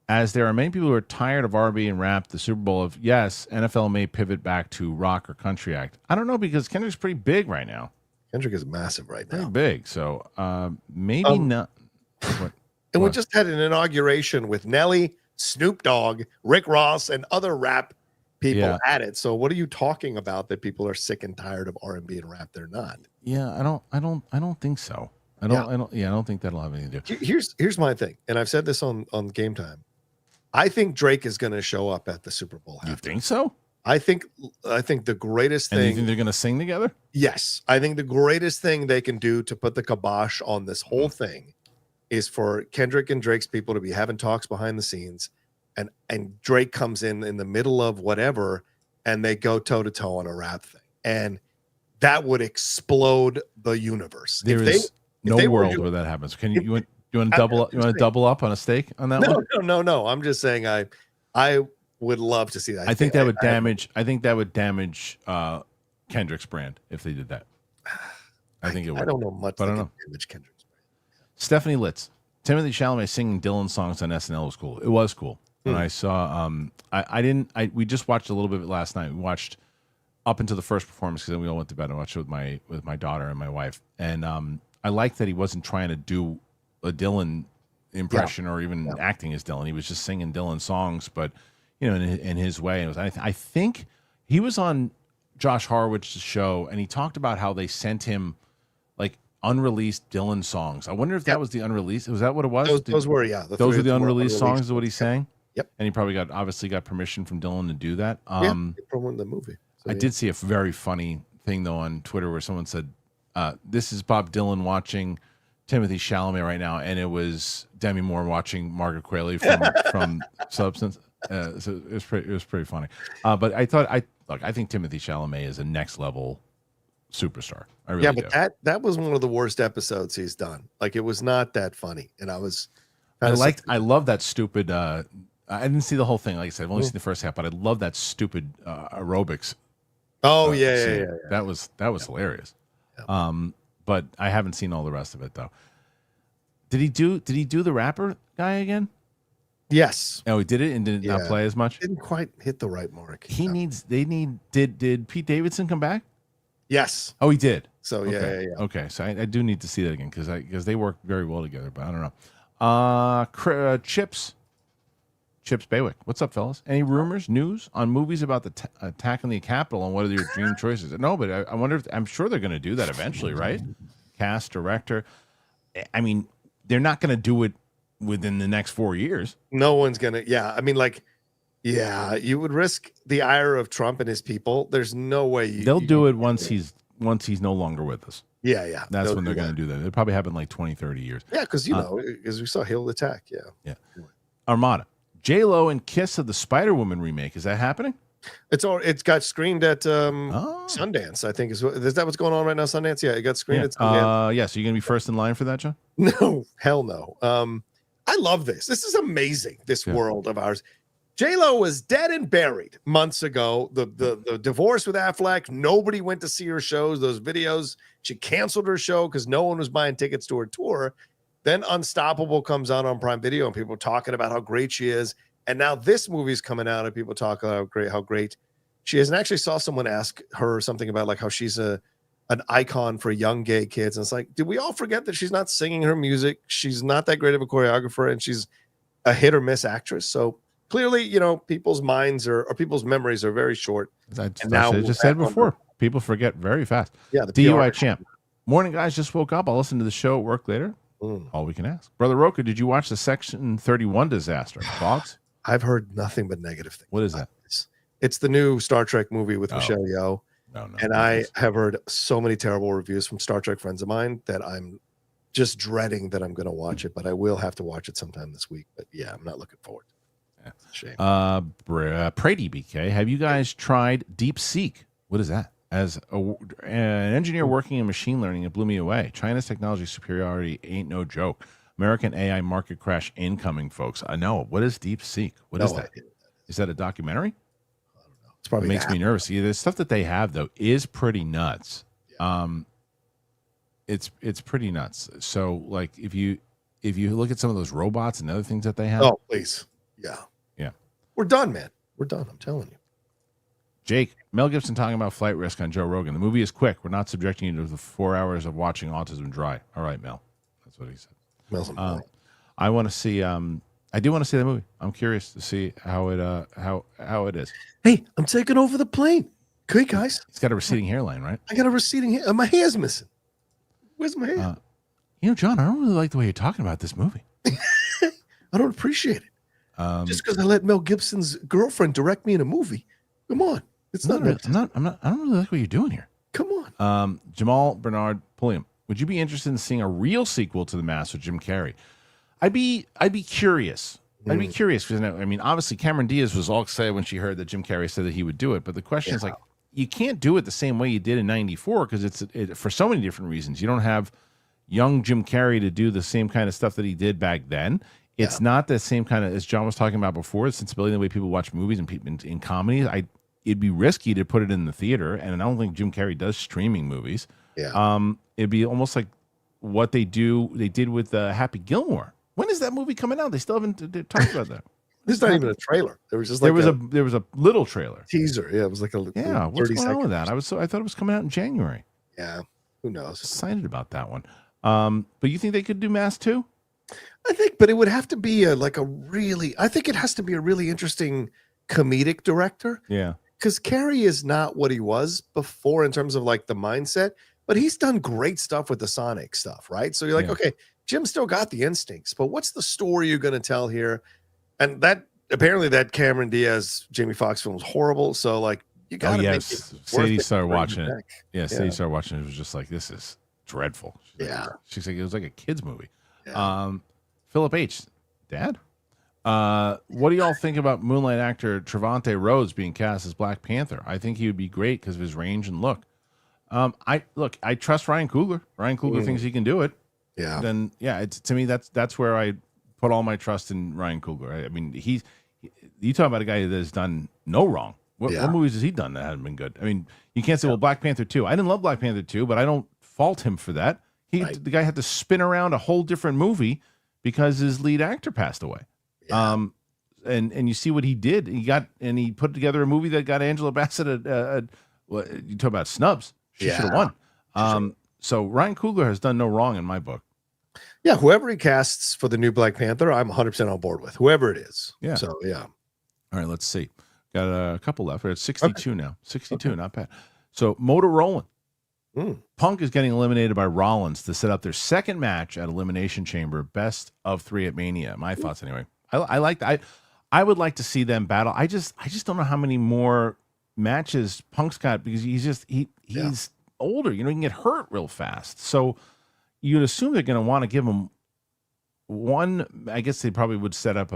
As there are many people who are tired of R&B and rap, the Super Bowl yes, NFL may pivot back to rock or country act. I don't know because Kendrick's pretty big right now. Kendrick is massive right now. Pretty big. So maybe not. And we just had an inauguration with Nelly, Snoop Dogg, Rick Ross, and other rap people at it. So what are you talking about that people are sick and tired of R&B and rap? They're not. Yeah, I don't think so. I don't think that'll have anything to do. Here's my thing, and I've said this on Game Time. I think Drake is going to show up at the Super Bowl. You think so? I think the greatest thing. And you think they're going to sing together? Yes, I think the greatest thing they can do to put the kibosh on this whole thing is for Kendrick and Drake's people to be having talks behind the scenes, and Drake comes in the middle of whatever, and they go toe to toe on a rap thing, and that would explode the universe. There is no world where that happens. Can you? You want to double up? You want to double up on a stake on that one? No. I'm just saying I would love to see that. I think that would damage Kendrick's brand if they did that. I think it would. I don't know much, but I don't know. Damage Kendrick's brand. Stephanie Litz, Timothy Chalamet singing Dylan songs on SNL was cool. It was cool. And I saw. We just watched a little bit of it last night. We watched up into the first performance because then we all went to bed and watched it with my daughter and my wife. And I liked that he wasn't trying to do a Dylan impression or even acting as Dylan. He was just singing Dylan songs, but in his way. And I think he was on Josh Harwood's show, and he talked about how they sent him like unreleased Dylan songs. I wonder if that was the unreleased. Was that what it was? Those were those were the unreleased songs. Is what he's saying. Yep. And he probably obviously got permission from Dylan to do that. From the movie. So, I did see a very funny thing though on Twitter where someone said This is Bob Dylan watching Timothy Chalamet right now, and it was Demi Moore watching Margaret Qualley from Substance. So it was pretty funny. But I think Timothy Chalamet is a next level superstar. I really do. that was one of the worst episodes he's done. Like, it was not that funny, and I love that stupid. I didn't see the whole thing. Like I said, I've only seen the first half, but I love that stupid aerobics. Oh yeah. That was hilarious. Yeah. But I haven't seen all the rest of it though. Did he do the rapper guy again? Yes. Oh, he did it and did not play as much. Didn't quite hit the right mark. Did Pete Davidson come back? Yes. Oh, he did. So okay. yeah. Okay, so I do need to see that again because they work very well together. But I don't know. Chips Baywick. What's up, fellas? Any rumors, news on movies about the attack on the Capitol and what are your dream choices? No, but I wonder if I'm sure they're going to do that eventually, right? Cast, director. I mean, they're not going to do it within the next 4 years. No one's gonna. Yeah, I mean, you would risk the ire of Trump and his people. There's no way they'll do it once he's no longer with us. Yeah. That's when they're going to do that. It'll probably happen like 20, 30 years. Yeah, because we saw He'll Attack. Yeah. Armada. J-Lo and Kiss of the Spider-Woman remake. Is that happening? It's got screened at Sundance, I think. Is that what's going on right now, Sundance? Yeah, it got screened at Sundance. So you're going to be first in line for that, John? No, hell no. I love this. This is amazing, this world of ours. J-Lo was dead and buried months ago. The divorce with Affleck, nobody went to see her shows, those videos. She canceled her show because no one was buying tickets to her tour. Then Unstoppable comes out on Prime Video and people are talking about how great she is. And now this movie's coming out and people talk about how great she is. And I actually saw someone ask her something about like how she's an icon for young gay kids. And it's like, did we all forget that she's not singing her music? She's not that great of a choreographer and she's a hit or miss actress. So clearly, people's minds or people's memories are very short. I just said before, people forget very fast. Yeah, the DUI champ. Morning, guys. Just woke up. I'll listen to the show at work later. All we can ask. Brother Rocha, did you watch the Section 31 disaster? Thoughts? I've heard nothing but negative things. What is that? It's the new Star Trek movie with Michelle Yeoh. No. And I have heard so many terrible reviews from Star Trek friends of mine that I'm just dreading that I'm going to watch it, but I will have to watch it sometime this week. But yeah, I'm not looking forward to it. It's a shame. Prady BK, have you guys tried DeepSeek? What is that? As an engineer working in machine learning, it blew me away. China's technology superiority ain't no joke. American AI market crash incoming, folks. I know. What is DeepSeek? What is that? Is that a documentary? I don't know. It's probably it makes me nervous. The stuff that they have though is pretty nuts. Yeah. It's pretty nuts. So like if you look at some of those robots and other things that they have. Oh, please. Yeah. We're done, man. We're done. I'm telling you. Jake, Mel Gibson talking about flight risk on Joe Rogan. The movie is quick. We're not subjecting you to the 4 hours of watching autism dry. All right, Mel. That's what he said. Mel's I want to see. I do want to see the movie. I'm curious to see how it is. Hey, I'm taking over the plane. Okay, guys. He's got a receding hairline, right? I got a receding hair. My hair's missing. Where's my hair? John, I don't really like the way you're talking about this movie. I don't appreciate it. Just because I let Mel Gibson's girlfriend direct me in a movie. Come on. It's not. I'm not. I don't really like what you're doing here. Come on. Jamal Bernard Pulliam. Would you be interested in seeing a real sequel to The Mask with Jim Carrey? I'd be curious. I'd be curious because I mean, obviously, Cameron Diaz was all excited when she heard that Jim Carrey said that he would do it. But the question is, like, you can't do it the same way you did in '94 because it's for so many different reasons. You don't have young Jim Carrey to do the same kind of stuff that he did back then. It's not the same kind of, as John was talking about before, the sensibility, the way people watch movies and in comedies. It'd be risky to put it in the theater, and I don't think Jim Carrey does streaming movies. Yeah. It'd be almost like what they did with Happy Gilmore. When is that movie coming out? They still haven't talked about that. There's not even a trailer. There was just like there was a little trailer teaser. Yeah, it was like a what's going on with that? I thought it was coming out in January. Yeah, who knows? Excited about that one. But you think they could do Mask 2? I think, but it would have to be I think it has to be a really interesting comedic director. Yeah. Because Carrey is not what he was before in terms of like the mindset, but he's done great stuff with the Sonic stuff, right? So you're like, okay, Jim still got the instincts, but what's the story you're going to tell here? And that apparently that Cameron Diaz, Jamie Foxx film was horrible. So like you got to make it Sadie started watching it. back. Yeah, Sadie started watching it. It was just like, this is dreadful. Yeah. She's like, it was like a kid's movie. Yeah. Philip H. Dad? What do y'all think about Moonlight actor Trevante Rhodes being cast as Black Panther? I think he would be great because of his range and look. I trust Ryan Coogler. Ryan Coogler thinks he can do it. Yeah. Then it's to me that's where I put all my trust in Ryan Coogler. I mean, you talk about a guy that has done no wrong. What movies has he done that haven't been good? I mean, you can't say, well, Black Panther 2. I didn't love Black Panther 2, but I don't fault him for that. The guy had to spin around a whole different movie because his lead actor passed away. Yeah. And you see what he did. He put together a movie that got Angela Bassett you talk about snubs. She should have won. So Ryan Coogler has done no wrong in my book. Yeah, whoever he casts for the new Black Panther, I'm 100% on board with. Whoever it is. Yeah. So, yeah. All right, let's see. Got a couple left. We're at 62 now. 62, not bad. So Motor Punk is getting eliminated by Rollins to set up their second match at Elimination Chamber, best of 3 at Mania. My thoughts anyway. I like that. I would like to see them battle. I just don't know how many more matches Punk's got because he's older. You know, he can get hurt real fast. So you'd assume they're going to want to give him one. I guess they probably would set up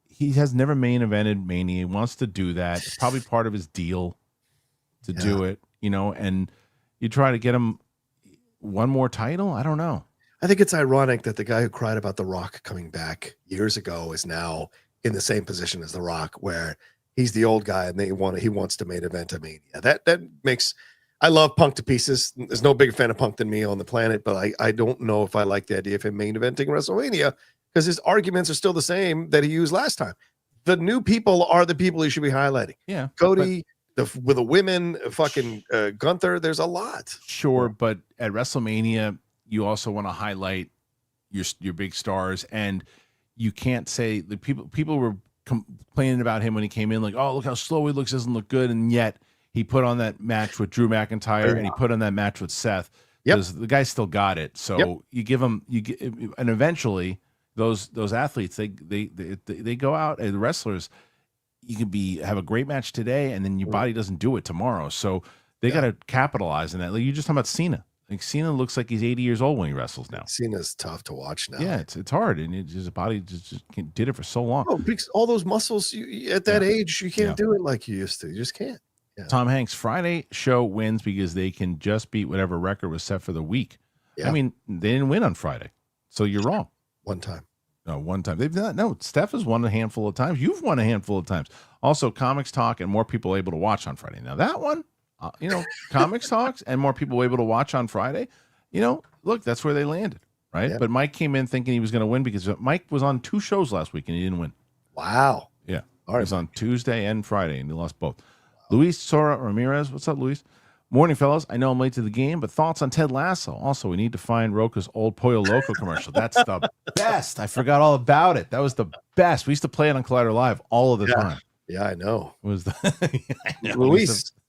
he has never main evented Mania. He wants to do that. It's probably part of his deal to do it, you know, and you try to get him one more title. I don't know. I think it's ironic that the guy who cried about The Rock coming back years ago is now in the same position as The Rock, where he's the old guy and he wants to main event a Mania. That makes, I love Punk to pieces. There's no bigger fan of Punk than me on the planet, but I don't know if I like the idea of him main eventing WrestleMania because his arguments are still the same that he used last time. The new people are the people he should be highlighting. Yeah. Cody, with the women, fucking Gunther, there's a lot. Sure, but at WrestleMania, you also want to highlight your big stars, and you can't say the people were complaining about him when he came in, like, oh, look how slow he looks, doesn't look good, and yet he put on that match with Drew McIntyre and he put on that match with Seth. Because the guy still got it. So you give him and eventually those athletes they go out, and the wrestlers, you can have a great match today and then your body doesn't do it tomorrow. So they got to capitalize on that. Like you just talking about Cena. Like Cena looks like he's 80 years old when he wrestles now. Cena's tough to watch now. Yeah, it's hard, and his body just did it for so long. Oh, because all those muscles at that age, you can't do it like you used to. You just can't. Yeah. Tom Hanks Friday show wins because they can just beat whatever record was set for the week. Yeah. I mean, they didn't win on Friday, so you're wrong. One time. No, one time. They've not. No, Steph has won a handful of times. You've won a handful of times. Also, Comics Talk and more people able to watch on Friday. Now that one, Comics Talks and more people able to watch on Friday. Look, that's where they landed, right? Yeah. But Mike came in thinking he was going to win because Mike was on 2 shows last week and he didn't win. Wow. Yeah. All right. He was on Tuesday and Friday and he lost both. Wow. Luis Sora Ramirez. What's up, Luis? Morning, fellas. I know I'm late to the game, but thoughts on Ted Lasso. Also, we need to find Rocha's old Pollo Loco commercial. That's the best. I forgot all about it. That was the best. We used to play it on Collider Live all of the time. Yeah, I know. It was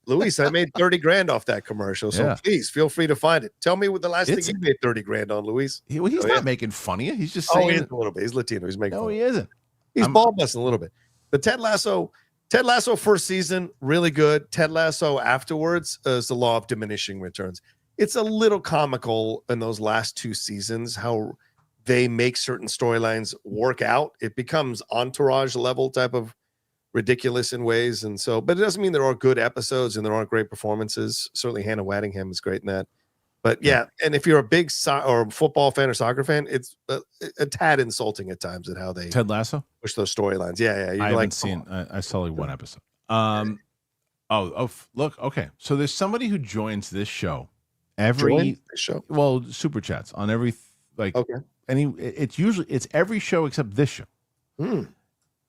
Luis, I made 30 grand off that commercial. So please feel free to find it. Tell me what the last thing you made 30 grand on, Luis. He's not making fun of you. He's just saying he is a little bit. He's Latino. He's making fun. He isn't. He's ball busting a little bit. The Ted Lasso first season, really good. Ted Lasso afterwards is the law of diminishing returns. It's a little comical in those last 2 seasons how they make certain storylines work out. It becomes Entourage level type of ridiculous in ways, and so, but it doesn't mean there aren't good episodes and there aren't great performances. Certainly Hannah Waddingham is great in that. But and if you're a big or football fan or soccer fan, it's a tad insulting at times at how they Ted Lasso push those storylines. Yeah. I haven't seen. I saw like one episode. Look, okay. So there's somebody who joins this show super chats on every it's every show except this show.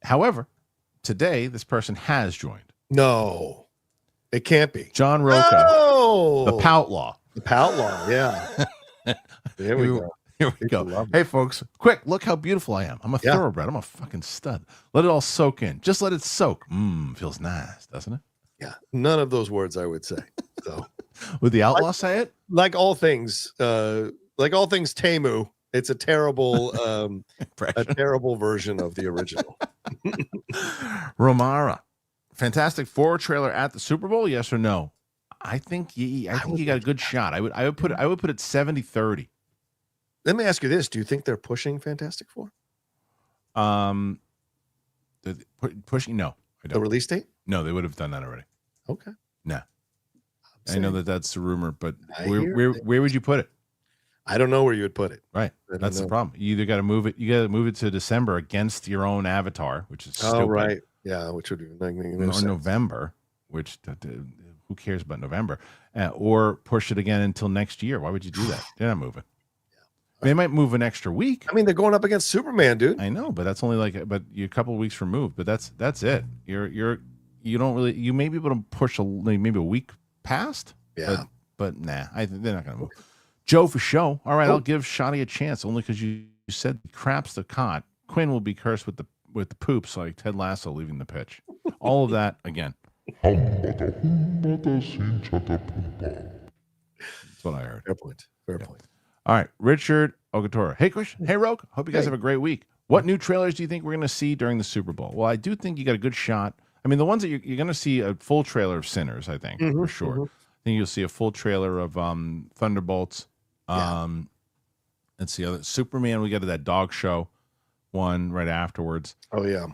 However, today this person has joined. No, it can't be John Rocha, the Poutlaw. The Poutlaw, yeah. Here we go. Hey, folks, quick, look how beautiful I am. I'm a thoroughbred. I'm a fucking stud. Let it all soak in. Just let it soak. Feels nice, doesn't it? Yeah. None of those words I would say. So, would the Outlaw say it? Like all things Temu, it's a terrible version of the original. Romara, Fantastic Four trailer at the Super Bowl, yes or no? I think you got a good shot. I would put it 70-30. Let me ask you this: do you think they're pushing Fantastic Four? Pushing? No, I don't. The release date? No, they would have done that already. Okay. Nah. I know that's a rumor, but where would you put it? I don't know where you would put it. Right. That's the problem. You either got to move it. You got to move it to December against your own Avatar, which is stupid. Oh, right. Yeah, which would be or November, which who cares about November? Or push it again until next year. Why would you do that? They're not moving. They might move an extra week. I mean, they're going up against Superman, dude. I know, but that's only you're a couple of weeks removed. But that's it. You don't really. You may be able to push maybe a week past. Yeah, but nah, they're not going to move. Joe for show. All right, I'll give Shotty a chance only because you said craps the cot. Quinn will be cursed with the poops like Ted Lasso leaving the pitch. All of that again. That's what I heard. Fair point. Fair point. All right, Richard Ogatora. Hey, Kristian. Hey, Roke. Hope you guys have a great week. What new trailers do you think we're going to see during the Super Bowl? Well, I do think you got a good shot. I mean, the ones that you're going to see a full trailer of Sinners, I think, for sure. I think you'll see a full trailer of Thunderbolts. Let's see. Superman, we got that dog show one right afterwards. Oh, yeah.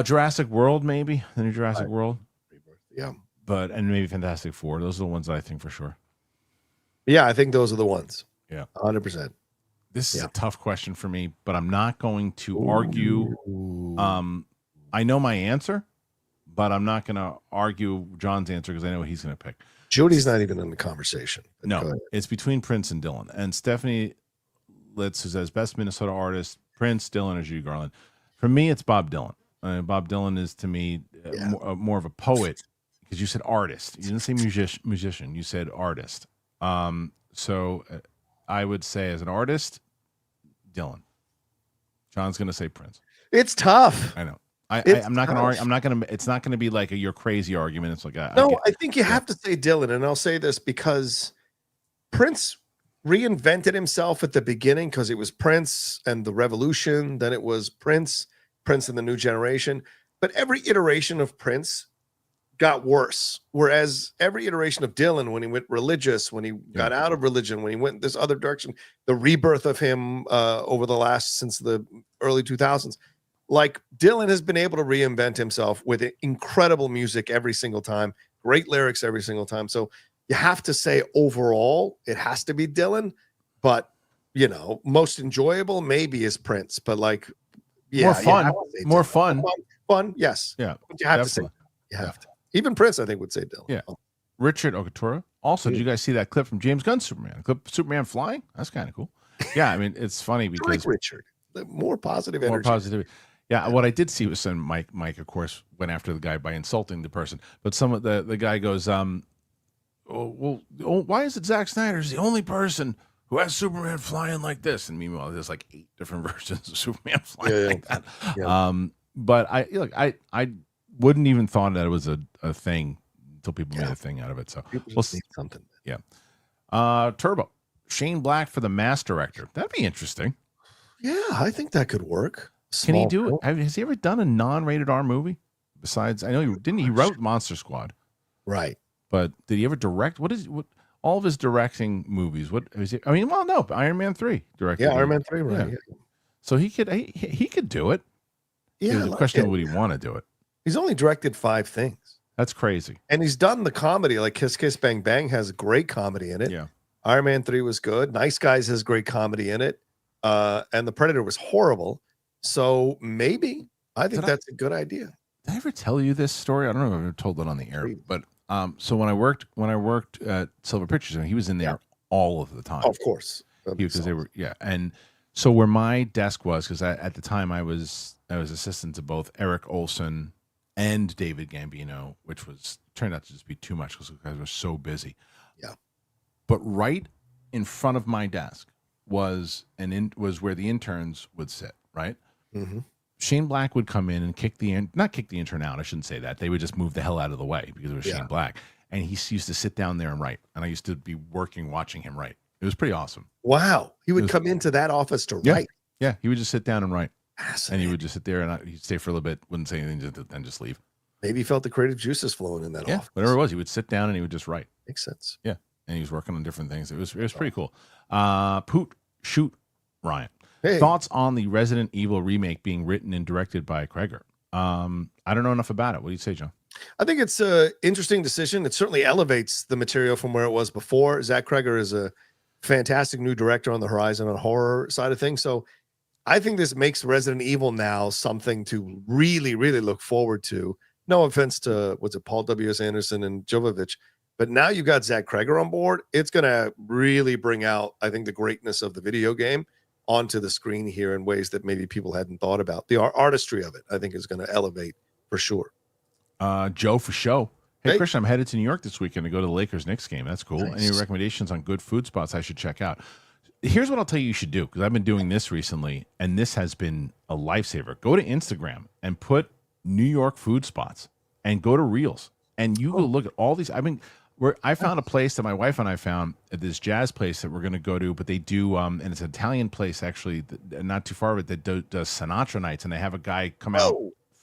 Jurassic World, maybe. The new Jurassic World. Yeah. And maybe Fantastic Four. Those are the ones that I think for sure. Yeah, I think those are the ones. Yeah. 100%. This is a tough question for me, but I'm not going to argue. I know my answer, but I'm not going to argue John's answer because I know what he's going to pick. Judy's not even in the conversation. No, it's between Prince and Dylan. And Stephanie Litz, who says best Minnesota artist, Prince, Dylan, or Judy Garland. For me, it's Bob Dylan. Bob Dylan is to me more of a poet because you said artist. You didn't say musician. You said artist. So I would say as an artist, Dylan. John's going to say Prince. It's tough. I know. I'm not going to argue. I'm not going to. It's not going to be like you're crazy argument. It's like I think you have to say Dylan, and I'll say this because Prince reinvented himself at the beginning because it was Prince and the Revolution. Then it was Prince and the New Generation. But every iteration of Prince got worse. Whereas every iteration of Dylan, when he went religious, when he got out of religion, when he went this other direction, the rebirth of him since the early 2000s. Like Dylan has been able to reinvent himself with incredible music every single time, great lyrics every single time. So you have to say overall, it has to be Dylan, but most enjoyable maybe is Prince, but more fun. Fun. Yes. Yeah. But you have to say, you have to. Even Prince, I think, would say Dylan. Yeah. Richard Okatora. Also, did you guys see that clip from James Gunn's Superman? Superman flying? That's kind of cool. Yeah. I mean, it's funny because like Richard, more positive energy. More positivity. Yeah, what I did see was Mike, of course, went after the guy by insulting the person. But the guy goes, why is it Zack Snyder's the only person who has Superman flying like this? And meanwhile, there's like 8 different versions of Superman flying like that. Yeah. But I wouldn't even thought that it was a thing until people made a thing out of it. So we'll see something. Yeah. Turbo. Shane Black for the Mass Director. That'd be interesting. Yeah, I think that could work. Can he do it? Has he ever done a non-rated R movie? Besides, I know he wrote Monster Squad, right? But did he ever direct? What all of his directing movies? What is it? I mean, well, no, Iron Man 3 directed. Yeah, Iron Man 3, right? Yeah. So he could do it. Yeah, the question of would he want to do it? He's only directed 5 things. That's crazy. And he's done the comedy, like Kiss Kiss Bang Bang has great comedy in it. Yeah. Iron Man 3 was good. Nice Guys has great comedy in it. And The Predator was horrible. So maybe I think that's a good idea. Did I ever tell you this story? I don't know if I've ever told it on the air, but so when I worked at Silver Pictures, he was in there all of the time. Oh, of course, because they were and so where my desk was, because at the time I was assistant to both Eric Olson and David Gambino, which turned out to just be too much because I was so busy. Yeah, but right in front of my desk was where the interns would sit. Right. Mm-hmm. Shane Black would come in and not kick the intern out. I shouldn't say that. They would just move the hell out of the way because it was Shane Black. And he used to sit down there and write. And I used to be watching him write. It was pretty awesome. Wow. He would come into that office to write. Yeah. He would just sit down and write. And he would just sit there and he'd stay for a little bit, wouldn't say anything, then just leave. Maybe he felt the creative juices flowing in that office. Whatever it was, he would sit down and he would just write. Makes sense. Yeah, and he was working on different things. It was pretty cool. Shoot, Ryan. Hey. Thoughts on the Resident Evil remake being written and directed by Krieger? I don't know enough about it. What do you say, John? I think it's an interesting decision. It certainly elevates the material from where it was before. Zach Krieger is a fantastic new director on the horizon on the horror side of things. So I think this makes Resident Evil now something to really, really look forward to. No offense to, Paul W.S. Anderson and Jovovich, but now you've got Zach Krieger on board. It's going to really bring out, I think, the greatness of the video game onto the screen here in ways that maybe people hadn't thought about. The artistry of it, I think, is going to elevate for sure. Joe for show. Hey, Kristian, I'm headed to New York this weekend to go to the Lakers-Knicks game. That's cool. Nice. Any recommendations on good food spots I should check out? Here's what I'll tell you should do, because I've been doing this recently, and this has been a lifesaver. Go to Instagram and put New York food spots, and go to Reels, and you will look at all these. I found a place that my wife and I found at this jazz place that we're going to go to, but they do, and it's an Italian place actually, not too far of it, that does Sinatra nights, and they have a guy come out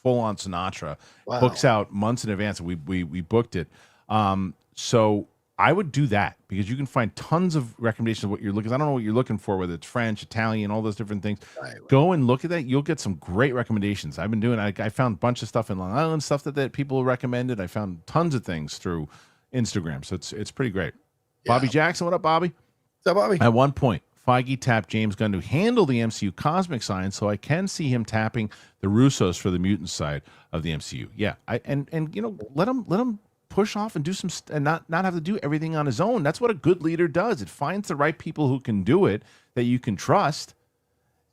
full on Sinatra, books out months in advance. And we booked it. So I would do that, because you can find tons of recommendations of what you're looking. I don't know what you're looking for, whether it's French, Italian, all those different things. Right. Go and look at that. You'll get some great recommendations. I've been doing. I found a bunch of stuff in Long Island, stuff that people recommended. I found tons of things through Instagram, so it's pretty great. Yeah. Bobby Jackson, what up, Bobby? What's up, Bobby? At one point, Feige tapped James Gunn to handle the MCU cosmic science, so I can see him tapping the Russos for the mutant side of the MCU. Yeah, and let him push off and do some and not have to do everything on his own. That's what a good leader does. It finds the right people who can do it, that you can trust,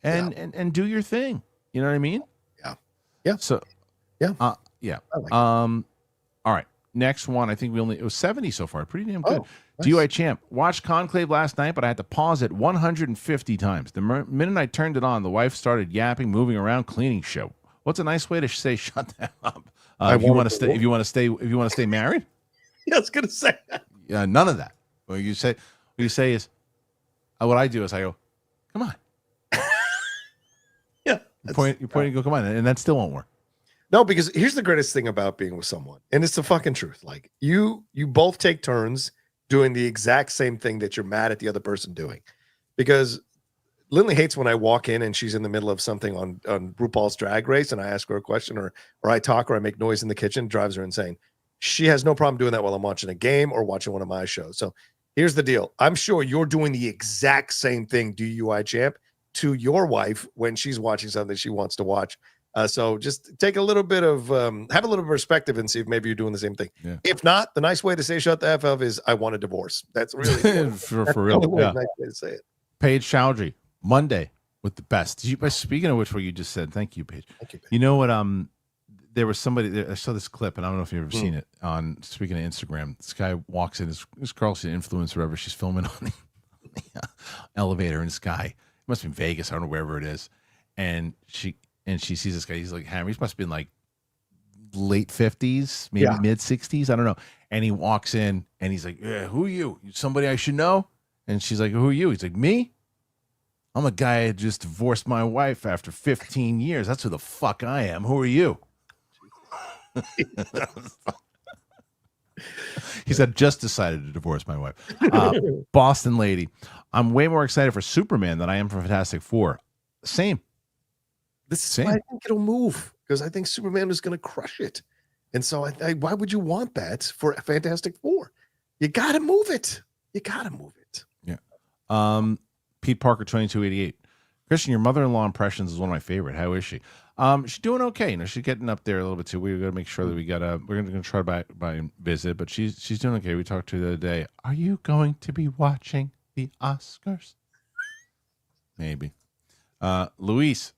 and do your thing. You know what I mean? Yeah. Yeah. So yeah. Yeah. Like all right. Next one, I think it was 70 so far. Pretty damn good. Nice. DUI Champ. Watched Conclave last night, but I had to pause it 150 times. The minute I turned it on, the wife started yapping, moving around, cleaning show. What's a nice way to say shut that up? If you want to stay married? Yeah, I was gonna say that. Yeah, none of that. What you say is, what I do is I go, come on. Yeah. You point and go, come on, and that still won't work. No, because here's the greatest thing about being with someone, and it's the fucking truth. Like you both take turns doing the exact same thing that you're mad at the other person doing. Because Lindley hates when I walk in and she's in the middle of something on RuPaul's Drag Race, and I ask her a question, or I talk, or I make noise in the kitchen. Drives her insane. She has no problem doing that while I'm watching a game or watching one of my shows. So here's the deal. I'm sure you're doing the exact same thing, DUI Champ, to your wife when she's watching something she wants to watch. So just take a little bit of, have a little perspective and see if maybe you're doing the same thing. Yeah. If not, the nice way to say shut the F up is I want a divorce. That's really for real. Yeah. Nice way to say it. Paige Chowdhury, Monday with the best. Speaking of which, what you just said, thank you, Paige. Thank you, Paige. You know what? There was somebody, I saw this clip, and I don't know if you've ever seen it on, speaking of Instagram, this guy walks in, this girl, she's an influencer, whatever, she's filming on the elevator, and this guy, it must be in Vegas, I don't know, wherever it is, and she sees this guy, he's like hammered, he must have been like late 50s, maybe mid 60s, I don't know, and he walks in, and he's like, who are you? Somebody I should know? And she's like, who are you? He's like, me? I'm a guy who just divorced my wife after 15 years. That's who the fuck I am. Who are you? He said, just decided to divorce my wife. Boston lady. I'm way more excited for Superman than I am for Fantastic Four. Same. This is why I think it'll move, because I think Superman is going to crush it. And so why would you want that for Fantastic Four? You got to move it. You got to move it. Yeah. Pete Parker, 2288. Kristian, your mother-in-law impressions is one of my favorite. How is she? She's doing okay. You know, she's getting up there a little bit too. We're gonna make sure that we're gonna try by and visit, but she's doing okay. We talked to her the other day. Are you going to be watching the Oscars? Maybe. Luis,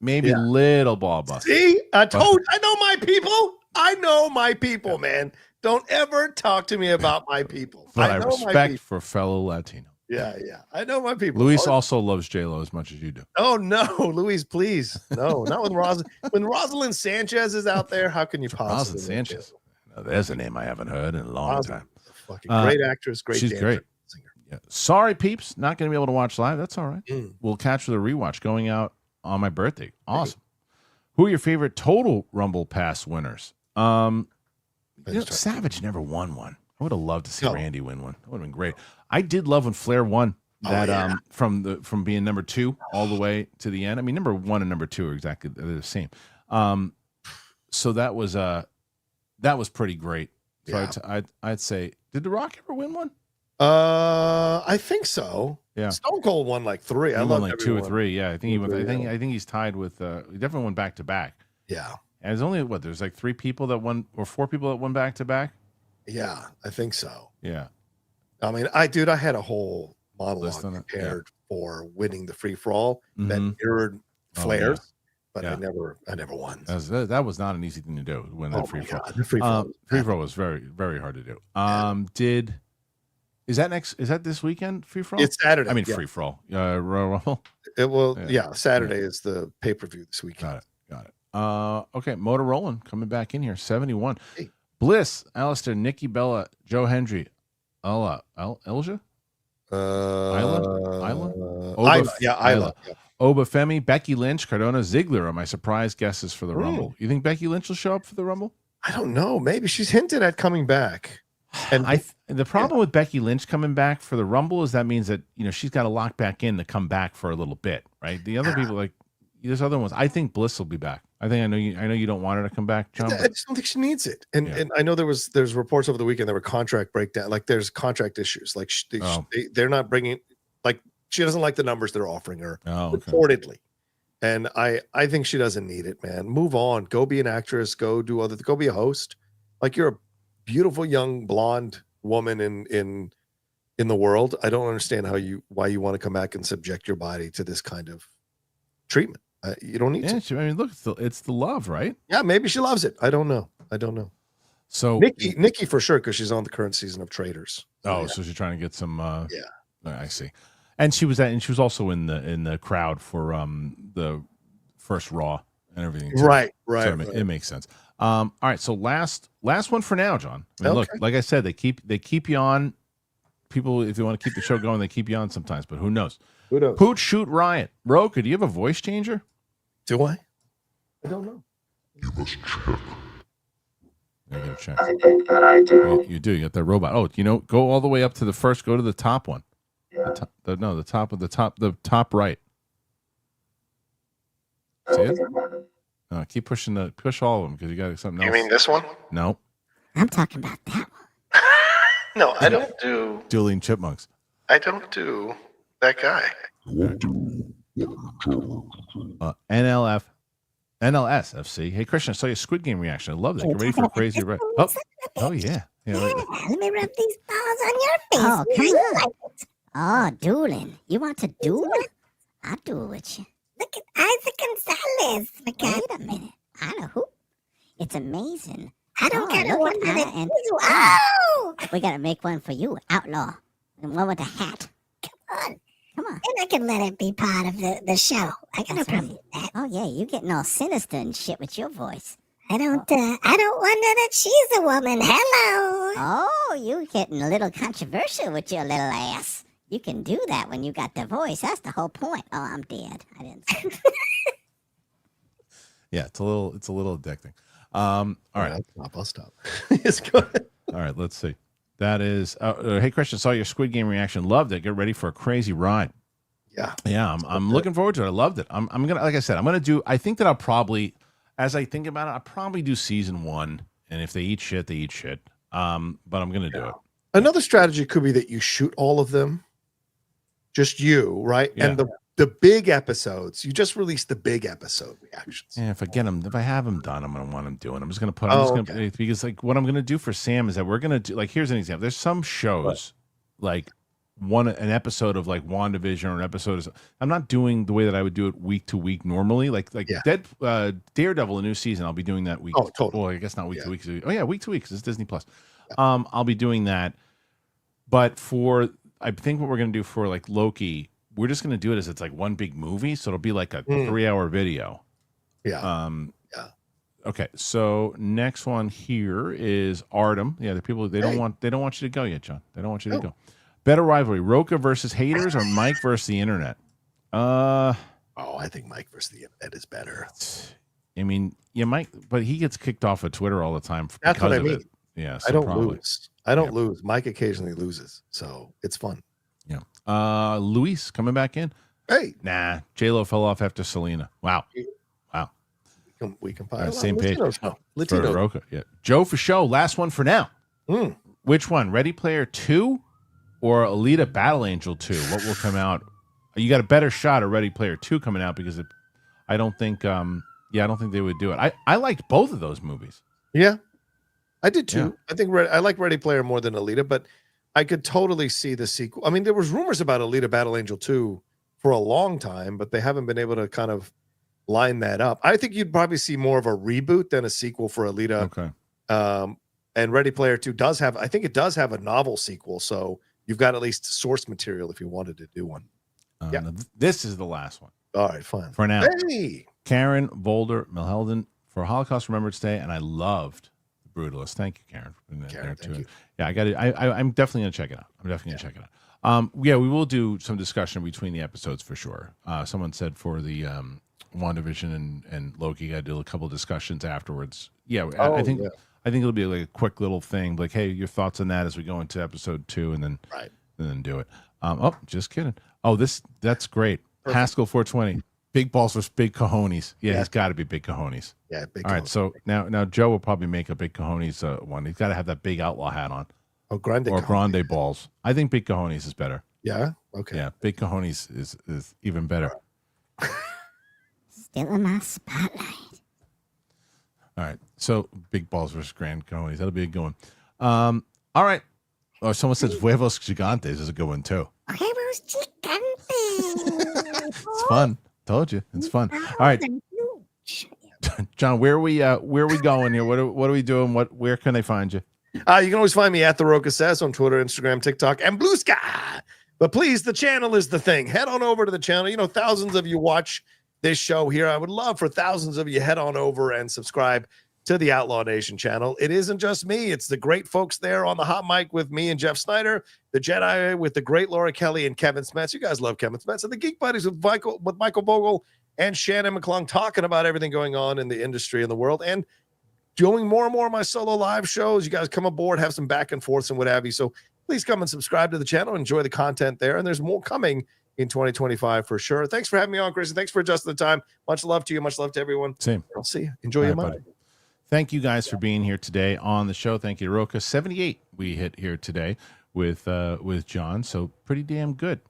maybe little ball bust. See, I know my people. I know my people, man. Don't ever talk to me about my people. But I respect for fellow Latino. Yeah. I know my people. Luis also loves J-Lo as much as you do. Oh, no, Luis, please. No, not with Rosalind. When Rosalind Sanchez is out there, how can you possibly? Rosalind Sanchez. No, there's a name I haven't heard in a long time. Fucking great actress, great she's dancer, great. singer. Yeah. Sorry, peeps. Not going to be able to watch live. That's all right. We'll catch the rewatch going out on my birthday. Awesome. Who are your favorite Total Rumble Pass winners? Savage never won one. I would have loved to see No. Randy win one. That would have been great. I did love when Flair won that from being number 2 all the way to the end. I mean, number 1 and number 2 are exactly the same. So that was pretty great. So I'd say, did The Rock ever win one? I think so. Yeah. Stone Cold won like 3. He won like 2 or 3. Yeah, I think he won. I think he's tied with. He definitely won back to back. Yeah. And there's only there's like 3 people that won, or 4 people that won back to back. Yeah, I think so. Yeah. I mean, I had a whole monologue prepared for winning the free for all that mirrored Flair's, but I never won. That was not an easy thing to do. Win that free for all. The free for all was very, very hard to do. Is that this weekend? Free for all? It's Saturday. I mean, free for all. Rumble. It will. Yeah, Saturday is the pay per view this weekend. Got it. Okay, Motorola coming back in here. 71. Hey. Bliss, Alistair, Nikki Bella, Joe Hendry, Elja, Isla. Isla. Obafemi, Becky Lynch, Cardona, Ziggler are my surprise guesses for the Rumble. You think Becky Lynch will show up for the Rumble? I don't know. Maybe she's hinted at coming back. And the problem with Becky Lynch coming back for the Rumble is that means that she's got to lock back in to come back for a little bit, right? The other people, like there's other ones. I think Bliss will be back. I know you don't want her to come back, John. I just don't think she needs it. And I know there's reports over the weekend there were contract breakdown, like there's contract issues, like they're not bringing, like she doesn't like the numbers they're offering her reportedly. And I think she doesn't need it, man. Move on. Go be an actress. Go be a host. Like you're a beautiful young blonde woman in the world. I don't understand why you want to come back and subject your body to this kind of treatment. You don't need to. I mean, look, it's the love, right? Yeah, maybe she loves it. I don't know. So Nikki for sure, because she's on the current season of Traitors. So she's trying to get some. I see. And she was also in the crowd for the first Raw and everything. Too. Right. It makes sense. All right. So last one for now, John. I mean, look, like I said, they keep you on. People, if you want to keep the show going, they keep you on sometimes. But who knows? Poot Shoot Riot. Rocha, do you have a voice changer? Do I? I don't know. You must check. You gotta check. I think that I do. You do. You got that robot. Oh, go all the way up to the first. Go to the top one. Yeah. The top right. See it? Keep push all of them because you got something else. You mean this one? No. I'm talking about that one. No, I don't do. Dueling Chipmunks. I don't do that guy. NLS FC. Hey, Kristian, I saw your Squid Game reaction. I love that. Get ready for a crazy ride. Oh yeah. Let me rub these balls on your face. Oh, come on. Oh, dueling. You want to duel? I'll duel with you. Look at Isaac Gonzalez. Wait a minute. I know who. It's amazing. I don't gotta wonder that. Oh! We gotta make one for you, Outlaw. And one with a hat. Come on. And I can let it be part of the show. I got no problem with that. Oh yeah, you getting all sinister and shit with your voice. I don't wonder that she's a woman. Hello. Oh, you getting a little controversial with your little ass. You can do that when you got the voice. That's the whole point. Oh, I'm dead. I didn't say that. Yeah, it's a little addicting. All right. I'll stop. Yes, go ahead. All right, let's see. That is hey Kristian, saw your Squid Game reaction. Loved it. Get ready for a crazy ride. Yeah, I'm looking forward to it. I loved it. I'm gonna, like I said, I'm gonna do. I think that I'll probably, as I think about it, I'll probably do season 1. And if they eat shit, they eat shit. But I'm gonna do it. Another strategy could be that you shoot all of them, just you, right? Yeah. And the big episodes, you just release the big episode reactions. Yeah, if I have them done, I'm gonna want them doing. I'm just gonna put. Because like what I'm gonna do for Sam is that we're gonna do, like, here's an example. There's some shows like an episode of like WandaVision or an episode of, I'm not doing the way that I would do it week to week normally. Like Daredevil, a new season, I'll be doing that week. Oh, totally. Well, I guess not week to week. Oh yeah, week to week, because it's Disney Plus. I'll be doing that. But I think what we're gonna do for like Loki, we're just gonna do it as it's like one big movie, so it'll be like a 3-hour video. Yeah. Okay, so next one here is Artem. Yeah, the people they don't want you to go yet, John. They don't want you to go. Better rivalry: Rocha versus haters or Mike versus the internet? I think Mike versus the internet is better. I mean, you might, but he gets kicked off of Twitter all the time. That's what I mean. It. Yeah, so I don't probably. lose. I don't lose. Mike occasionally loses, so it's fun. Yeah. Luis coming back in. Hey, nah. J-Lo fell off after Selena. Wow. We can find same page. Latino. For Rocha. Yeah. Joe for show. Last one for now. Mm. Which one? Ready Player 2 or Alita Battle Angel 2? What will come out? You got a better shot at Ready Player 2 coming out because I don't think I don't think they would do it. I liked both of those movies. Yeah, I did too. Yeah. I think I like Ready Player more than Alita, but I could totally see the sequel. I mean, there was rumors about Alita Battle Angel 2 for a long time, but they haven't been able to kind of line that up. I think you'd probably see more of a reboot than a sequel for Alita. Okay. And Ready Player 2 does have, I think it does have a novel sequel, so you've got at least source material if you wanted to do one. Yeah. This is the last one. All right, fine. For now. Hey! Karen Boulder Milhelden for Holocaust Remembrance Day, and I loved The Brutalist. Thank you, Karen, for putting that there Thank too. you. Yeah, I got it. I'm definitely gonna check it out. I'm definitely gonna check it out. Yeah, we will do some discussion between the episodes for sure. Someone said for the WandaVision and Loki, got to do a couple discussions afterwards. Yeah, I think it'll be like a quick little thing, like, hey, your thoughts on that as we go into episode 2, and then do it. Just kidding. Oh, that's great. Perfect. Haskell 420. Big balls versus big cojones. Yeah, he's got to be big cojones. Yeah, big. All right, so now Joe will probably make a big cojones one. He's got to have that big outlaw hat on. Oh, grande. Or grande balls. I think big cojones is better. Yeah. Okay. Yeah, big cojones is even better. Still in my spotlight. All right, so big balls versus grand cojones. That'll be a good one. All right. Oh, someone says huevos gigantes is a good one too. Huevos gigantes. It's fun. Told you, it's fun. All right, John, where are we going here? What are we doing? Where can they find you? You can always find me at The Rocha Says on Twitter, Instagram, TikTok, and Blue Sky. But please, the channel is the thing. Head on over to the channel. You know, thousands of you watch this show here. I would love for thousands of you head on over and subscribe to the Outlaw Nation channel. It isn't just me. It's the great folks there on the hot mic with me and Jeff Snyder, the Jedi with the great Laura Kelly and Kevin Smets. You guys love Kevin Smets. And the Geek Buddies with Michael Bogle and Shannon McClung talking about everything going on in the industry and the world. And doing more and more of my solo live shows. You guys come aboard, have some back and forths and what have you. So please come and subscribe to the channel. Enjoy the content there. And there's more coming in 2025 for sure. Thanks for having me on, Chris. Thanks for adjusting the time. Much love to you. Much love to everyone. Same. I'll see you. Enjoy your Monday. Thank you guys for being here today on the show. Thank you to Rocha. 78 we hit here today with John. So pretty damn good.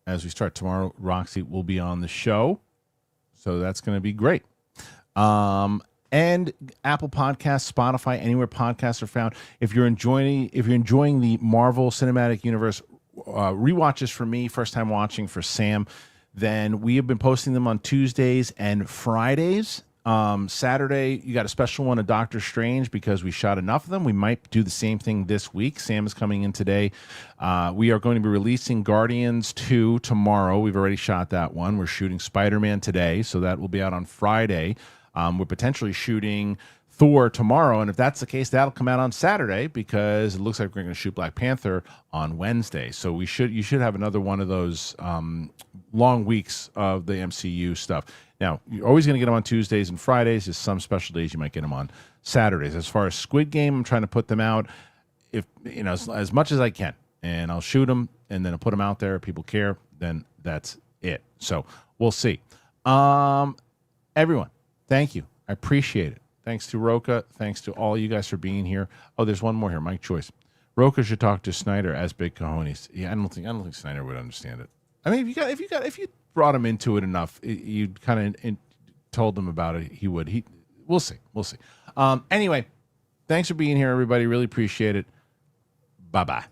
As we start tomorrow, Roxy will be on the show. So that's going to be great. And Apple Podcasts, Spotify, anywhere podcasts are found. If you're enjoying the Marvel Cinematic Universe rewatches for me, first time watching for Sam, then we have been posting them on Tuesdays and Fridays. Saturday, you got a special one of Doctor Strange because we shot enough of them. We might do the same thing this week. Sam is coming in today. We are going to be releasing Guardians 2 tomorrow. We've already shot that one. We're shooting Spider-Man today, so that will be out on Friday. We're potentially shooting Thor tomorrow, and if that's the case, that'll come out on Saturday because it looks like we're going to shoot Black Panther on Wednesday. So you should have another one of those long weeks of the MCU stuff. Now, you're always going to get them on Tuesdays and Fridays. Just some special days you might get them on Saturdays. As far as Squid Game, I'm trying to put them out as much as I can, and I'll shoot them and then I'll put them out there. If people care, then that's it. So we'll see. Everyone, thank you. I appreciate it. Thanks to Rocha. Thanks to all you guys for being here. Oh, there's one more here. Mike Choice. Rocha should talk to Snyder as Big Cojones. Yeah, I don't think Snyder would understand it. I mean, if you brought him into it enough, you kind of told him about it, he would. We'll see. Anyway, thanks for being here, everybody. Really appreciate it. Bye-bye.